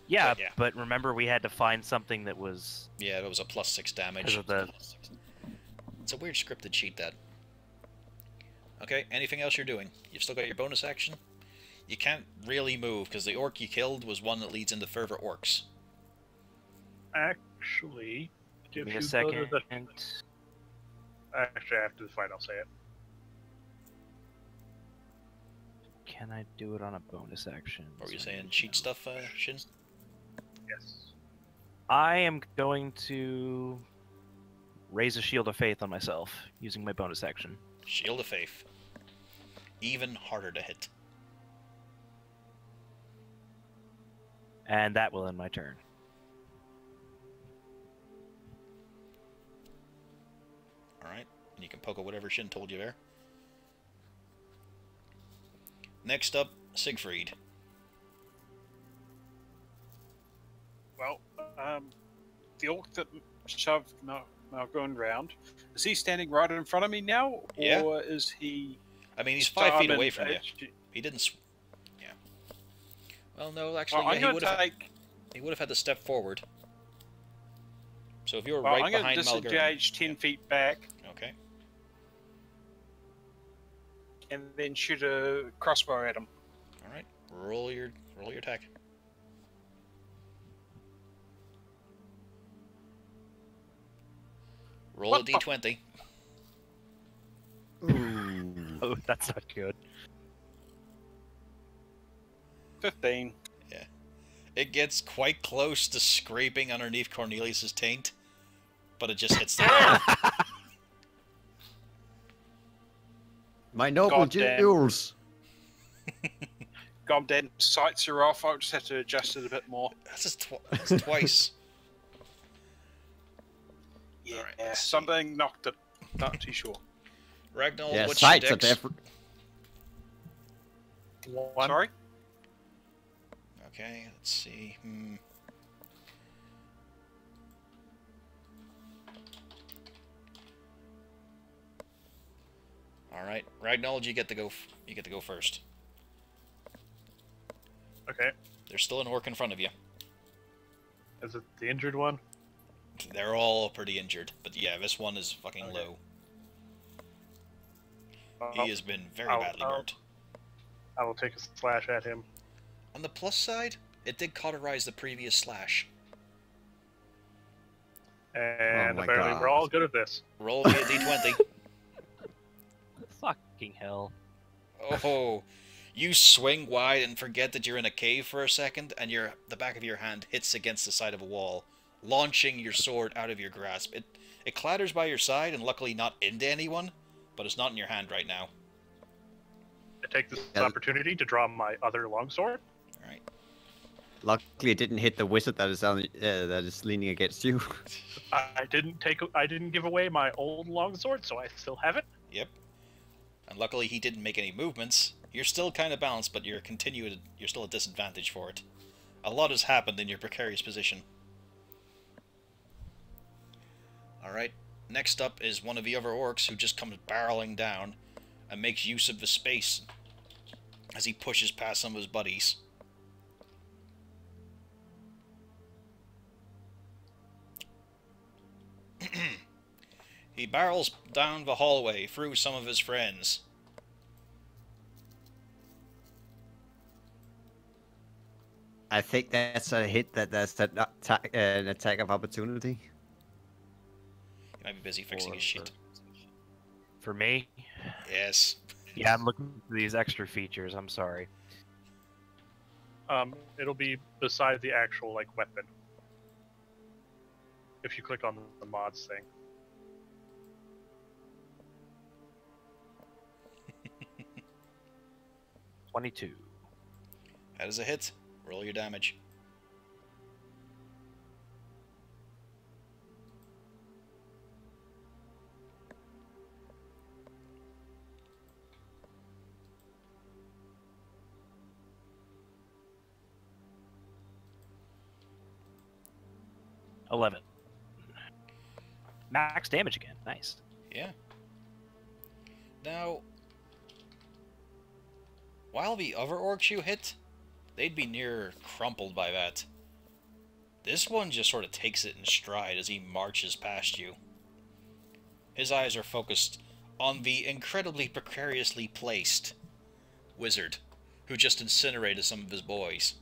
Yeah, But yeah. but remember we had to find something that was... Yeah, it was a +6 damage. Because of the... It's a weird scripted sheet, that. Okay, anything else you're doing? You've still got your bonus action? You can't really move, because the orc you killed was one that leads into further orcs. Actually, Give if me a you second. go to the... Actually, after the fight, I'll say it. Can I do it on a bonus action? What were you saying? Cheat stuff, Shin? Yes. I am going to raise a shield of faith on myself using my bonus action. Shield of Faith. Even harder to hit. And that will end my turn. And you can poke at whatever Shin told you there. Next up, Siegfried. Well, the orc that shoved Malgun round, is he standing right in front of me now? Yeah. Or is he... I mean, he's So 5 feet I'm away in from you. edge- He didn't... Yeah. Well, no, actually, Well, yeah, I'm going to take... he would have had to step forward. So if you were Well, right I'm going to behind Malgun... disengage 10 feet back Okay. and then shoot a crossbow at him. Alright. Roll your attack. Roll a What the- d20. Ooh. Oh, that's not good. 15. It gets quite close to scraping underneath Cornelius's taint, but it just hits the wall. My noble Goddamn. jewels. Goddamn sights are off. I'll just have to adjust it a bit more. That's twice. Yeah, Alright, let's see. something knocked it. Not too sure. Ragnar, Yeah, what's your sights are dex? different. One. Sorry? Okay, let's see. All right, Ragnar, you get to go. You get to go first. Okay. There's still an orc in front of you. Is it the injured one? They're all pretty injured, but yeah, this one is fucking Okay. low. Oh, He has been very I'll- badly I'll- burnt. I will take a slash at him. On the plus side, it did cauterize the previous slash. And my apparently God. we're all good at this. Roll me a d20. Fucking hell. Oh, you swing wide and forget that you're in a cave for a second, and the back of your hand hits against the side of a wall, launching your sword out of your grasp. It clatters by your side, and luckily not into anyone, but it's not in your hand right now. I take this Yeah. opportunity to draw my other longsword. All right. Luckily, it didn't hit the wizard that is leaning against you. I didn't give away my old longsword, so I still have it. Yep. And luckily he didn't make any movements. You're still kind of balanced, but you're still at disadvantage for it. A lot has happened in your precarious position. Alright, next up is one of the other orcs who just comes barreling down and makes use of the space as he pushes past some of his buddies. He barrels down the hallway through some of his friends. I think that's a hit. That's an attack of opportunity. He might be busy fixing his shit. For me? Yes. Yeah, I'm looking for these extra features. I'm sorry. It'll be beside the actual weapon. If you click on the mods thing. 22. That is a hit. Roll your damage. $11. Max damage again. Nice. Yeah. Now, while the other orcs you hit, they'd be near crumpled by that. This one just sort of takes it in stride as he marches past you. His eyes are focused on the incredibly precariously placed wizard who just incinerated some of his boys.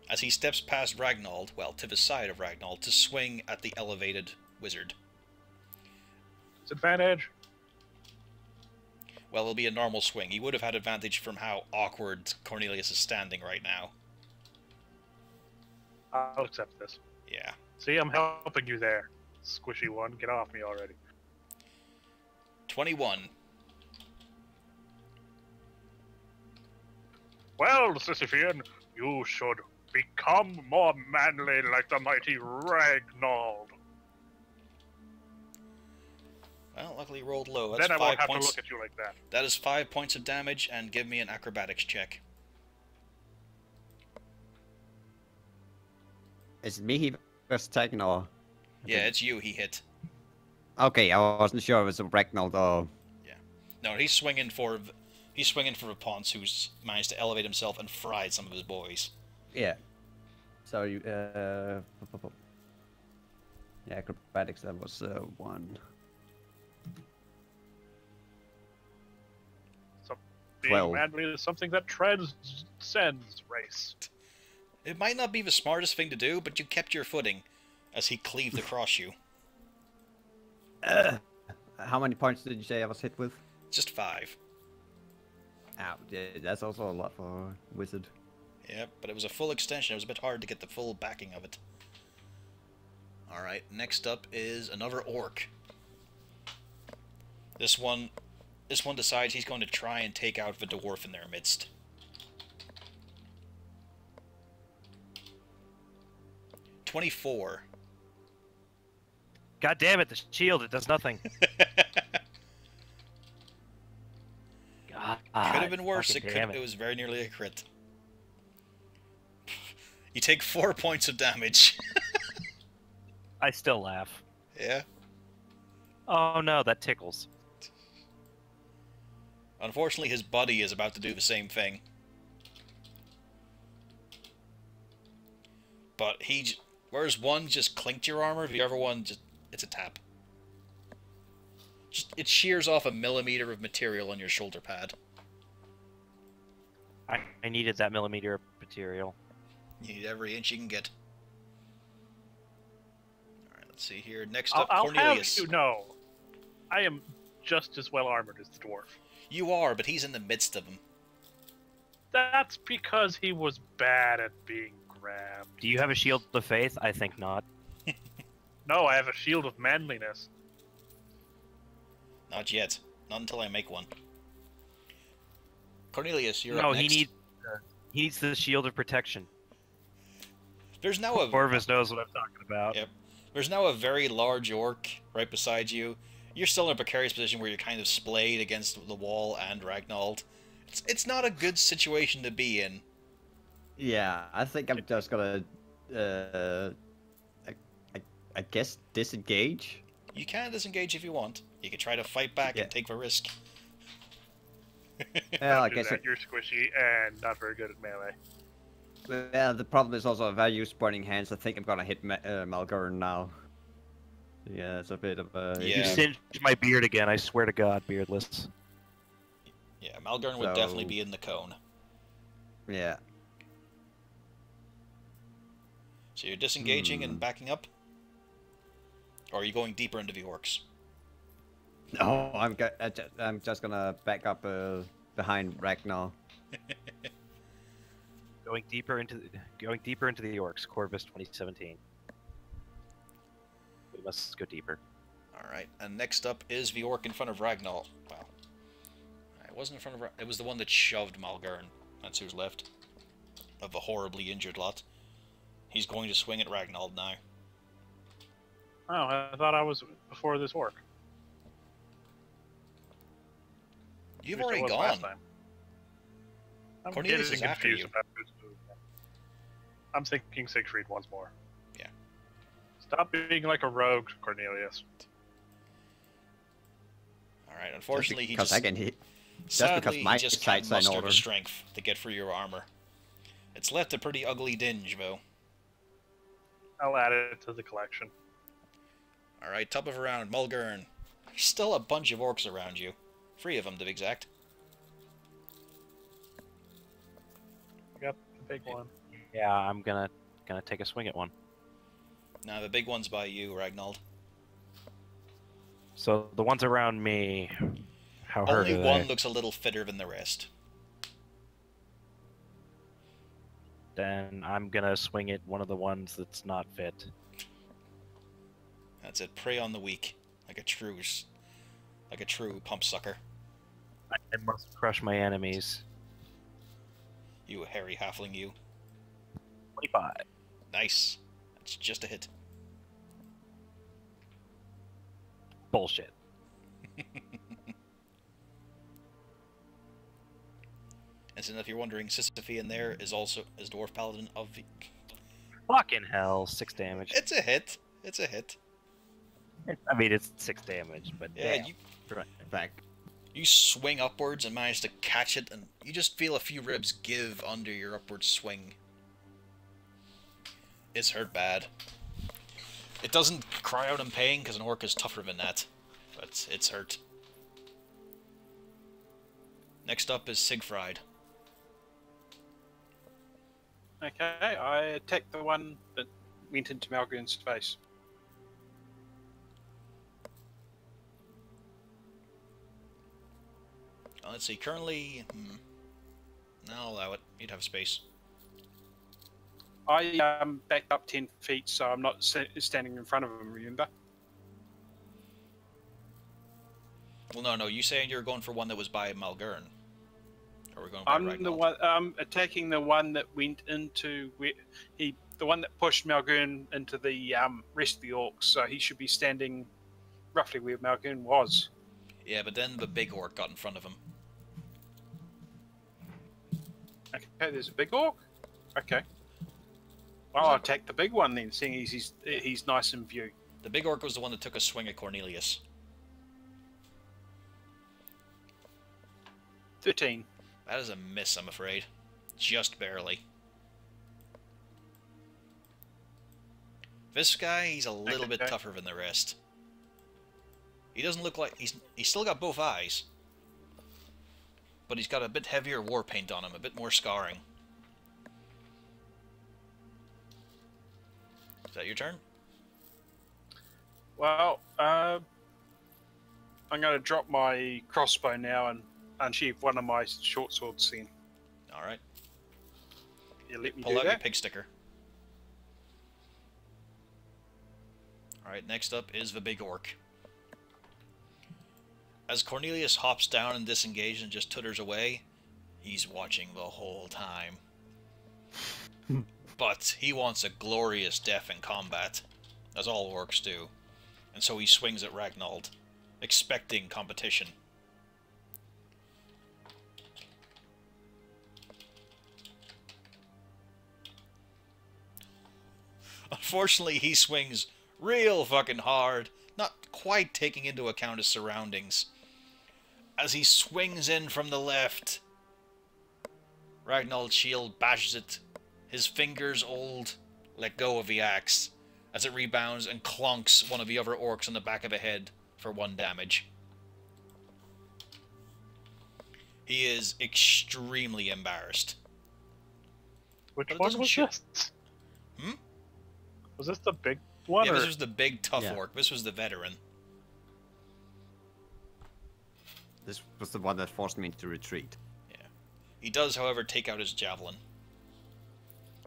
As he steps past Ragnald, well, to the side of Ragnald, to swing at the elevated wizard. Disadvantage. Well, it'll be a normal swing. He would have had advantage from how awkward Cornelius is standing right now. I'll accept this. Yeah. See, I'm helping you there. Squishy one, get off me already. 21. Well, Sisyphean, you should become more manly like the mighty Ragnald. Luckily he rolled low. That's Then I won't 5 have to points. look at you like that. That is 5 points of damage, and give me an acrobatics check. Is it me he was attacking or? Yeah, it's you he hit. Okay, I wasn't sure if it was a Ragnold or. No, he's swinging for Ponce, who's managed to elevate himself and fried some of his boys. Yeah. So you yeah, acrobatics that was 1. So being 12. manly is something that transcends race. It might not be the smartest thing to do, but you kept your footing as he cleaved across you. How many points did you say I was hit with? Just 5. Ow, yeah, that's also a lot for a wizard. Yep, but it was a full extension. It was a bit hard to get the full backing of it. Alright, next up is another orc. This one decides he's going to try and take out the dwarf in their midst. "24. God damn it, the shield, it does nothing. God, Could have been worse. fucking It damn it. was very nearly a crit. You take 4 points of damage. I still laugh. Yeah. Oh no, that tickles. Unfortunately, his buddy is about to do the same thing. But whereas one just clinked your armor, the other one it's a tap. It shears off a millimeter of material on your shoulder pad. I needed that millimeter of material. You need every inch you can get. Alright, let's see here. Next up, I'll Cornelius. have you know, I am just as well armored as the dwarf. You are, but he's in the midst of them. That's because he was bad at being grabbed. Do you have a shield of faith? I think not. No, I have a shield of manliness. Not yet. Not until I make one. Cornelius, you're No, up next. he needs the shield of protection. There's now a Orvis knows what I'm talking about. Yep. There's now a very large orc right beside you. You're still in a precarious position where you're kind of splayed against the wall and Ragnold. It's not a good situation to be in. Yeah, I think I'm just gonna, I guess disengage. You can disengage if you want. You can try to fight back and take the risk. Well, I Do guess that. You're squishy and not very good at melee. well, the problem is also if I use Burning Hands, I think I'm gonna hit Malgorn now. Yeah, it's a bit of a... Yeah. You singed my beard again, I swear to God, beardless. Yeah, Malgorn would definitely be in the cone. Yeah. So you're disengaging and backing up? Or are you going deeper into the orcs? No, I'm just gonna back up behind Ragnar. Going deeper into the orcs, Corvus 2017. We must go deeper. Alright, and next up is the orc in front of Ragnar. Well, it wasn't in front of it was the one that shoved Malgorn. That's who's left. Of the horribly injured lot. He's going to swing at Ragnar now. Oh, I thought I was before this orc. You've At least I already was gone. last time. I'm Cornelius getting is after confused you. about who's moving. I'm thinking Siegfried once more. Yeah. Stop being like a rogue, Cornelius. Alright, unfortunately he because just... I can hit. Sadly, because my he just can't sights are in muster order. the strength to get through your armor. It's left a pretty ugly dinge, though. I'll add it to the collection. Alright, top of a round, Mulgurn. There's still a bunch of orcs around you. 3 of them, to be exact. I got the big one. Yeah, I'm gonna take a swing at one. Now, the big one's by you, Ragnald. So the ones around me, how hurt Only are one they? looks a little fitter than the rest. Then I'm gonna swing at one of the ones that's not fit. That's it. Prey on the weak, like a true pump sucker. I must crush my enemies. You hairy halfling, you. 25. Nice. That's just a hit. Bullshit. And so if you're wondering, Sisyphe in there is Dwarf Paladin of the... Fucking hell, 6 damage. It's a hit. It's a hit. I mean, it's 6 damage, but Yeah, damn. Right back. you swing upwards and manage to catch it, and you just feel a few ribs give under your upward swing. It's hurt bad. It doesn't cry out in pain because an orc is tougher than that, but it's hurt. Next up is Siegfried. Okay, I attacked the one that went into Malgren's face. Let's see, currently... No, I'll allow it. You'd have space. I backed up 10 feet, so I'm not standing in front of him, remember? Well, no, you saying you're going for one that was by Malgern. Or we're going by I'm Ragnar. the one attacking the one that went into the one that pushed Malgern into the rest of the orcs. So he should be standing roughly where Malgern was. Yeah, but then the big orc got in front of him. Okay, there's a big orc. Okay. Well, I'll attack the big one then, seeing he's nice in view. The big orc was the one that took a swing at Cornelius. 13. That is a miss, I'm afraid. Just barely. This guy, he's a little bit tougher than the rest. He doesn't look like... He's still got both eyes. But he's got a bit heavier war paint on him, a bit more scarring. Is that your turn? Well, I'm going to drop my crossbow now and unsheath one of my short swords then. Alright. You let me Pull do out your that? pig sticker. Alright, next up is the big orc. As Cornelius hops down and disengages and just tutters away, he's watching the whole time. But he wants a glorious death in combat, as all orcs do. And so he swings at Ragnald, expecting competition. Unfortunately, he swings real fucking hard, not quite taking into account his surroundings. As he swings in from the left, Ragnald's shield bashes it. His fingers let go of the axe as it rebounds and clonks one of the other orcs on the back of the head for 1 damage. He is extremely embarrassed. Which But it one doesn't was shoot. this? Hmm? Was this the big one? Yeah, or... this was the big tough Yeah. orc. This was the veteran. This was the one that forced me to retreat. Yeah. He does, however, take out his javelin.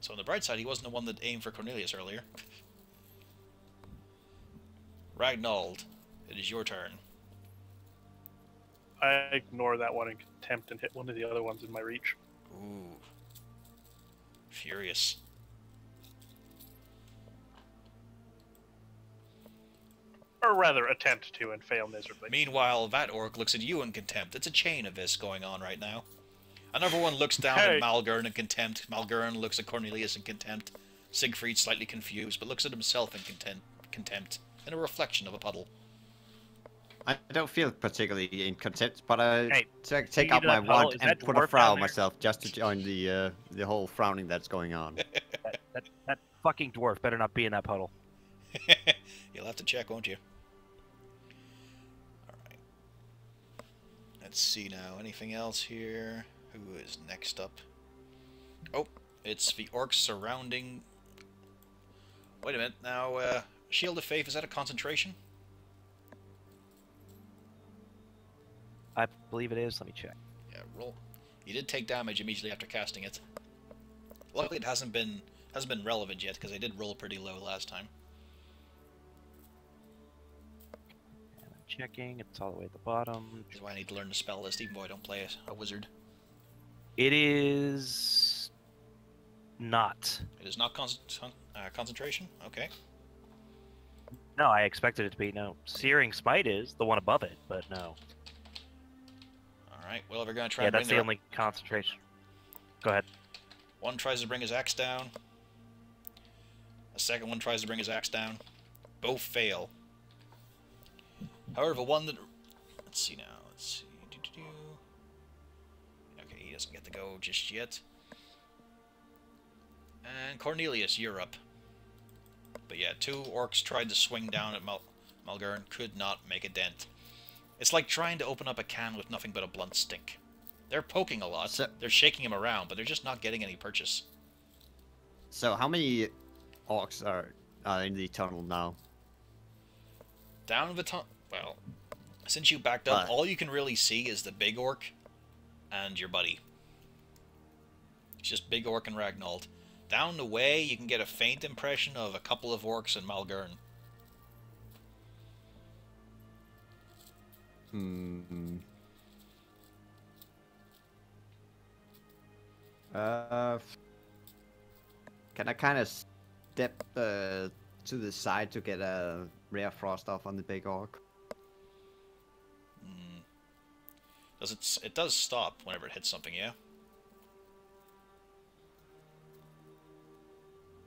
So on the bright side, he wasn't the one that aimed for Cornelius earlier. Ragnald, it is your turn. I ignore that one in contempt and hit one of the other ones in my reach. Ooh. Furious. Or rather, attempt to and fail miserably. Meanwhile, that orc looks at you in contempt. It's a chain of this going on right now. Another one looks down Hey. at Malgern in contempt. Malgern looks at Cornelius in contempt. Siegfried slightly confused, but looks at himself in contempt. In a reflection of a puddle. I don't feel particularly in contempt, but I Hey, take you out do my that puddle? wand Is and that put a dwarf frown down there? myself just to join the whole frowning that's going on. That fucking dwarf better not be in that puddle. You'll have to check, won't you? Alright. Let's see now. Anything else here? Who is next up? Oh, it's the orcs surrounding... Wait a minute. Now, Shield of Faith, is that a concentration? I believe it is. Let me check. Yeah, roll. You did take damage immediately after casting it. Luckily, it hasn't been relevant yet, because I did roll pretty low last time. And I'm checking. It's all the way at the bottom. Which is why I need to learn the spell list, even though I don't play a wizard. It is not. It is not concentration? Okay. No, I expected it to be no. Searing Smite is the one above it, but no. Alright, well, we're going to try Yeah, and bring that's the their... only concentration. Go ahead. One tries to bring his axe down. A second one tries to bring his axe down. Both fail. However, one that... Let's see now. Let's see. Okay, he doesn't get to go just yet. And Cornelius, you're up. But yeah, 2 orcs tried to swing down at Malgern, could not make a dent. It's like trying to open up a can with nothing but a blunt stick. They're poking a lot, they're shaking him around, but they're just not getting any purchase. So how many orcs are in the tunnel now? Down the tunnel... Well, since you backed up, all you can really see is the big orc and your buddy. It's just big orc and Ragnald. Down the way, you can get a faint impression of a couple of orcs and Malgern. Hmm. Can I kind of step to the side to get a rare frost off on the big orc? Does it does stop whenever it hits something, yeah?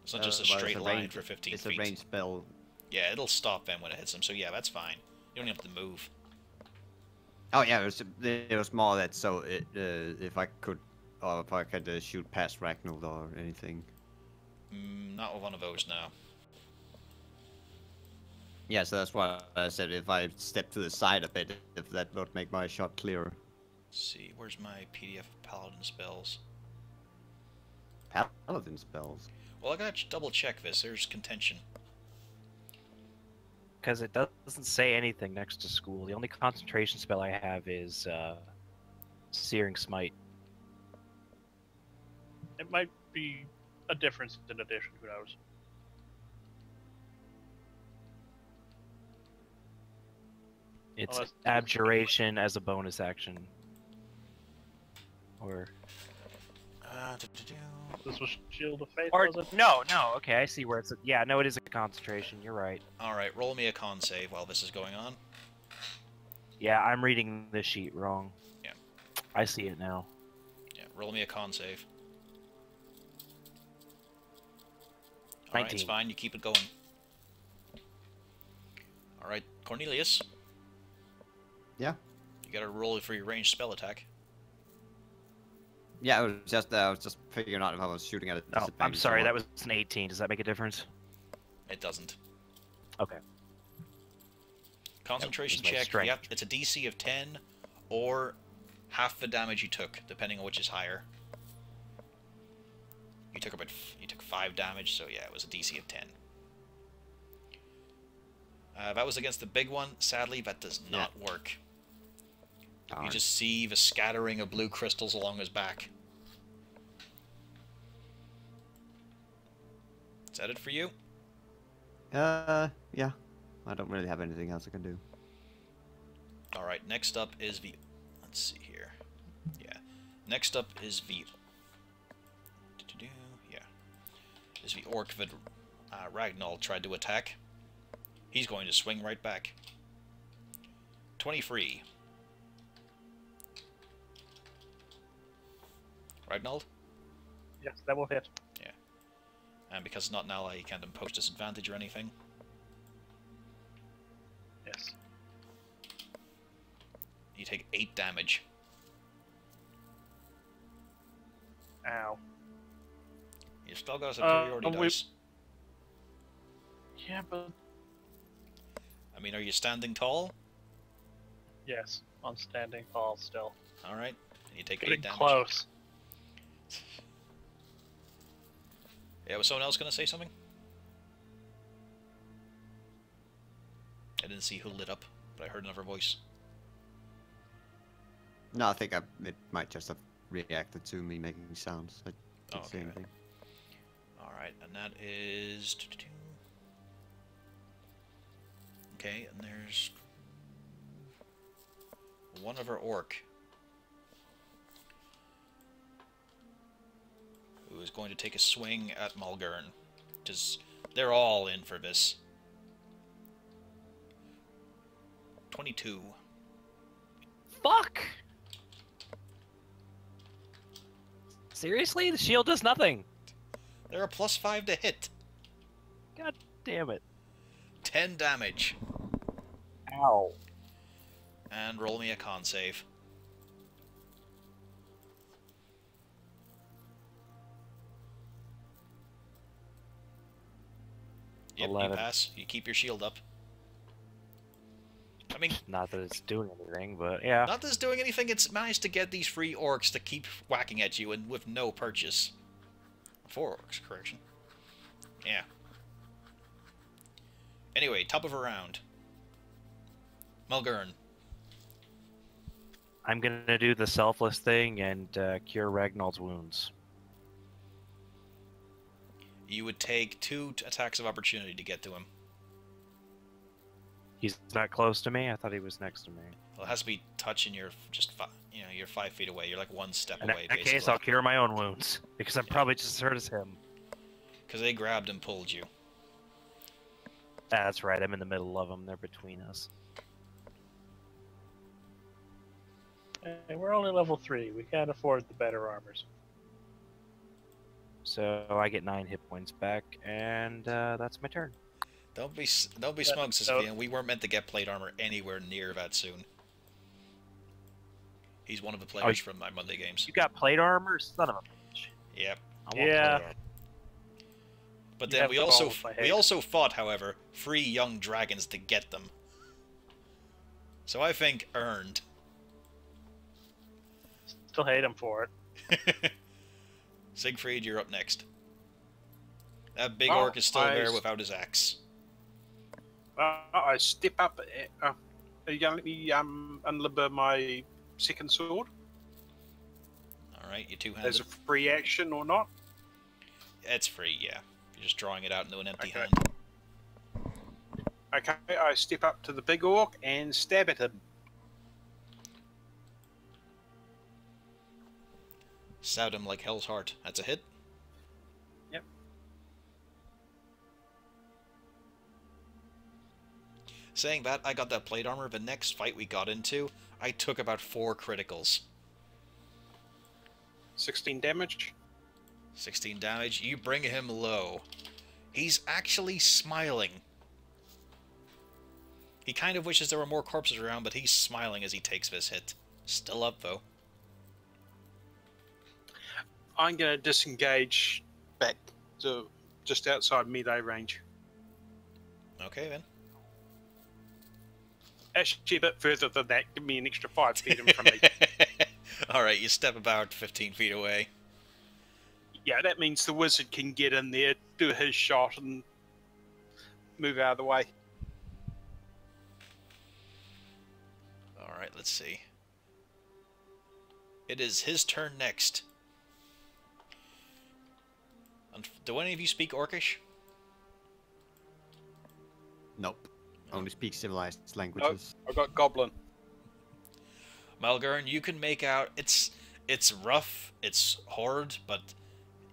It's not just a straight line for 15 feet. It's a ranged spell. Yeah, it'll stop then when it hits them, so yeah, that's fine. You don't have to move. Oh yeah, it was more that so if I could, or if I could shoot past Ragnall or anything. Not with one of those now. Yeah, so that's why I said if I step to the side a bit, if that would make my shot clearer. Let's see, where's my PDF of Paladin spells? Paladin spells? Well, I gotta double check this. There's contention. Because it doesn't say anything next to school. The only concentration spell I have is Searing Smite. It might be a difference in addition, who knows? It's Unless- Abjuration as a bonus action. Or... This was Shield of Faith, Or was it? no, okay, I see where it's. Yeah, no, it is a concentration. You're right. All right, roll me a con save while this is going on. Yeah, I'm reading the sheet wrong. Yeah. I see it now. Yeah, roll me a con save. All right, it's 19. fine. You keep it going. All right, Cornelius. Yeah. You gotta roll for your ranged spell attack. Yeah, I was just figuring out if I was shooting at a Oh, I'm disadvantage sorry, or that what. was an 18. Does that make a difference? It doesn't. Okay. Concentration That was my check. strength. Yep, it's a DC of 10 or half the damage you took, depending on which is higher. You took 5 damage, so yeah, it was a DC of 10. That was against the big one. Sadly, that does not work. Darn. You just see the scattering of blue crystals along his back. Is that it for you? Yeah. I don't really have anything else I can do. Alright, next up is the... Let's see here. Yeah. Next up is the... Yeah. Is the orc that Ragnall tried to attack. He's going to swing right back. 23. Ragnall? Yes, that will hit. Yeah. And because it's not an ally, he can't impose disadvantage or anything. Yes. You take 8 damage. Ow. You still got a superiority we- dice. Yeah, but I mean, are you standing tall? yes, on standing tall still. Alright. You take 8 Getting damage. close. Yeah, was someone else going to say something? I didn't see who lit up, but I heard another voice. No, I think it might just have reacted to me making sounds. I didn't say Okay. anything. Alright, and that is... Okay, and there's... one other orc. Who is going to take a swing at Malgern. Just, they're all in for this. 22. Fuck! Seriously? The shield does nothing! They're a +5 to hit. God damn it. 10 damage. Ow. And roll me a con save. Yep, 11. you pass. You keep your shield up. I mean, Not that it's doing anything, but yeah. not that it's doing anything, it's managed to get these 3 orcs to keep whacking at you and with no purchase. 4 orcs, correction. Yeah. Anyway, top of a round. Mulgurn. I'm gonna do the selfless thing and cure Ragnald's wounds. You would take 2 attacks of opportunity to get to him. He's not close to me? I thought he was next to me. Well, it has to be touching your you're 5 feet away. You're like 1 step In away, that basically. case, I'll cure my own wounds, because I'm probably just as hurt as him. Because they grabbed and pulled you. That's right, I'm in the middle of them. They're between us. Hey, we're only level 3. We can't afford the better armors. So I get 9 hit points back, and that's my turn. Don't be smug, Sisyphean. We weren't meant to get plate armor anywhere near that soon. He's one of the players from my Monday games. You got plate armor? Son of a bitch. Yep. I want Yeah. plate armor. But You then have we the also balls, I hate we it. also fought, however, 3 young dragons to get them. So I think earned. Still hate him for it. Siegfried, you're up next. That big Oh, orc is still there without his axe. I step up. Are you going to let me unlimber my second sword Alright, you as two-handed. a free action or not? It's free, yeah. You're just drawing it out into an empty Okay. hand. Okay, I step up to the big orc and stab at him. Stabbed him like hell's heart. That's a hit. Yep. Saying that, I got that plate armor. The next fight we got into, I took about 4 criticals. 16 damage. 16 damage. You bring him low. He's actually smiling. He kind of wishes there were more corpses around, but he's smiling as he takes this hit. Still up, though. I'm going to disengage back to just outside melee range. Okay, then. Actually, a bit further than that. Give me an extra 5 feet in from me. Alright, you step about 15 feet away. Yeah, that means the wizard can get in there, do his shot, and move out of the way. Alright, let's see. It is his turn next. Do any of you speak Orcish? Nope. Only speak civilized languages. I got goblin. Malgurn, you can make out it's rough, it's hard, but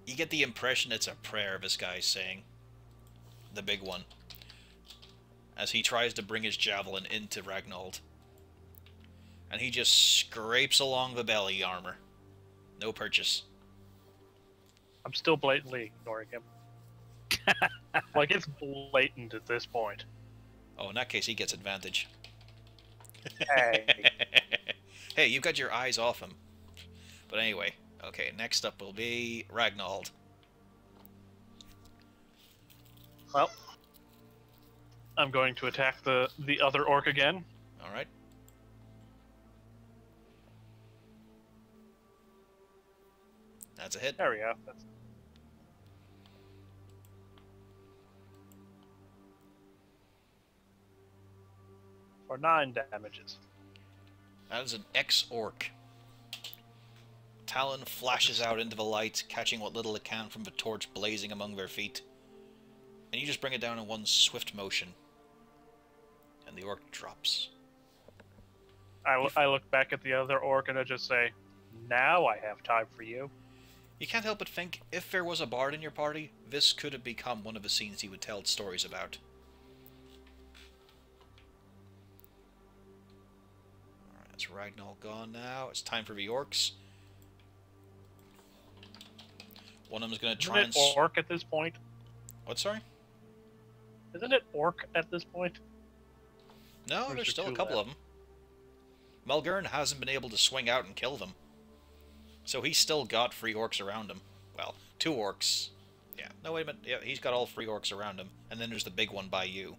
you get the impression it's a prayer this guy's saying. The big one. As he tries to bring his javelin into Ragnald. And he just scrapes along the belly armor. No purchase. I'm still blatantly ignoring him. Like, it's blatant at this point. Oh, in that case, he gets advantage. Hey. Hey, you got your eyes off him. But anyway, okay, next up will be Ragnald. Well, I'm going to attack the other orc again. Alright. That's a hit. There we go. That's... For 9 damages. That is an ex-orc. Talon flashes out into the light, catching what little it can from the torch blazing among their feet. And you just bring it down in one swift motion. And the orc drops. I look back at the other orc and I just say, now I have time for you. You can't help but think, if there was a bard in your party, this could have become one of the scenes he would tell stories about. That's Ragnall gone now. It's time for the orcs. One of them's gonna try and... Isn't it orc at this point? What, sorry? Isn't it orc at this point? No, Or is there's there still a two couple of them. Melgern hasn't been able to swing out and kill them. So he's still got 3 orcs around him. Well, 2 orcs. Yeah, no, wait a minute. Yeah, he's got all 3 orcs around him. And then there's the big one by you.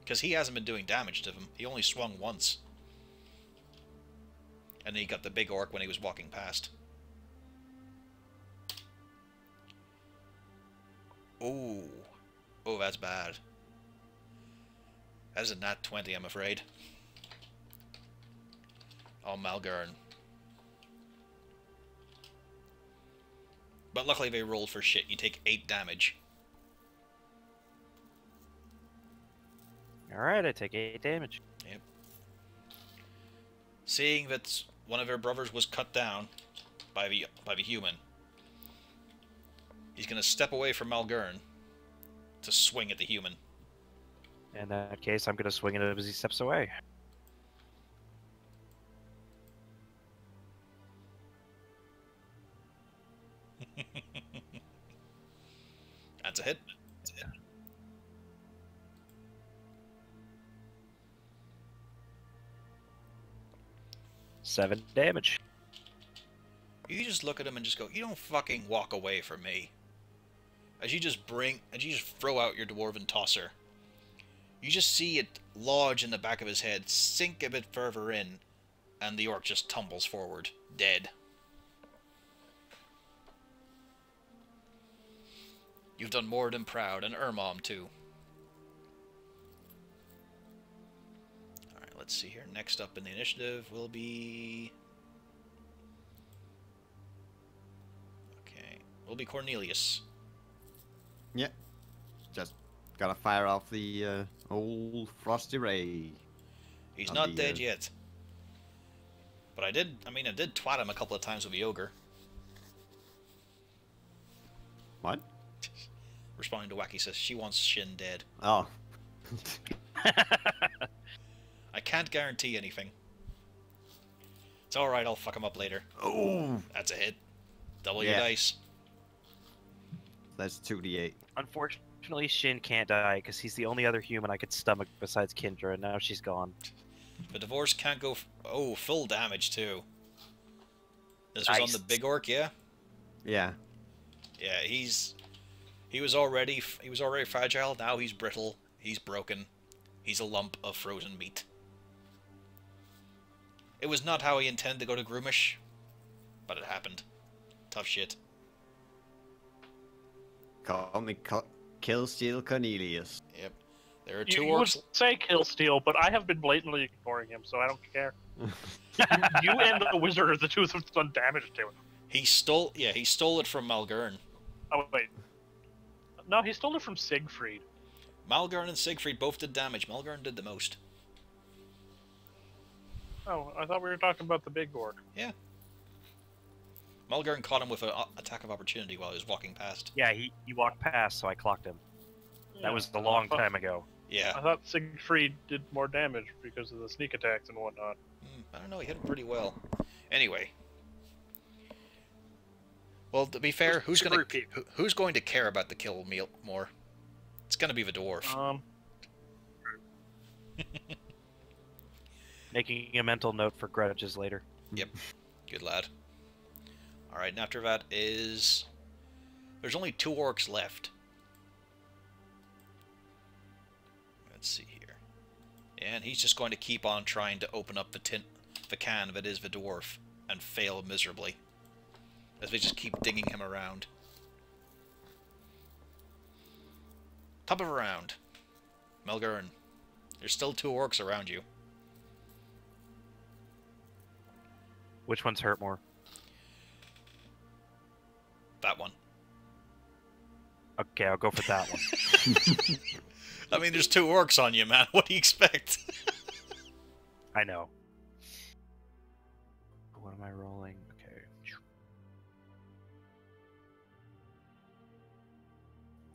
Because he hasn't been doing damage to them. He only swung once. And then he got the big orc when he was walking past. Ooh. Oh, that's bad. That is a nat 20, I'm afraid. Oh, Malgern. But luckily they rolled for shit. You take 8 damage. Alright, I take 8 damage. Yep. Seeing that one of her brothers was cut down by the human, he's gonna step away from Malgern to swing at the human. In that case, I'm going to swing at him as he steps away. That's a hit. 7 damage. You just look at him and just go, you don't fucking walk away from me. As you just throw out your dwarven tosser. You just see it lodge in the back of his head, sink a bit further in, and the orc just tumbles forward, dead. You've done more than proud, and Ermom too. Alright, let's see here. Next up in the initiative will be... Okay, will be Cornelius. Yeah. Just gotta fire off the old Frosty Ray. He's on not the, dead yet. But I did twat him a couple of times with the ogre. What? Responding to Wacky says, she wants Shin dead. Oh. I can't guarantee anything. It's alright, I'll fuck him up later. Oh. That's a hit. Double your Yeah. dice. That's 2d8. Unfortunately, Shin can't die because he's the only other human I could stomach besides Kindra, and now she's gone. The divorce can't go... Oh, full damage too. This was on Nice. the big orc, yeah? Yeah. Yeah, he was already fragile, now he's brittle, he's broken. He's a lump of frozen meat. It was not how he intended to go to Groomish, but it happened. Tough shit. Call me Killsteel Cornelius. Yep. There are 2 You would orcs. say kill steal, but I have been blatantly ignoring him, so I don't care. You and the wizard are the two who've done damage to him. He stole it from Malgern. Oh, wait. No, he stole it from Siegfried. Malgern and Siegfried both did damage. Malgern did the most. Oh, I thought we were talking about the big orc. Yeah. Malgern caught him with an attack of opportunity while he was walking past. Yeah, he walked past, so I clocked him. That was a long time ago. Yeah. I thought Siegfried did more damage because of the sneak attacks and whatnot. I don't know, he hit him pretty well. Anyway. Well, to be fair, who's going to care about the kill meal more? It's going to be the dwarf. Making a mental note for grudges later. Yep. Good lad. Alright, and after that is... There's only 2 orcs left. Let's see here. And he's just going to keep on trying to open up the can that is the dwarf, and fail miserably. As we just keep dinging him around. Top of a round. Melgern. There's still 2 orcs around you. Which ones hurt more? That one. Okay, I'll go for that one. I mean, there's 2 orcs on you, man. What do you expect? I know. What am I rolling? Okay.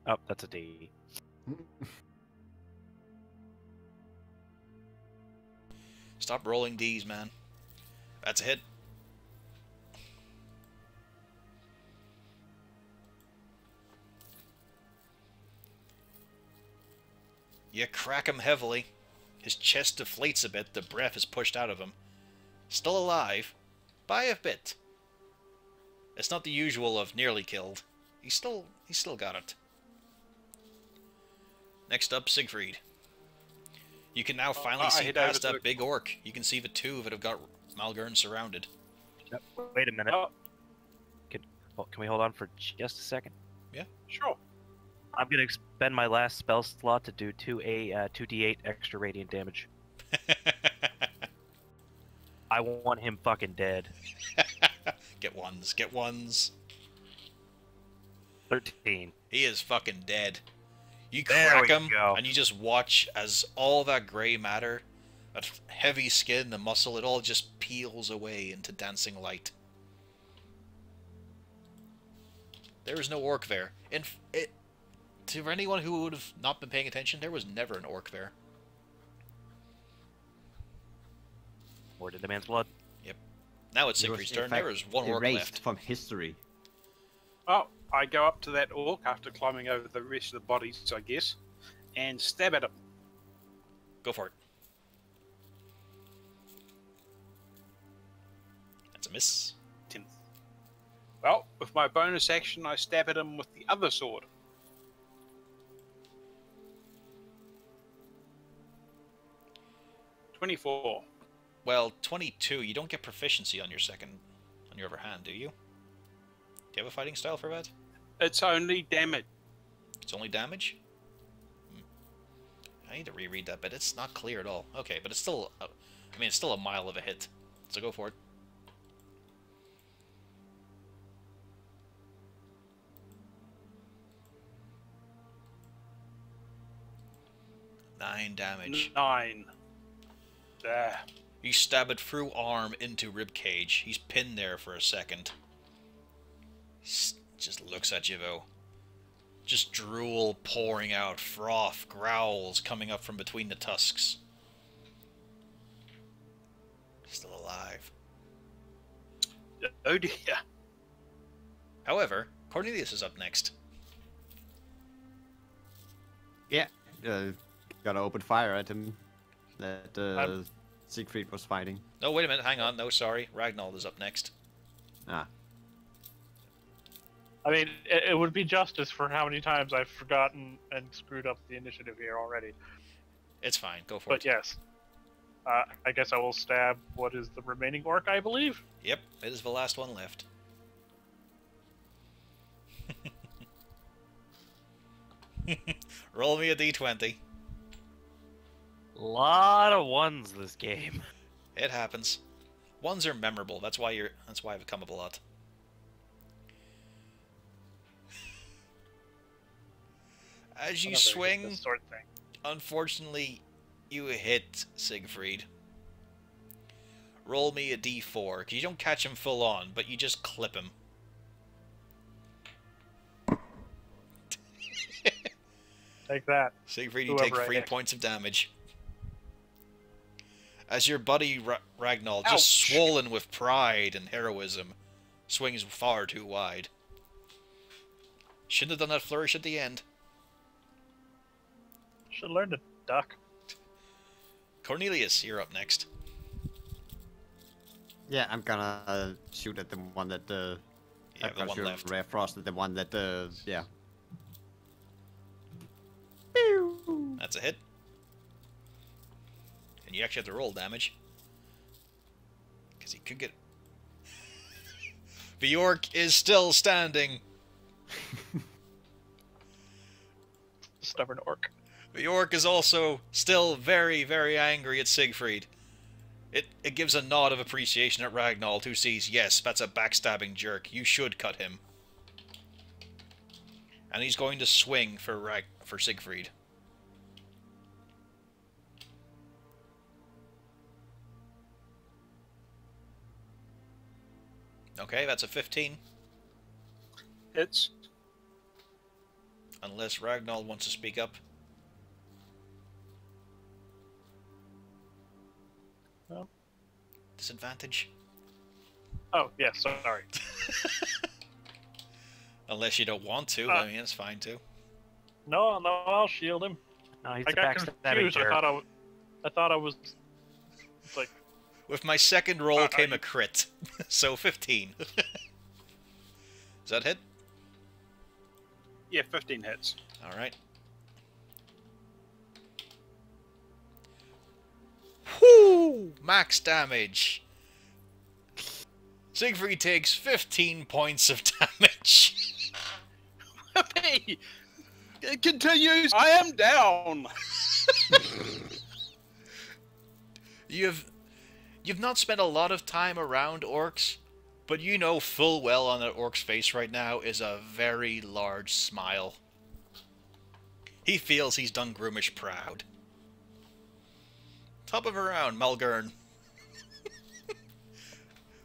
Oh, that's a D. Stop rolling D's, man. That's a hit. You crack him heavily. His chest deflates a bit, the breath is pushed out of him. Still alive, by a bit. It's not the usual of nearly killed. He's still got it. Next up, Siegfried. You can now finally see past that big orc. You can see the two that have got Malgern surrounded. Yep. Wait a minute. Oh, Can we hold on for just a second? Sure. I'm gonna expend my last spell slot to do 2d8 extra radiant damage. I want him fucking dead. Get ones, get ones. 13. He is fucking dead. You There crack we him, go. and you just watch as all that grey matter, that heavy skin, the muscle, it all just peels away into dancing light. There is no orc there. To anyone who would have not been paying attention, there was never an orc there. Or did the man's blood? Now it's He was, Siegfried's in turn. fact, There is one orc erased left. from history. Oh, I go up to that orc after climbing over the rest of the bodies, I guess, and stab at him. Go for it. That's a miss. 10. Well, with my bonus action, I stab at him with the other sword. .24. Well, 22. You don't get proficiency on your other hand, do you? Do you have a fighting style for that? It's only damage. It's only damage? I need to reread that bit. It's not clear at all. Okay, but it's still... I mean, it's still a mile of a hit. So go for it. Nine damage. 9. You stab it through arm into rib cage. He's pinned there for a second. Just looks at you though. Just drool pouring out, froth, growls coming up from between the tusks. Still alive. Oh dear. However, Cornelius is up next. Yeah, gotta open fire at him. That Siegfried was fighting. No, wait a minute, hang on. No, sorry. Ragnold is up next. Ah, I mean, it would be justice for how many times I've forgotten and screwed up the initiative here already. It's fine. Go for But it. yes, I guess I will stab what is the remaining orc, I believe. Yep, it is the last one left. Roll me a d20. Lot of ones this game. It happens. Ones are memorable. That's why I've come up a lot. As you Whenever I get swing, this sort of thing. unfortunately, you hit Siegfried. Roll me a d4, because you don't catch him full on, but you just clip him. Take that. Siegfried, you take Whoever I 3 hit. points of damage. As your buddy Ragnoll, just Ouch. swollen with pride and heroism, swings far too wide. Shouldn't have done that flourish at the end. Should learn to duck. Cornelius, you're up next. yeah, I'm gonna shoot at the one that Yeah, I'm the gonna one shoot left. Rare Frost at the one that yeah. That's a hit. And you actually have to roll damage. Because he could get... The orc is still standing. Stubborn orc. The orc is also still very, very angry at Siegfried. It gives a nod of appreciation at Ragnold, who sees, yes, that's a backstabbing jerk. You should cut him. And he's going to swing for Siegfried. Okay, that's a 15. Hits. Unless Ragnold wants to speak up. Well, disadvantage. Oh, yeah, sorry. Unless you don't want to, I mean, it's fine too. No, I'll shield him. No, he's I a got backstabbing confused. jerk. I thought I was. It's like, With my second roll came a crit, so 15. Does that hit? Yeah, 15 hits. All right. Whoo! Max damage. Siegfried takes 15 points of damage. Hey, it continues. I am down. You've not spent a lot of time around orcs, but you know full well on that orc's face right now is a very large smile. He feels he's done Groomish proud. Top of a round, Malgern.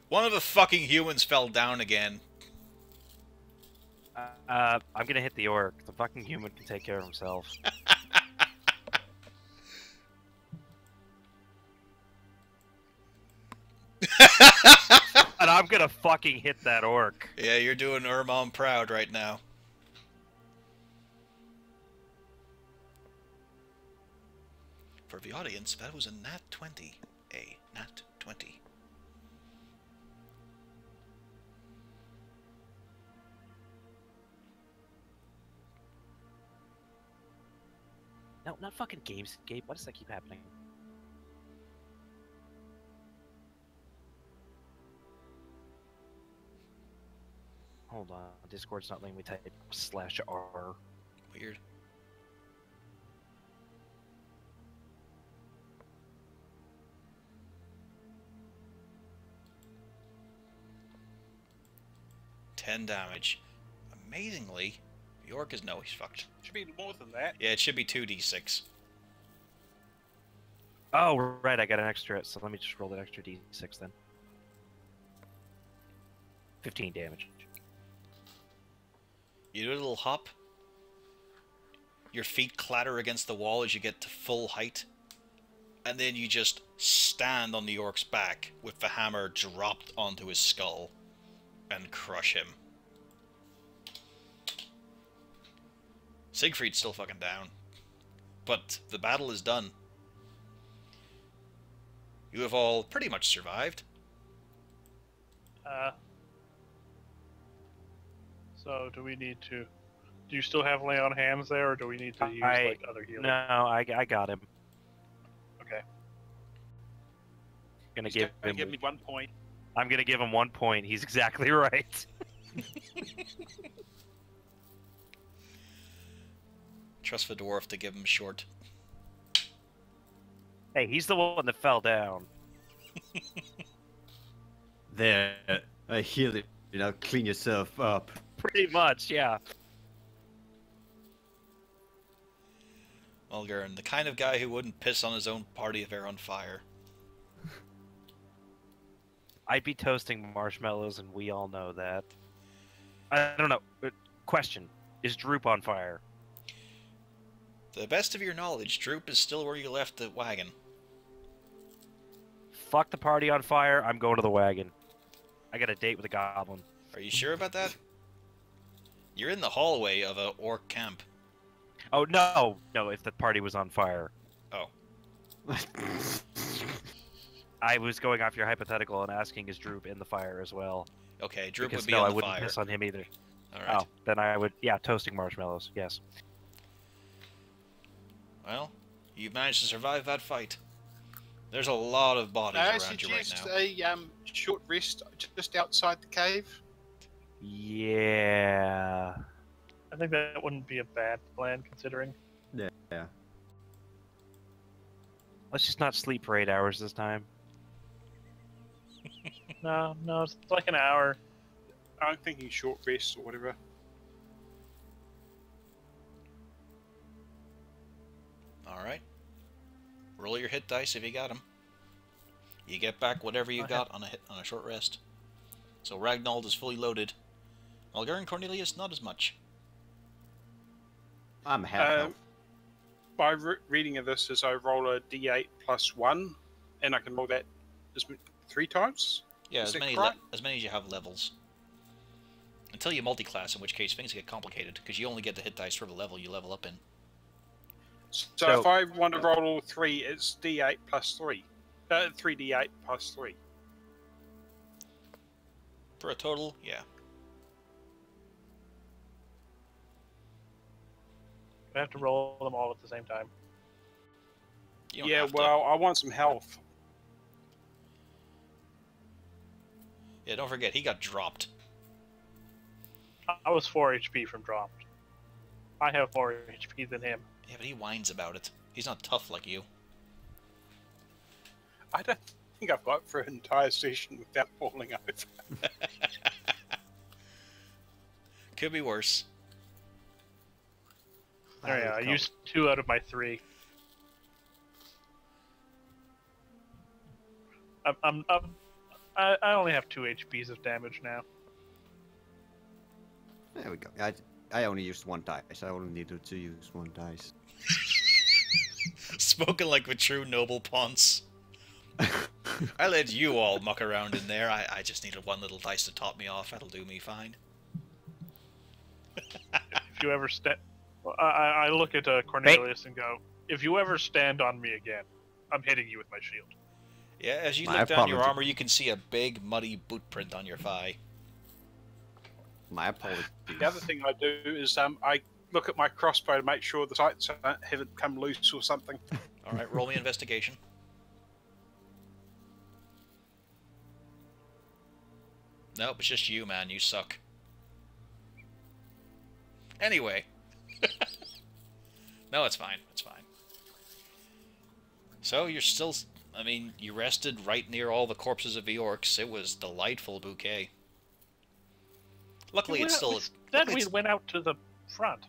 One of the fucking humans fell down again. I'm gonna hit the orc. The fucking human can take care of himself. And I'm gonna fucking hit that orc. Yeah, you're doing Urmon proud right now. For the audience, that was a nat 20. A nat 20. No, not fucking Gamescape. Why does that keep happening? Hold on. Discord's not letting me type /R. Weird. Ten damage. Amazingly, York is no, he's fucked. Should be more than that. Yeah, it should be 2d6. Oh, right. I got an extra, so let me just roll that extra d6 then. 15 damage. You do a little hop. Your feet clatter against the wall as you get to full height. And then you just stand on the orc's back with the hammer dropped onto his skull and crush him. Siegfried's still fucking down. But the battle is done. You have all pretty much survived. So do we need to? Do you still have lay on hands there, or do we need to use like other healing? No, I got him. Okay. Gonna He's give gonna him. give me 1 point. I'm gonna give him 1 point. He's exactly right. Trust the dwarf to give him short. Hey, he's the one that fell down. There, I heal it. You know, clean yourself up. Pretty much, yeah. Mulgaren, the kind of guy who wouldn't piss on his own party if they're on fire. I'd be toasting marshmallows, and we all know that. I don't know. Question: is Droop on fire? To the best of your knowledge, Droop is still where you left the wagon. Fuck the party on fire. I'm going to the wagon. I got a date with a goblin. Are you sure about that? You're in the hallway of a orc camp. Oh no, no! If the party was on fire. Oh. I was going off your hypothetical and asking, is Droop in the fire as well? Okay, Droop Because would be no, on I the wouldn't fire. piss on him either. Alright. Oh, then I would, yeah, toasting marshmallows, yes. Well, you've managed to survive that fight. There's a lot of bodies I around you right suggest now. a short rest just outside the cave. Yeah. I think that wouldn't be a bad plan, considering. Yeah. Let's just not sleep for 8 hours this time. No, it's like an hour. I'm thinking short rest or whatever. Alright. Roll your hit dice if you got them. You get back whatever you got on a short rest. So Ragnald is fully loaded. Mulgar and Cornelius, not as much. I'm half health. My reading of this is I roll a d8 plus 1, and I can roll that as 3 times? Yeah, Is as that many correct? as many as you have levels. Until you multi-class, in which case things get complicated, because you only get the hit dice for the level you level up in. So if I want to roll all 3, it's D8 plus 3. 3D8 plus 3. For a total, yeah. I have to roll them all at the same time. You don't Yeah, have to. well, I want some health. Yeah, don't forget, he got dropped. I was 4 HP from dropped. I have more HP than him. Yeah, but he whines about it. He's not tough like you. I don't think I've got through an entire session without falling over. Could be worse. There you go. I used 2 out of my 3. I only have 2 HPs of damage now. There we go. I only used 1 dice. I only needed to use 1 dice. Spoken like a true noble ponce. I let you all muck around in there. I just needed 1 little dice to top me off. That'll do me fine. If you ever I look at Cornelius and go, if you ever stand on me again, I'm hitting you with my shield. Yeah, as you My look down your apologies. armor, you can see a big, muddy boot print on your thigh. My apologies. The other thing I do is I look at my crossbow to make sure the sights haven't come loose or something. Alright, roll me investigation. Nope, it's just you, man. You suck. Anyway. No, it's fine. It's fine. So, you're still... I mean, you rested right near all the corpses of the orcs. It was delightful bouquet. Luckily, it's still... Then luckily we it's- went out to the front.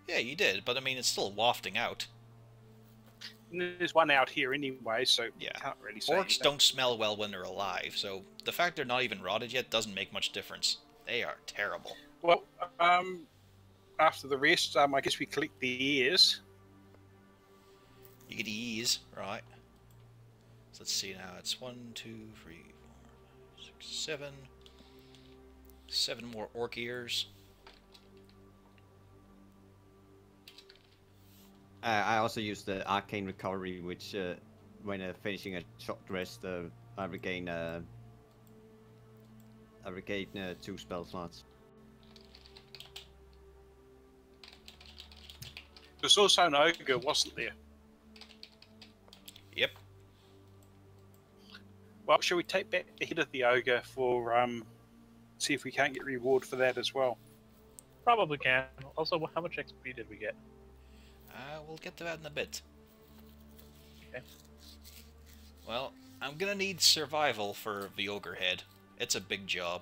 Yeah, you did, but I mean, it's still wafting out. And there's one out here anyway, so Yeah. can't really say Orcs anything. don't smell well when they're alive, so the fact they're not even rotted yet doesn't make much difference. They are terrible. Well, after the rest, I guess we collect the ears. You get ease, right? So let's see now. It's 1, 2, 3, 4, 5, 6, 7. 7 more orc ears. I also use the arcane recovery, which when finishing a short rest, I regain 2 spell slots. There's also an ogre, wasn't there? Yep. Well, shall we take back the head of the ogre for see if we can't get reward for that as well? Probably can. Also, how much XP did we get? We'll get to that in a bit. Okay. Well, I'm gonna need survival for the ogre head. It's a big job.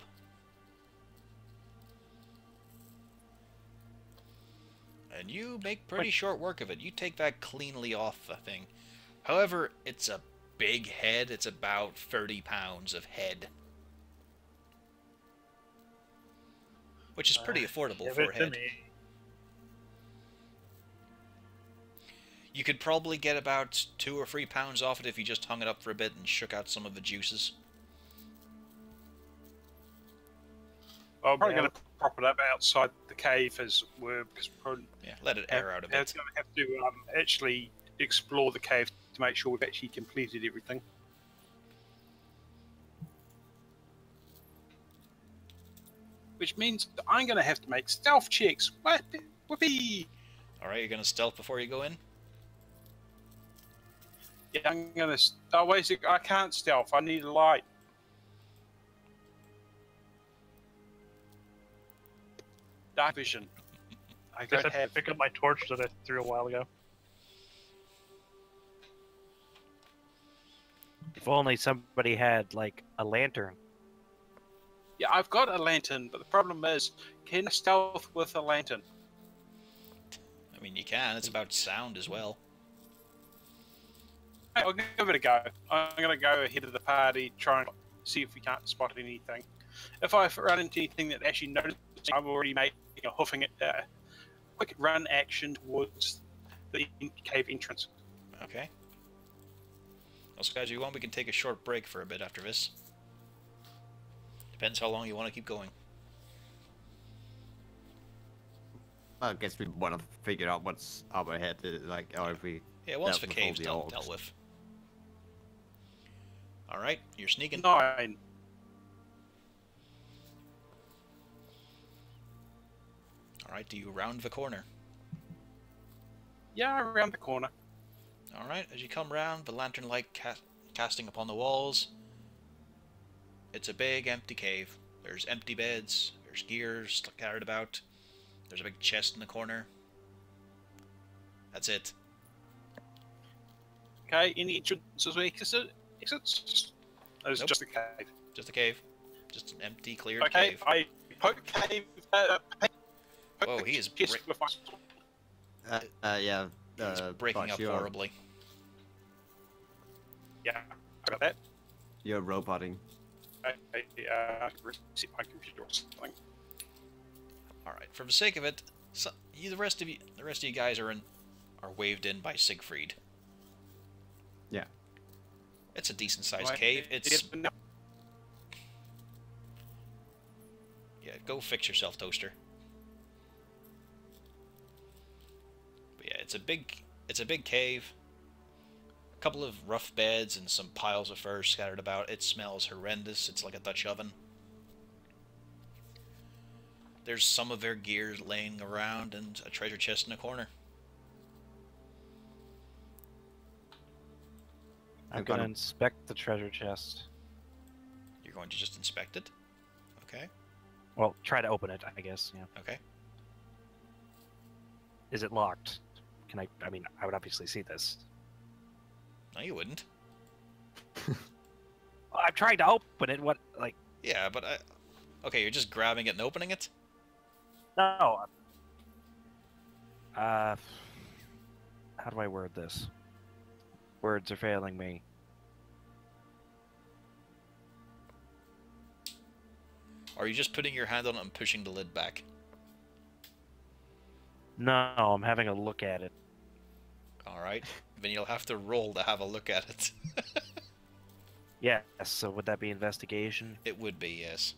And you make pretty short work of it. You take that cleanly off the thing. However, it's a big head. It's about 30 pounds of head. Which is pretty affordable Give for a it to head. me. You could probably get about 2 or 3 pounds off it if you just hung it up for a bit and shook out some of the juices. I'm probably Yeah. going to prop it up outside the cave as we're because Yeah, let it air out a bit. going to have to actually explore the cave to make sure we've actually completed everything. Which means I'm going to have to make stealth checks. Whoopee! Alright, you're gonna stealth before you go in? Yeah, I'm going to... Oh, wait a sec. I can't stealth. I need a light. Dark vision. I Guess don't I have... pick up my torch that I threw a while ago. If only somebody had, like, a lantern. Yeah, I've got a lantern, but the problem is, can I stealth with a lantern? I mean, you can. It's about sound as well. Hey, I'll give it a go. I'm going to go ahead of the party, try and see if we can't spot anything. If I run into anything that actually notices, I'm already making a hoofing it, quick run action towards the cave entrance. Okay. Also, guys, if you want, we can take a short break for a bit after this. Depends how long you want to keep going. I guess we want to figure out what's up ahead, like, or if we. Yeah, once the dealt with all cave's the dealt orcs. with. Alright, you're sneaking. 9. Alright, do you round the corner? Yeah, around the corner. Alright, as you come round, the lantern light casting upon the walls. It's a big empty cave. There's empty beds, there's gears scattered about. There's a big chest in the corner. That's it. Okay, any entrances or exits? That is Nope. just a cave. Just a cave. Just an empty, cleared Okay, cave. I poke cave. Poke Whoa, the he is chest with my sword. Yeah. He's breaking Fox, up you're- horribly. Yeah, I got that. You're roboting. I reset my computer or something. Alright, for the sake of it, the rest of you guys are waved in by Siegfried. Yeah. It's a decent sized Right, cave. It's no, yeah, go fix yourself, Toaster. But yeah, it's a big cave. A couple of rough beds and some piles of fur scattered about. It smells horrendous. It's like a Dutch oven. There's some of their gear laying around and a treasure chest in a corner. I'm gonna inspect the treasure chest. You're going to just inspect it? Okay. Well, try to open it, I guess. Yeah. Okay. Is it locked? Can I? I mean, I would obviously see this. No, you wouldn't. I'm trying to open it. What? Like? Yeah, but okay, you're just grabbing it and opening it? No. How do I word this? Words are failing me. Or are you just putting your hand on it and pushing the lid back? No, I'm having a look at it. Alright. Then you'll have to roll to have a look at it. Yes. So would that be investigation? It would be, yes.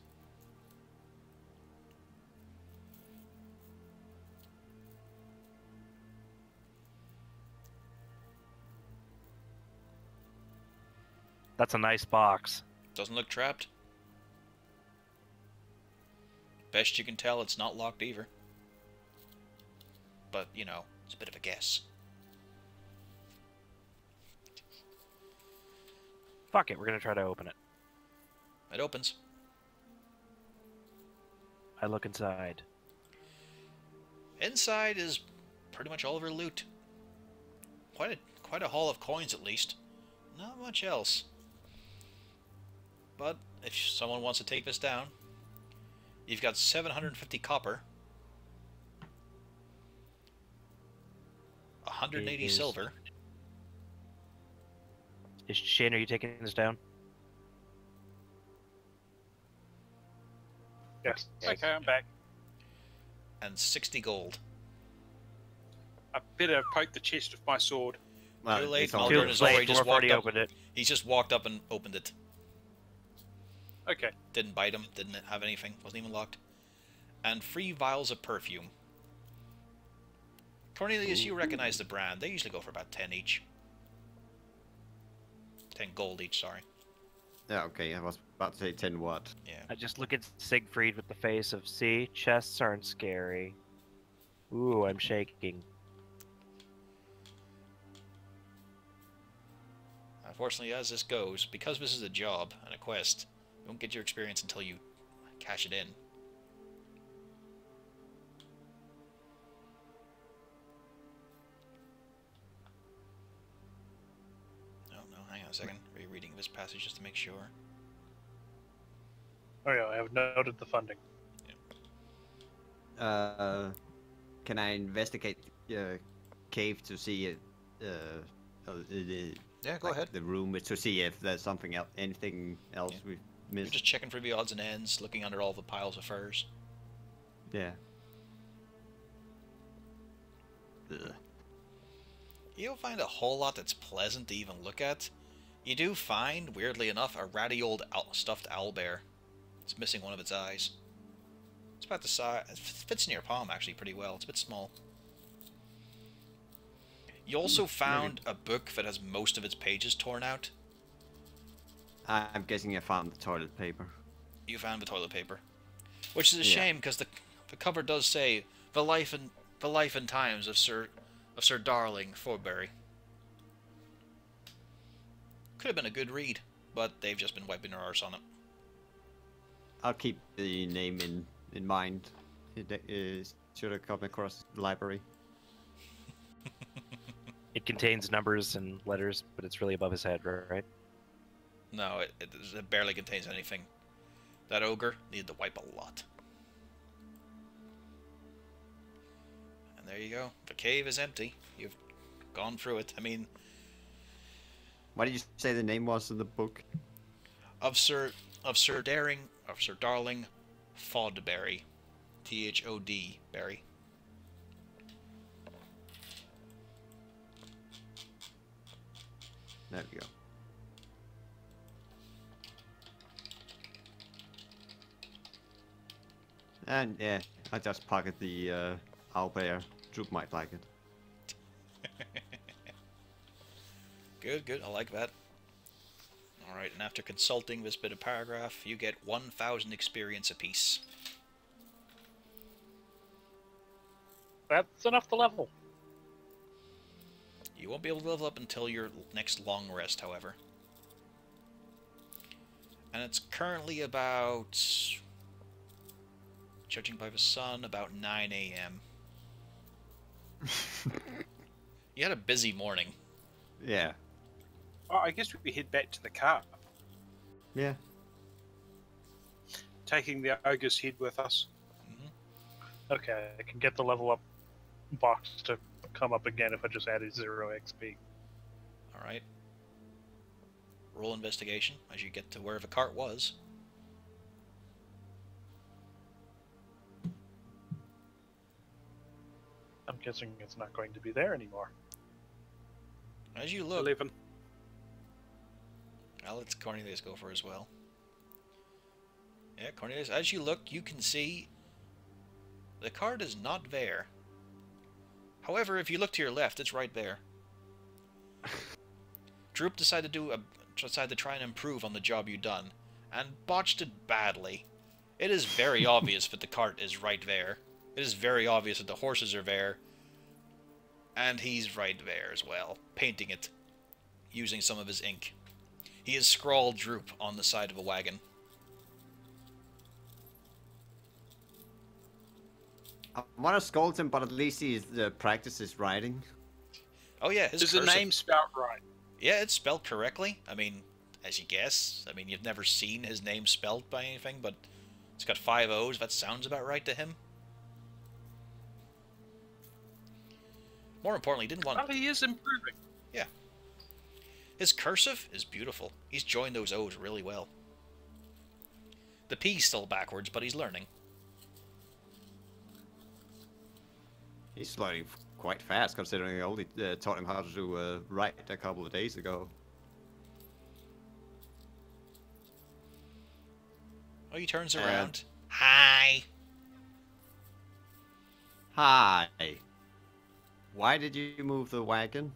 That's a nice box. Doesn't look trapped. Best you can tell, it's not locked either. But, you know, it's a bit of a guess. Fuck it. We're gonna try to open it. It opens. I look inside. Inside is pretty much all of her loot. Quite a haul of coins, at least. Not much else. But if someone wants to take this down, you've got 750 copper, 180 Is- silver. Shane, are you taking this down? Yes. Okay, I'm back. and 60 gold. I better poke the chest with my sword. Well, Too late, it's all Malgorn good. has already just Dwarf already walked up. opened it. He's just walked up and opened it. Okay. Didn't bite him, didn't have anything, wasn't even locked. And 3 vials of perfume. Cornelius, you recognize the brand. They usually go for about 10 each. 10 gold each, sorry. Yeah, okay, I was about to say 10 what? Yeah. I just look at Siegfried with the face of, see, chests aren't scary. Ooh, I'm shaking. Unfortunately, as this goes, because this is a job and a quest, you won't get your experience until you cash it in. Oh, no, hang on a second. Rereading this passage just to make sure. Oh yeah, I have noted the funding. Can I investigate the cave to see it? Yeah, go like ahead. The room to see if there's something else, anything else Yeah. we've You're missed. just checking for the odds and ends, looking under all the piles of furs. Yeah. Ugh. You don't find a whole lot that's pleasant to even look at. You do find, weirdly enough, a ratty old stuffed owlbear. It's missing one of its eyes. It's about the size. It fits in your palm actually pretty well. It's a bit small. You also found a book that has most of its pages torn out. I'm guessing I found the toilet paper. You found the toilet paper, which is a shame because the cover does say the life and times of Sir Darling Forbury. Could have been a good read, but they've just been wiping their arse on it. I'll keep the name in mind. It should have come across the library. It contains numbers and letters, but it's really above his head, right? No, it barely contains anything. That ogre needed to wipe a lot. And there you go. The cave is empty. You've gone through it. I mean... What did you say the name was in the book? Of Sir Darling Fodberry. T-H-O-D, Berry. There we go. And yeah, I just pocket the owlbear. Droop might like it. Good, I like that. Alright, and after consulting this bit of paragraph, you get 1,000 experience apiece. That's enough to level. You won't be able to level up until your next long rest, however. And it's currently about, judging by the sun, about 9 a.m. You had a busy morning. Yeah. Oh, I guess we head back to the cart, Yeah. taking the ogre's head with us. Okay, I can get the level up box to come up again if I just added 0 XP. Alright. Roll investigation as you get to where the cart was. I'm guessing it's not going to be there anymore. As you look, 11. I'll let Cornelius go for as well. Yeah, Cornelius, as you look, you can see the cart is not there. However, if you look to your left, it's right there. Droop decided to try and improve on the job you'd done, and botched it badly. It is very obvious that the cart is right there. It is very obvious that the horses are there, and he's right there as well, painting it, using some of his ink. He has scrawled Droop on the side of a wagon. I want to scold him, but at least he's practices writing. Oh yeah, his Is the cursive. name spelled right? Yeah, it's spelled correctly. I mean, as you guess. I mean, you've never seen his name spelled by anything, but it's got 5 O's. That sounds about right to him. More importantly, he didn't want... Well, he is improving. Yeah. His cursive is beautiful. He's joined those O's really well. The P's still backwards, but he's learning. He's learning quite fast, considering I only taught him how to write a couple of days ago. Oh, he turns around. Hi! Hi. Why did you move the wagon?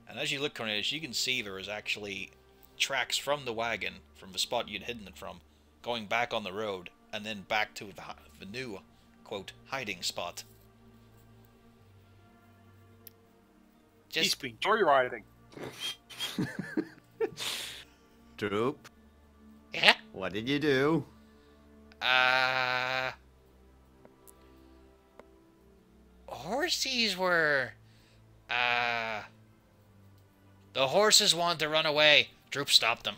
And as you look, Cornelius, you can see there is actually tracks from the wagon, from the spot you'd hidden it from, going back on the road, and then back to the new, quote, hiding spot. He's been joyriding. Droop, Yeah? what did you do? Horsies were, the horses wanted to run away. Droop stopped them.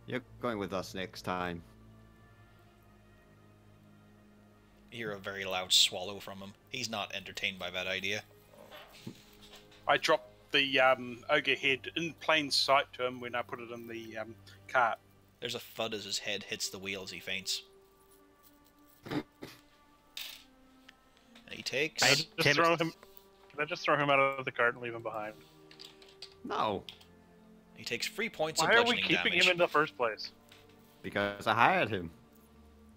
You're going with us next time. You hear a very loud swallow from him. He's not entertained by that idea. I dropped the ogre head in plain sight to him when I put it in the cart. There's a thud as his head hits the wheel as he faints. And he takes... I- Can I just throw him out of the cart and leave him behind? No, He takes 3 points Why of are we bludgeoning keeping damage. him in the first place? because I hired him.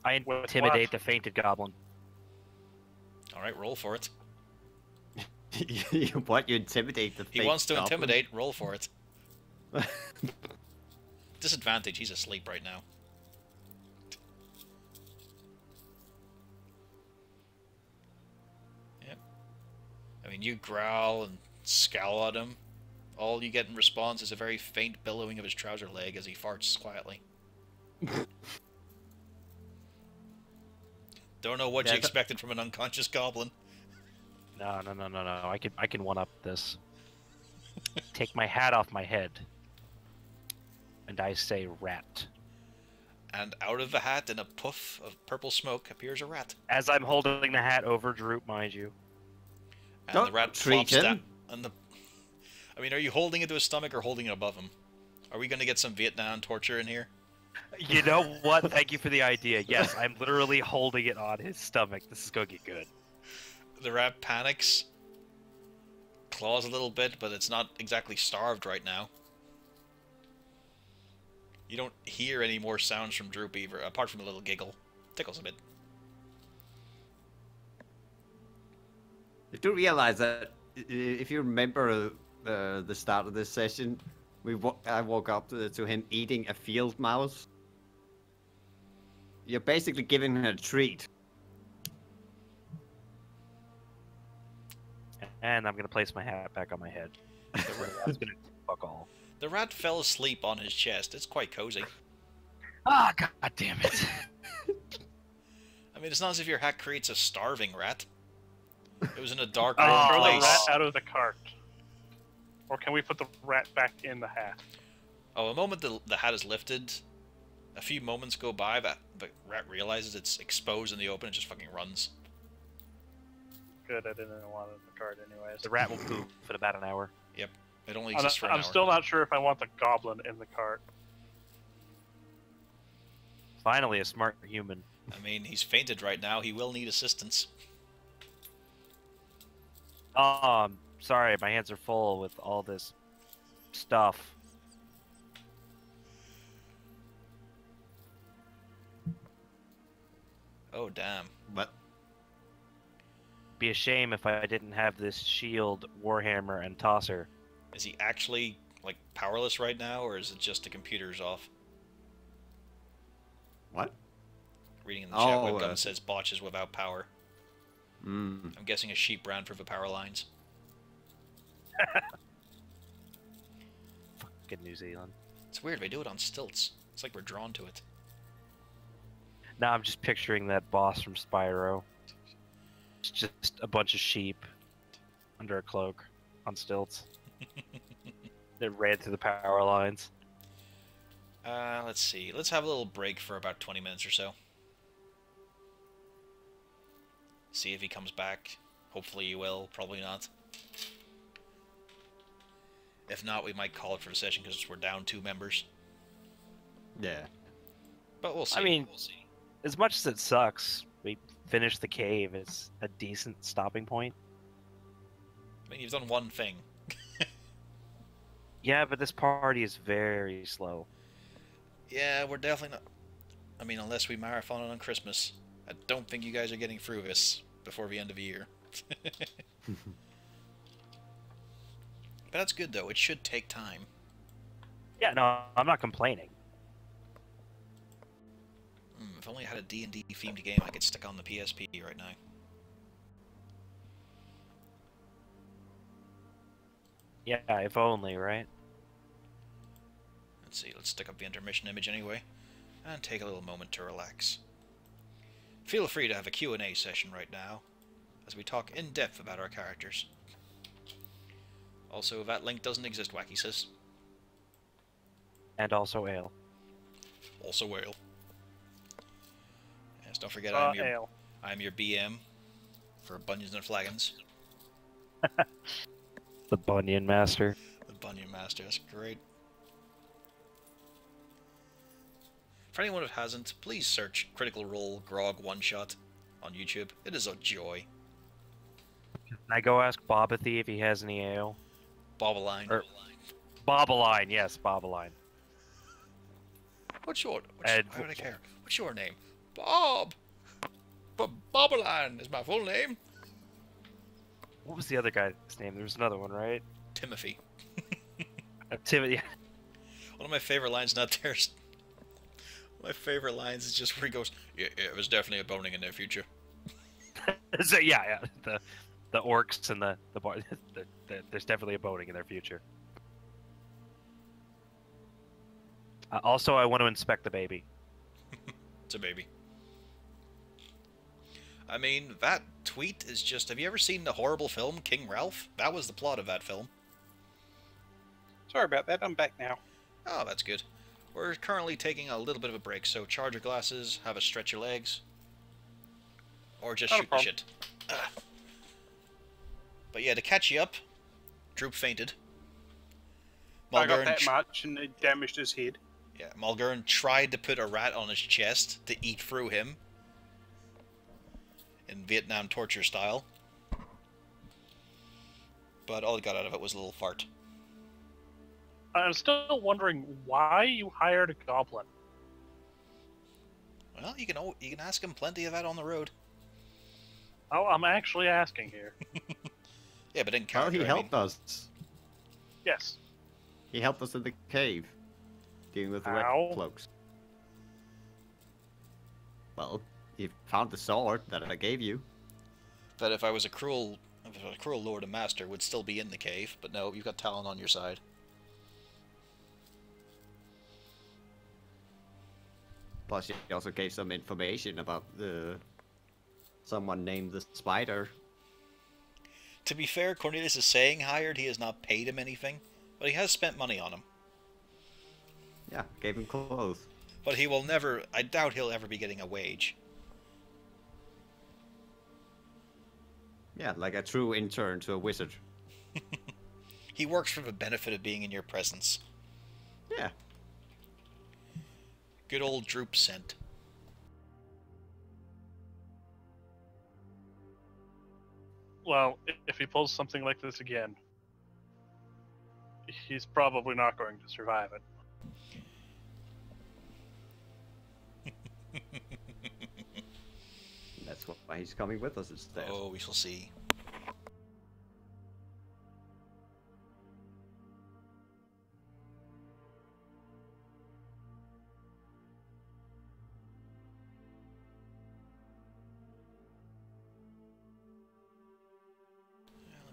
I With intimidate what? the fainted goblin. Alright, roll for it. What, you intimidate the He fake wants to goblin? intimidate, roll for it. Disadvantage, he's asleep right now. Yep. I mean, you growl and scowl at him. All you get in response is a very faint billowing of his trouser leg as he farts quietly. Don't know what Yeah, you expected from an unconscious goblin. No. I can one up this. Take my hat off my head. And I say rat. And out of the hat, in a puff of purple smoke, appears a rat. As I'm holding the hat over Droop, mind you. And Don't the rat treat flops him. down. And the... I mean, are you holding it to his stomach or holding it above him? Are we going to get some Vietnam torture in here? You know what? Thank you for the idea. Yes, I'm literally holding it on his stomach. This is gonna get good. The rat panics, claws a little bit, but it's not exactly starved right now. You don't hear any more sounds from Droop either, apart from a little giggle. Tickles a bit. You do realize that if you remember the start of this session, I woke up to him eating a field mouse. You're basically giving him a treat. And I'm gonna place my hat back on my head. That's gonna fuck all. The rat fell asleep on his chest. It's quite cozy. Ah, god damn it! I mean, it's not as if your hat creates a starving rat. It was in a dark, Oh, warm Throw the place. rat out of the cart. Or can we put the rat back in the hat? Oh, a moment the hat is lifted, a few moments go by, the rat realizes it's exposed in the open and just fucking runs. Good, I didn't want it in the cart anyways. The rat will poop in about an hour. It only exists for an I'm hour. still not sure if I want the goblin in the cart. Finally, a smart human. I mean, he's fainted right now. He will need assistance. Oh, I'm sorry, my hands are full with all this stuff. Oh, damn. But Be a shame if I didn't have this shield, warhammer, and tosser. Is he actually, like, powerless right now, or is it just the computer's off? what? Reading in the chat, Oh, webcam says botches without power. Mm. I'm guessing a sheep brand for the power lines. Fucking New Zealand. It's weird, they do it on stilts. It's like we're drawn to it. Now I'm just picturing that boss from Spyro. It's just a bunch of sheep under a cloak on stilts. That ran through the power lines. Let's see. Let's have a little break for about 20 minutes or so. See if he comes back. Hopefully he will. Probably not. If not, we might call it for the session because we're down 2 members. Yeah. But we'll see. I mean, we'll see. as much as it sucks, we finished the cave. It's a decent stopping point. I mean, you've done one thing. Yeah, but this party is very slow. Yeah, we're definitely not... I mean, unless we marathon it on Christmas. I don't think you guys are getting through this before the end of the year. But that's good, though. It should take time. Yeah, no, I'm not complaining. If only I had a D&D themed game I could stick on the PSP right now. Yeah, if only, right? Let's see, let's stick up the intermission image anyway, and take a little moment to relax. Feel free to have a Q&A session right now, as we talk in depth about our characters. Also, that link doesn't exist, Wacky says. And also ale. Also whale. Yes, don't forget Ale. I'm your BM for Bunions and Flagons. The Bunyan Master. The Bunion Master, that's great. For anyone who hasn't, please search Critical Role Grog One Shot on YouTube. It is a joy. Can I go ask Bobathy if he has any ale? Bobaline. Or- Bobaline, yes, Bobaline. What's your... Ed- why would I care? What's your name? Bob! But Bobaline is my full name. What was the other guy's name? There was another one, right? Timothy. Timothy. One of my favorite lines, not theirs. One of my favorite lines is just where he goes, yeah, it was definitely a boning in their future. So yeah, the orcs and the bar. There's definitely a boating in their future. Also, I want to inspect the baby. It's a baby. I mean, that tweet is just... Have you ever seen the horrible film King Ralph? That was the plot of that film. Sorry about that. I'm back now. Oh, that's good. We're currently taking a little bit of a break, so charge your glasses, have a stretch your legs, or just Not a shoot the problem. shit. But yeah, to catch you up, Droop fainted. I got Mulgurn that much, and it damaged his head. Yeah, Mulgurn tried to put a rat on his chest to eat through him. In Vietnam torture style. But all he got out of it was a little fart. I'm still wondering why you hired a goblin. Well, you can ask him plenty of that on the road. Oh, I'm actually asking here. Yeah, but in Well, character, he helped us. Yes. He helped us in the cave, dealing with the How? red cloaks. Well, he found the sword that I gave you. But if I was a cruel lord and master, would still be in the cave. But no, you've got Talon on your side. Plus, he also gave some information about someone named the Spider. To be fair, Cornelius is saying hired. He has not paid him anything, but he has spent money on him. Yeah, gave him clothes. But he will never... I doubt he'll ever be getting a wage. Yeah, like a true intern to a wizard. He works for the benefit of being in your presence. Yeah. Good old Droop scent. Well, if he pulls something like this again, he's probably not going to survive it. That's why he's coming with us instead. Oh, we shall see.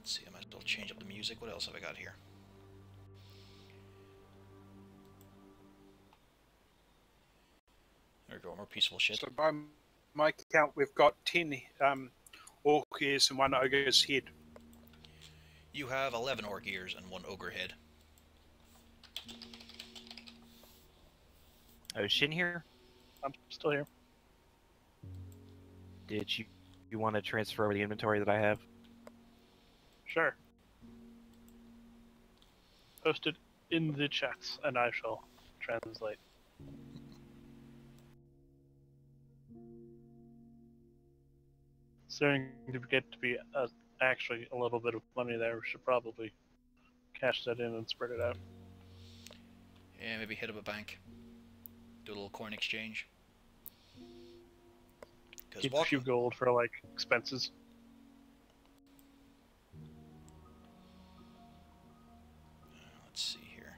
Let's see, I might as well change up the music. What else have I got here? There we go, more peaceful shit. So by my count, we've got 10 orc ears and 1 ogre's head. You have 11 orc ears and 1 ogre head. Oh, is Shin here? I'm still here. Did you want to transfer over the inventory that I have? Sure. Post it in the chats, and I shall translate. Starting to get to be actually a little bit of money there. We should probably cash that in and spread it out. Yeah, maybe hit up a bank. Do a little coin exchange. Because Keep a few gold for like expenses. let's see here.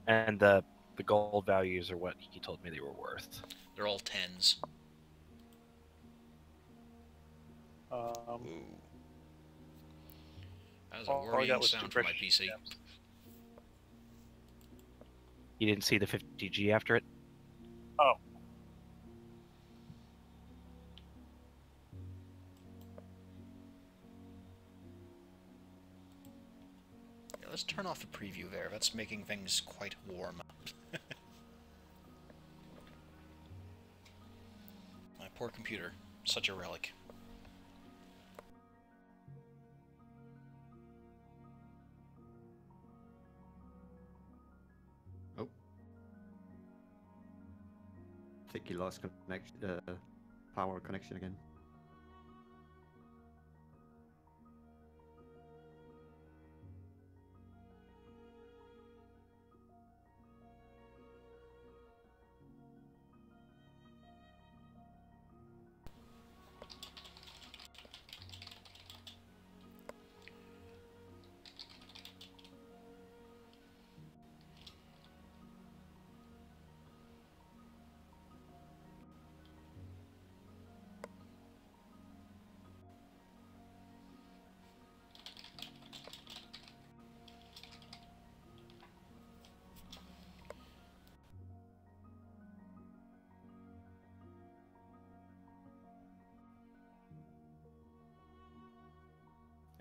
And the gold values are what he told me they were worth. They're all 10s. Ooh. That was a all I worrying got was sound two for my precious PC. gems. You didn't see the 50G after it? Oh, Yeah, let's turn off the preview there. That's making things quite warm. Poor computer. Such a relic. Oh. I think he lost connection, power connection again.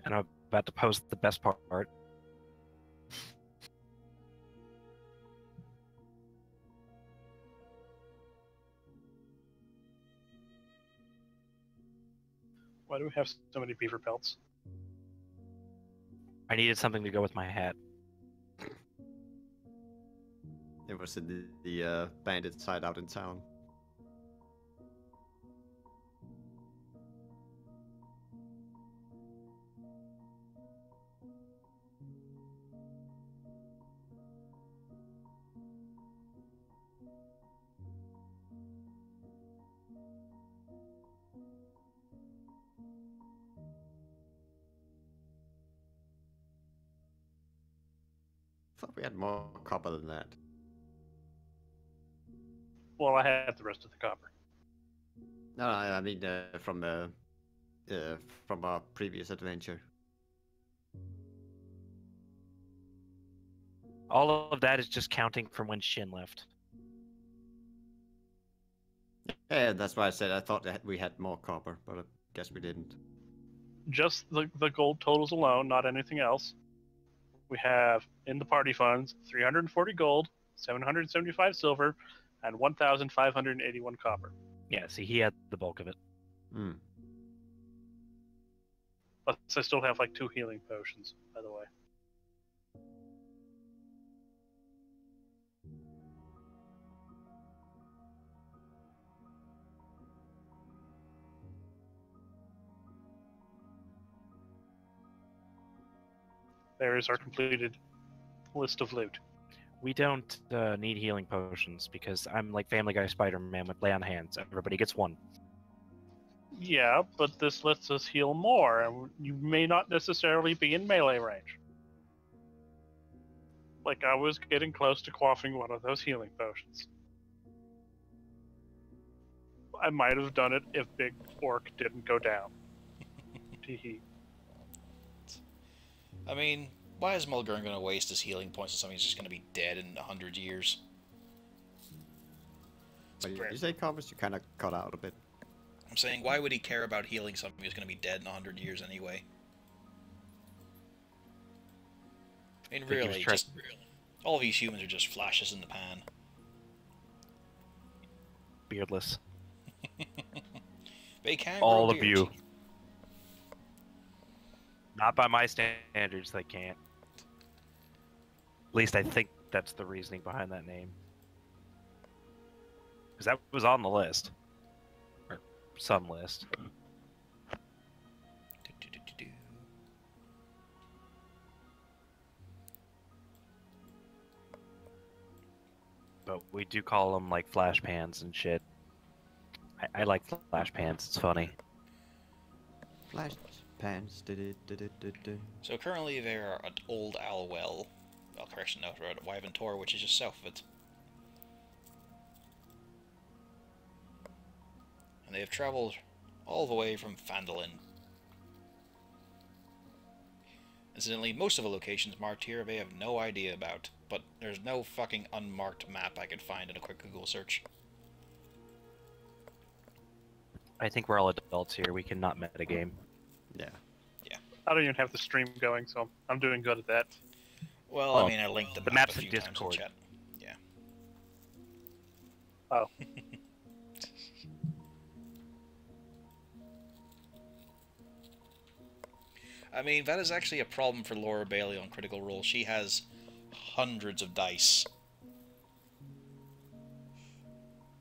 And I'm about to post the best part. Why do we have so many beaver pelts? I needed something to go with my hat. It was in the bandit side out in town. Thought we had more copper than that. Well, I had the rest of the copper. No, I mean from our previous adventure. All of that is just counting from when Shin left. Yeah, that's why I said I thought that we had more copper, but I guess we didn't. Just the gold totals alone, not anything else. We have in the party funds 340 gold, 775 silver, and 1,581 copper. Yeah, see, he had the bulk of it. Hmm. Plus, I still have like 2 healing potions, by the way. There is our completed list of loot. We don't need healing potions because I'm like Family Guy Spider-Man with lay on hands. Everybody gets one. Yeah, but this lets us heal more, and you may not necessarily be in melee range. Like, I was getting close to quaffing one of those healing potions. I might have done it if Big Orc didn't go down. Teehee. I mean, why is Mulgurn going to waste his healing points on something who's just going to be dead in 100 years? But you say comments, you kind of cut out a bit. I'm saying, why would he care about healing something who's going to be dead in 100 years anyway? I mean, really, just all these humans are just flashes in the pan. Beardless. They can All grow of you. beards. Not by my standards, they can't. At least I think that's the reasoning behind that name. Because that was on the list. Or some list. Do-do-do-do-do. But we do call them like flash pans and shit. I like flash pans, it's funny. Flash pans. So currently they're at Old Alwell. Well, correction, no, we're at Wyventor, which is just south of it. And they have travelled all the way from Phendelver. Incidentally, most of the locations marked here they have no idea about, but there's no fucking unmarked map I could find in a quick Google search. I think we're all adults here, we cannot metagame. Yeah. I don't even have the stream going, so I'm doing good at that. Well, Oh, I mean, I linked the the map map's a in few times in Discord. chat. Yeah. Oh. I mean, that is actually a problem for Laura Bailey on Critical Role. She has hundreds of dice.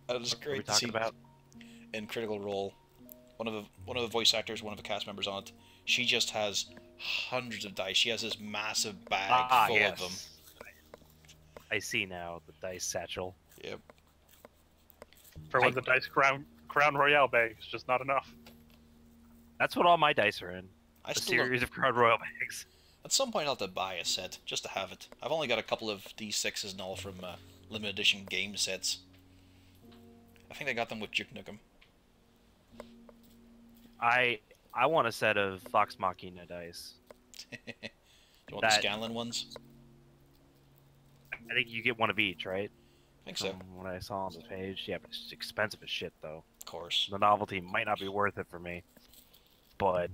That is What are we great to see talking about? in Critical Role. One of the voice actors, one of the cast members on it, she just has hundreds of dice. She has this massive bag full of them. I see now the dice satchel. Yep. For when the dice Crown Royale bag is just not enough. That's what all my dice are in. I A still don't- series of Crown Royal bags. At some point, I'll have to buy a set just to have it. I've only got a couple of D6s and all from limited edition game sets. I think I got them with Duke Nukem. I want a set of Vox Machina dice. Do you want That- the Scanlan ones? I think you get one of each, right? I think so. From what I saw on the page. Yeah, but it's expensive as shit, though. Of course. The novelty might not be worth it for me. But,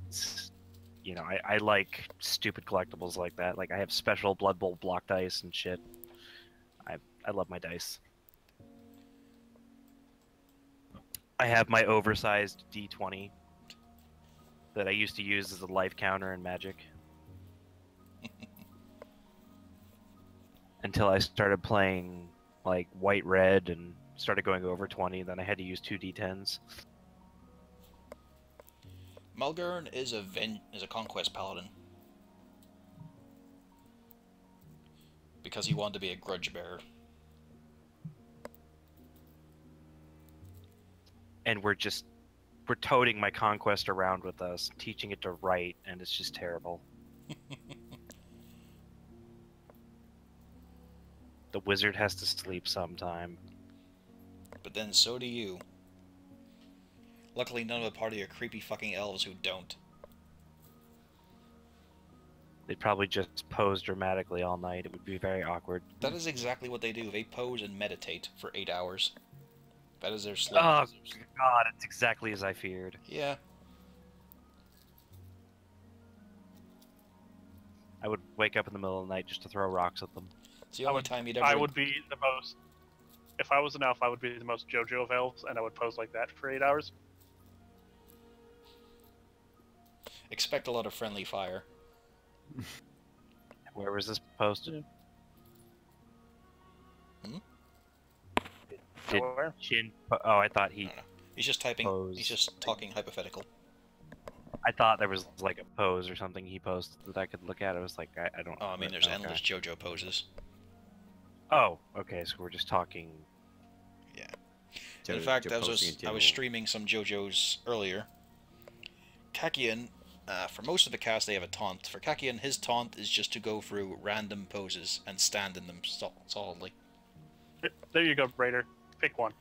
you know, I like stupid collectibles like that. Like, I have special Blood Bowl block dice and shit. I love my dice. I have my oversized D20 that I used to use as a life counter in Magic. Until I started playing, like, white-red and started going over 20, then I had to use 2 D10s. Malgern is a conquest paladin. Because he wanted to be a grudge bearer. And we're toting my conquest around with us, teaching it to write, and it's just terrible. The wizard has to sleep sometime. But then so do you. Luckily, none of the party are creepy fucking elves who don't. They'd probably just pose dramatically all night. It would be very awkward. That is exactly what they do. They pose and meditate for 8 hours. That is their sleep. Oh god, it's exactly as I feared. Yeah. I would wake up in the middle of the night just to throw rocks at them. It's the only time you'd ever... I would be the most. If I was an elf, I would be the most JoJo of elves, and I would pose like that for 8 hours. Expect a lot of friendly fire. Where was this posted? Did Nowhere. Shin? Oh, I thought I he. don't know. He's just typing. Pose. He's just talking hypothetical. I thought there was like a pose or something he posted that I could look at. I was like, I don't. Oh, I mean, there's okay. endless JoJo poses. Oh, okay. So we're just talking. In fact, I was streaming some JoJo's earlier. Kakian, for most of the cast, they have a taunt. For Kakian, his taunt is just to go through random poses and stand in them solidly. There you go, Raider. Pick one.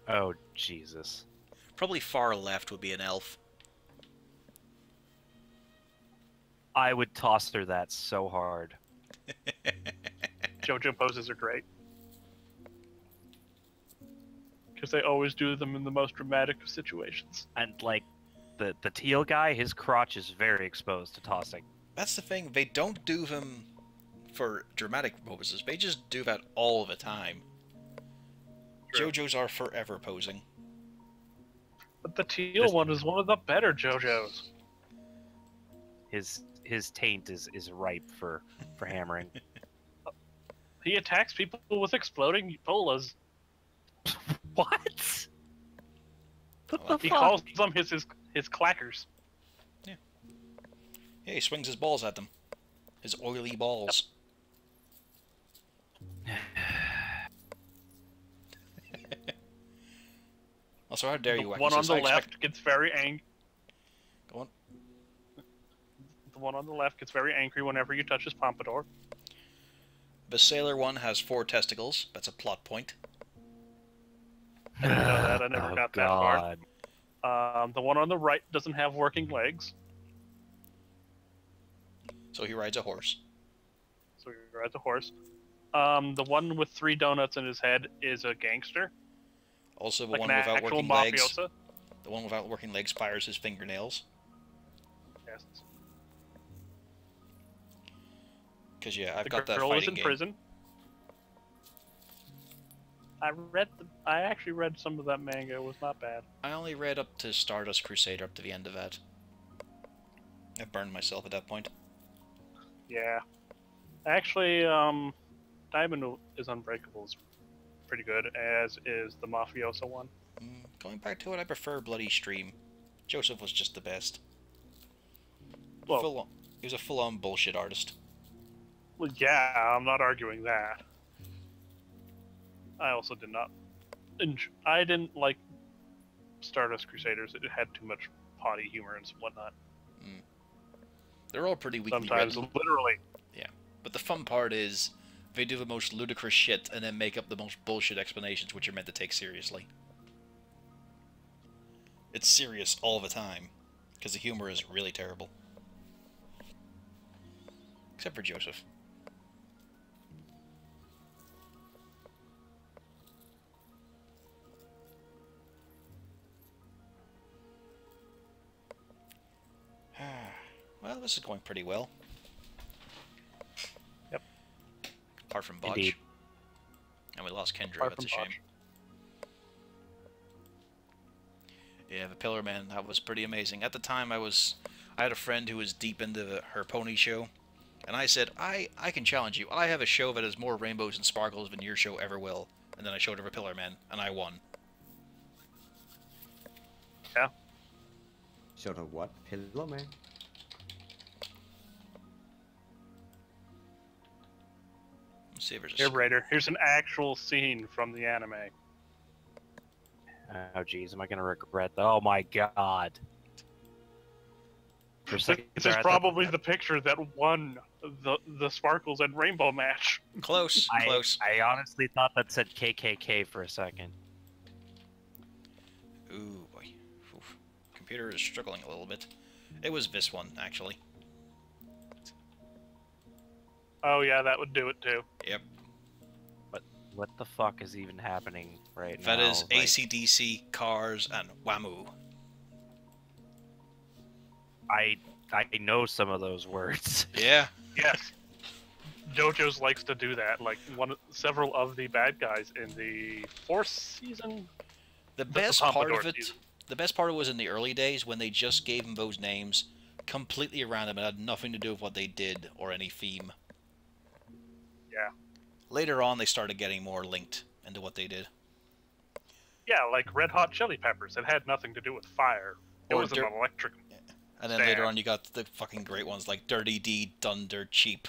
Oh Jesus! Probably far left would be an elf. I would toss her that so hard. JoJo poses are great. Because they always do them in the most dramatic of situations. And like, the teal guy, his crotch is very exposed to tossing. That's the thing. They don't do them for dramatic poses. They just do that all the time. True. JoJo's are forever posing. But the teal one is one of the better JoJos. His taint is ripe for hammering. He attacks people with exploding bolas. What? What the He fuck? calls them his clackers. Yeah, he swings his balls at them. His oily balls. Also, how dare you? The one on the left gets very angry. Go on. The one on the left gets very angry whenever you touch his pompadour. The sailor one has 4 testicles. That's a plot point. I didn't know that. I never got that far. God. The one on the right doesn't have working legs, So he rides a horse. so he rides a horse. The one with 3 donuts in his head is a gangster, Also, the like one an without actual working legs. mafiosa. The one without working legs fires his fingernails. Yes. Because yeah, I've The got that girl is fighting in game. prison. I actually read some of that manga. It was not bad. I only read up to Stardust Crusader, up to the end of that. I burned myself at that point. Yeah. Actually, Diamond is Unbreakable is pretty good, as is the Mafioso one. Going back to it, I prefer Bloody Stream. Joseph was just the best. Well, He was a full-on bullshit artist. well, yeah, I'm not arguing that. I also did not. I didn't like Stardust Crusaders. It had too much potty humor and whatnot. They're all pretty weakly Sometimes, written. literally. Yeah, but the fun part is they do the most ludicrous shit and then make up the most bullshit explanations, which are meant to take seriously. It's serious all the time, because the humor is really terrible. Except for Joseph. Well, this is going pretty well. Yep. Apart from Botch. Indeed. And we lost Kendra, Apart that's a from shame. Yeah, the Pillar Man, that was pretty amazing. At the time, I had a friend who was deep into her pony show, and I said, I can challenge you. I have a show that has more rainbows and sparkles than your show ever will. And then I showed her a Pillar Man, and I won. Yeah. Sort of what? Pillow man? Let's see if there's a... Here, Raider. Here's an actual scene from the anime. Oh, jeez, am I gonna regret that? Oh my god. For a second This there, is I thought probably the picture that won the Sparkles and Rainbow match. Close, close. I honestly thought that said KKK for a second. Ooh, boy. Oof. Computer is struggling a little bit. It was this one, actually. Oh yeah, that would do it too. Yep. What the fuck is even happening right now? That is Like, AC/DC, Cars, and Whamu. I know some of those words. Yeah. Yes. JoJo's likes to do that. Like several of the bad guys in the fourth season. The best part Pompadour of it, season. the best part of it was in the early days when they just gave them those names completely random and had nothing to do with what they did or any theme. Yeah. Later on, they started getting more linked into what they did. Yeah, like Red Hot Chili Peppers. It had nothing to do with fire. It Or was an electric. And then later on, you got the fucking great ones like Dirty D, Dunder, Cheap.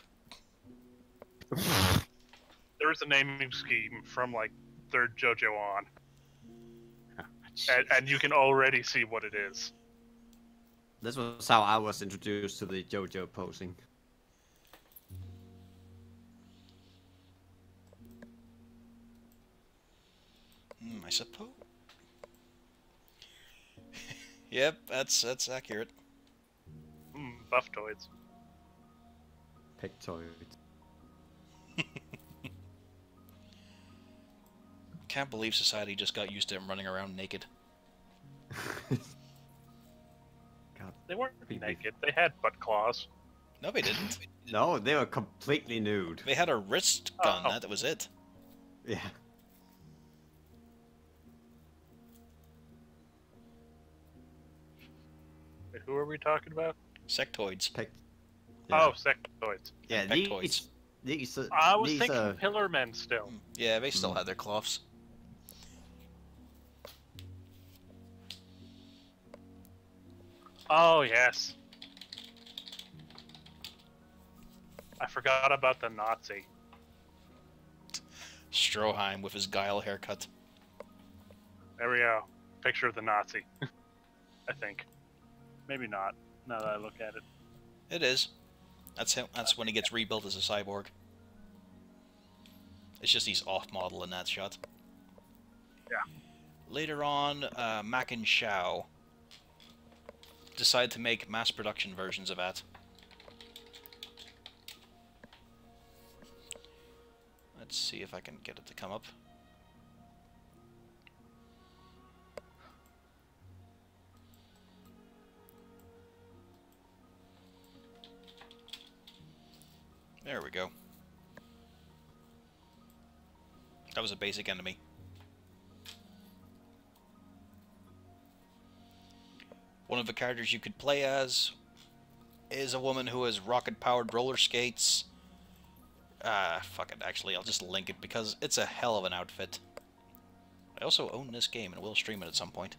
There is a naming scheme from like third JoJo on, and you can already see what it is. This was how I was introduced to the JoJo posing. I suppose. Yep, that's accurate. Bufftoids. Pectoid. Can't believe society just got used to him running around naked. God. They weren't naked. They had butt claws. No, they didn't. No, they were completely nude. They had a wrist gun. Oh. That was it. Yeah. Wait, who are we talking about? Sectoids. Oh, sectoids. Yeah, Pectoids. these I was these, thinking Pillar Men still. Yeah, they still had their cloths. Oh yes. I forgot about the Nazi. Stroheim with his guile haircut. There we go. Picture of the Nazi. I think. Maybe not. Now that I look at it. It is. That's him. That's when he gets rebuilt as a cyborg. It's just he's off model in that shot. Yeah. Later on, Mac and Shao decide to make mass production versions of that. Let's see if I can get it to come up. There we go. That was a basic enemy. One of the characters you could play as is a woman who has rocket-powered roller skates. Fuck it, actually, I'll just link it because it's a hell of an outfit. I also own this game and will stream it at some point.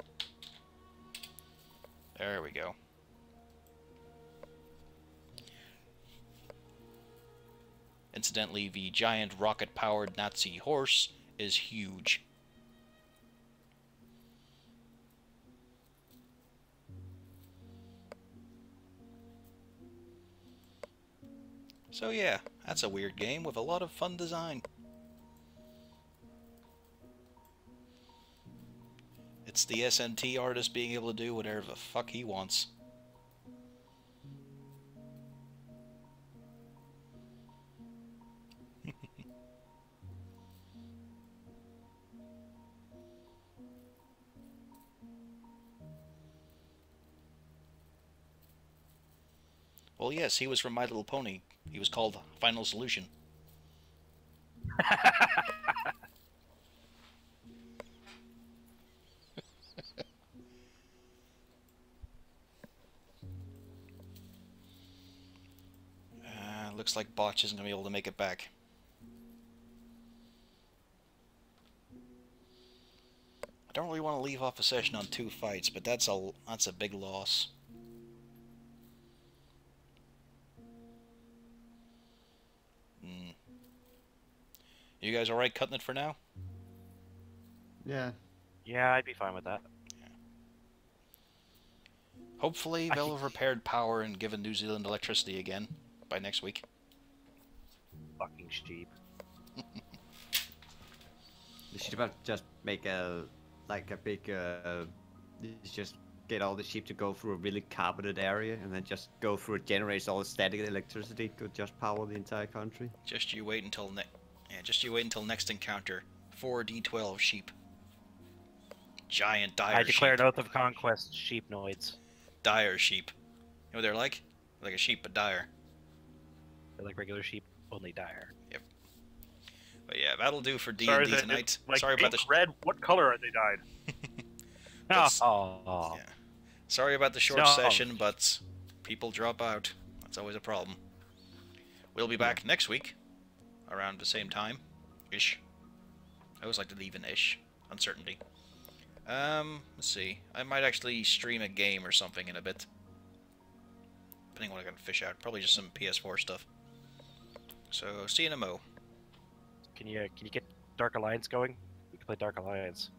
There we go. Incidentally, the giant rocket-powered Nazi horse is huge. So yeah, that's a weird game with a lot of fun design. It's the SMT artist being able to do whatever the fuck he wants. Well, yes, he was from My Little Pony. He was called Final Solution. Looks like Botch isn't going to be able to make it back. I don't really want to leave off a session on 2 fights, but that's a big loss. You guys alright cutting it for now? Yeah. Yeah, I'd be fine with that. Yeah. Hopefully they'll have repaired power and given New Zealand electricity again by next week. Fucking sheep. They should about just make a big just get all the sheep to go through a really carpeted area and then just go through it, generates all the static electricity to just power the entire country. Just you wait until next encounter. 4d12 sheep. Giant dire I declare sheep. an oath of conquest, sheepnoids. Dire sheep. You know what they're like? Like a sheep, but dire. They're like regular sheep, only dire. Yep. But yeah, that'll do for D&D Sorry, tonight. Like Sorry about the red. What color are they dyed? Oh. Yeah. Sorry about the short No. session, but people drop out. That's always a problem. We'll be back next week, around the same time, ish. I always like to leave an ish. Uncertainty. Let's see. I might actually stream a game or something in a bit. Depending on what I can fish out. Probably just some PS4 stuff. So, see you in a mo. Can you get Dark Alliance going? We can play Dark Alliance.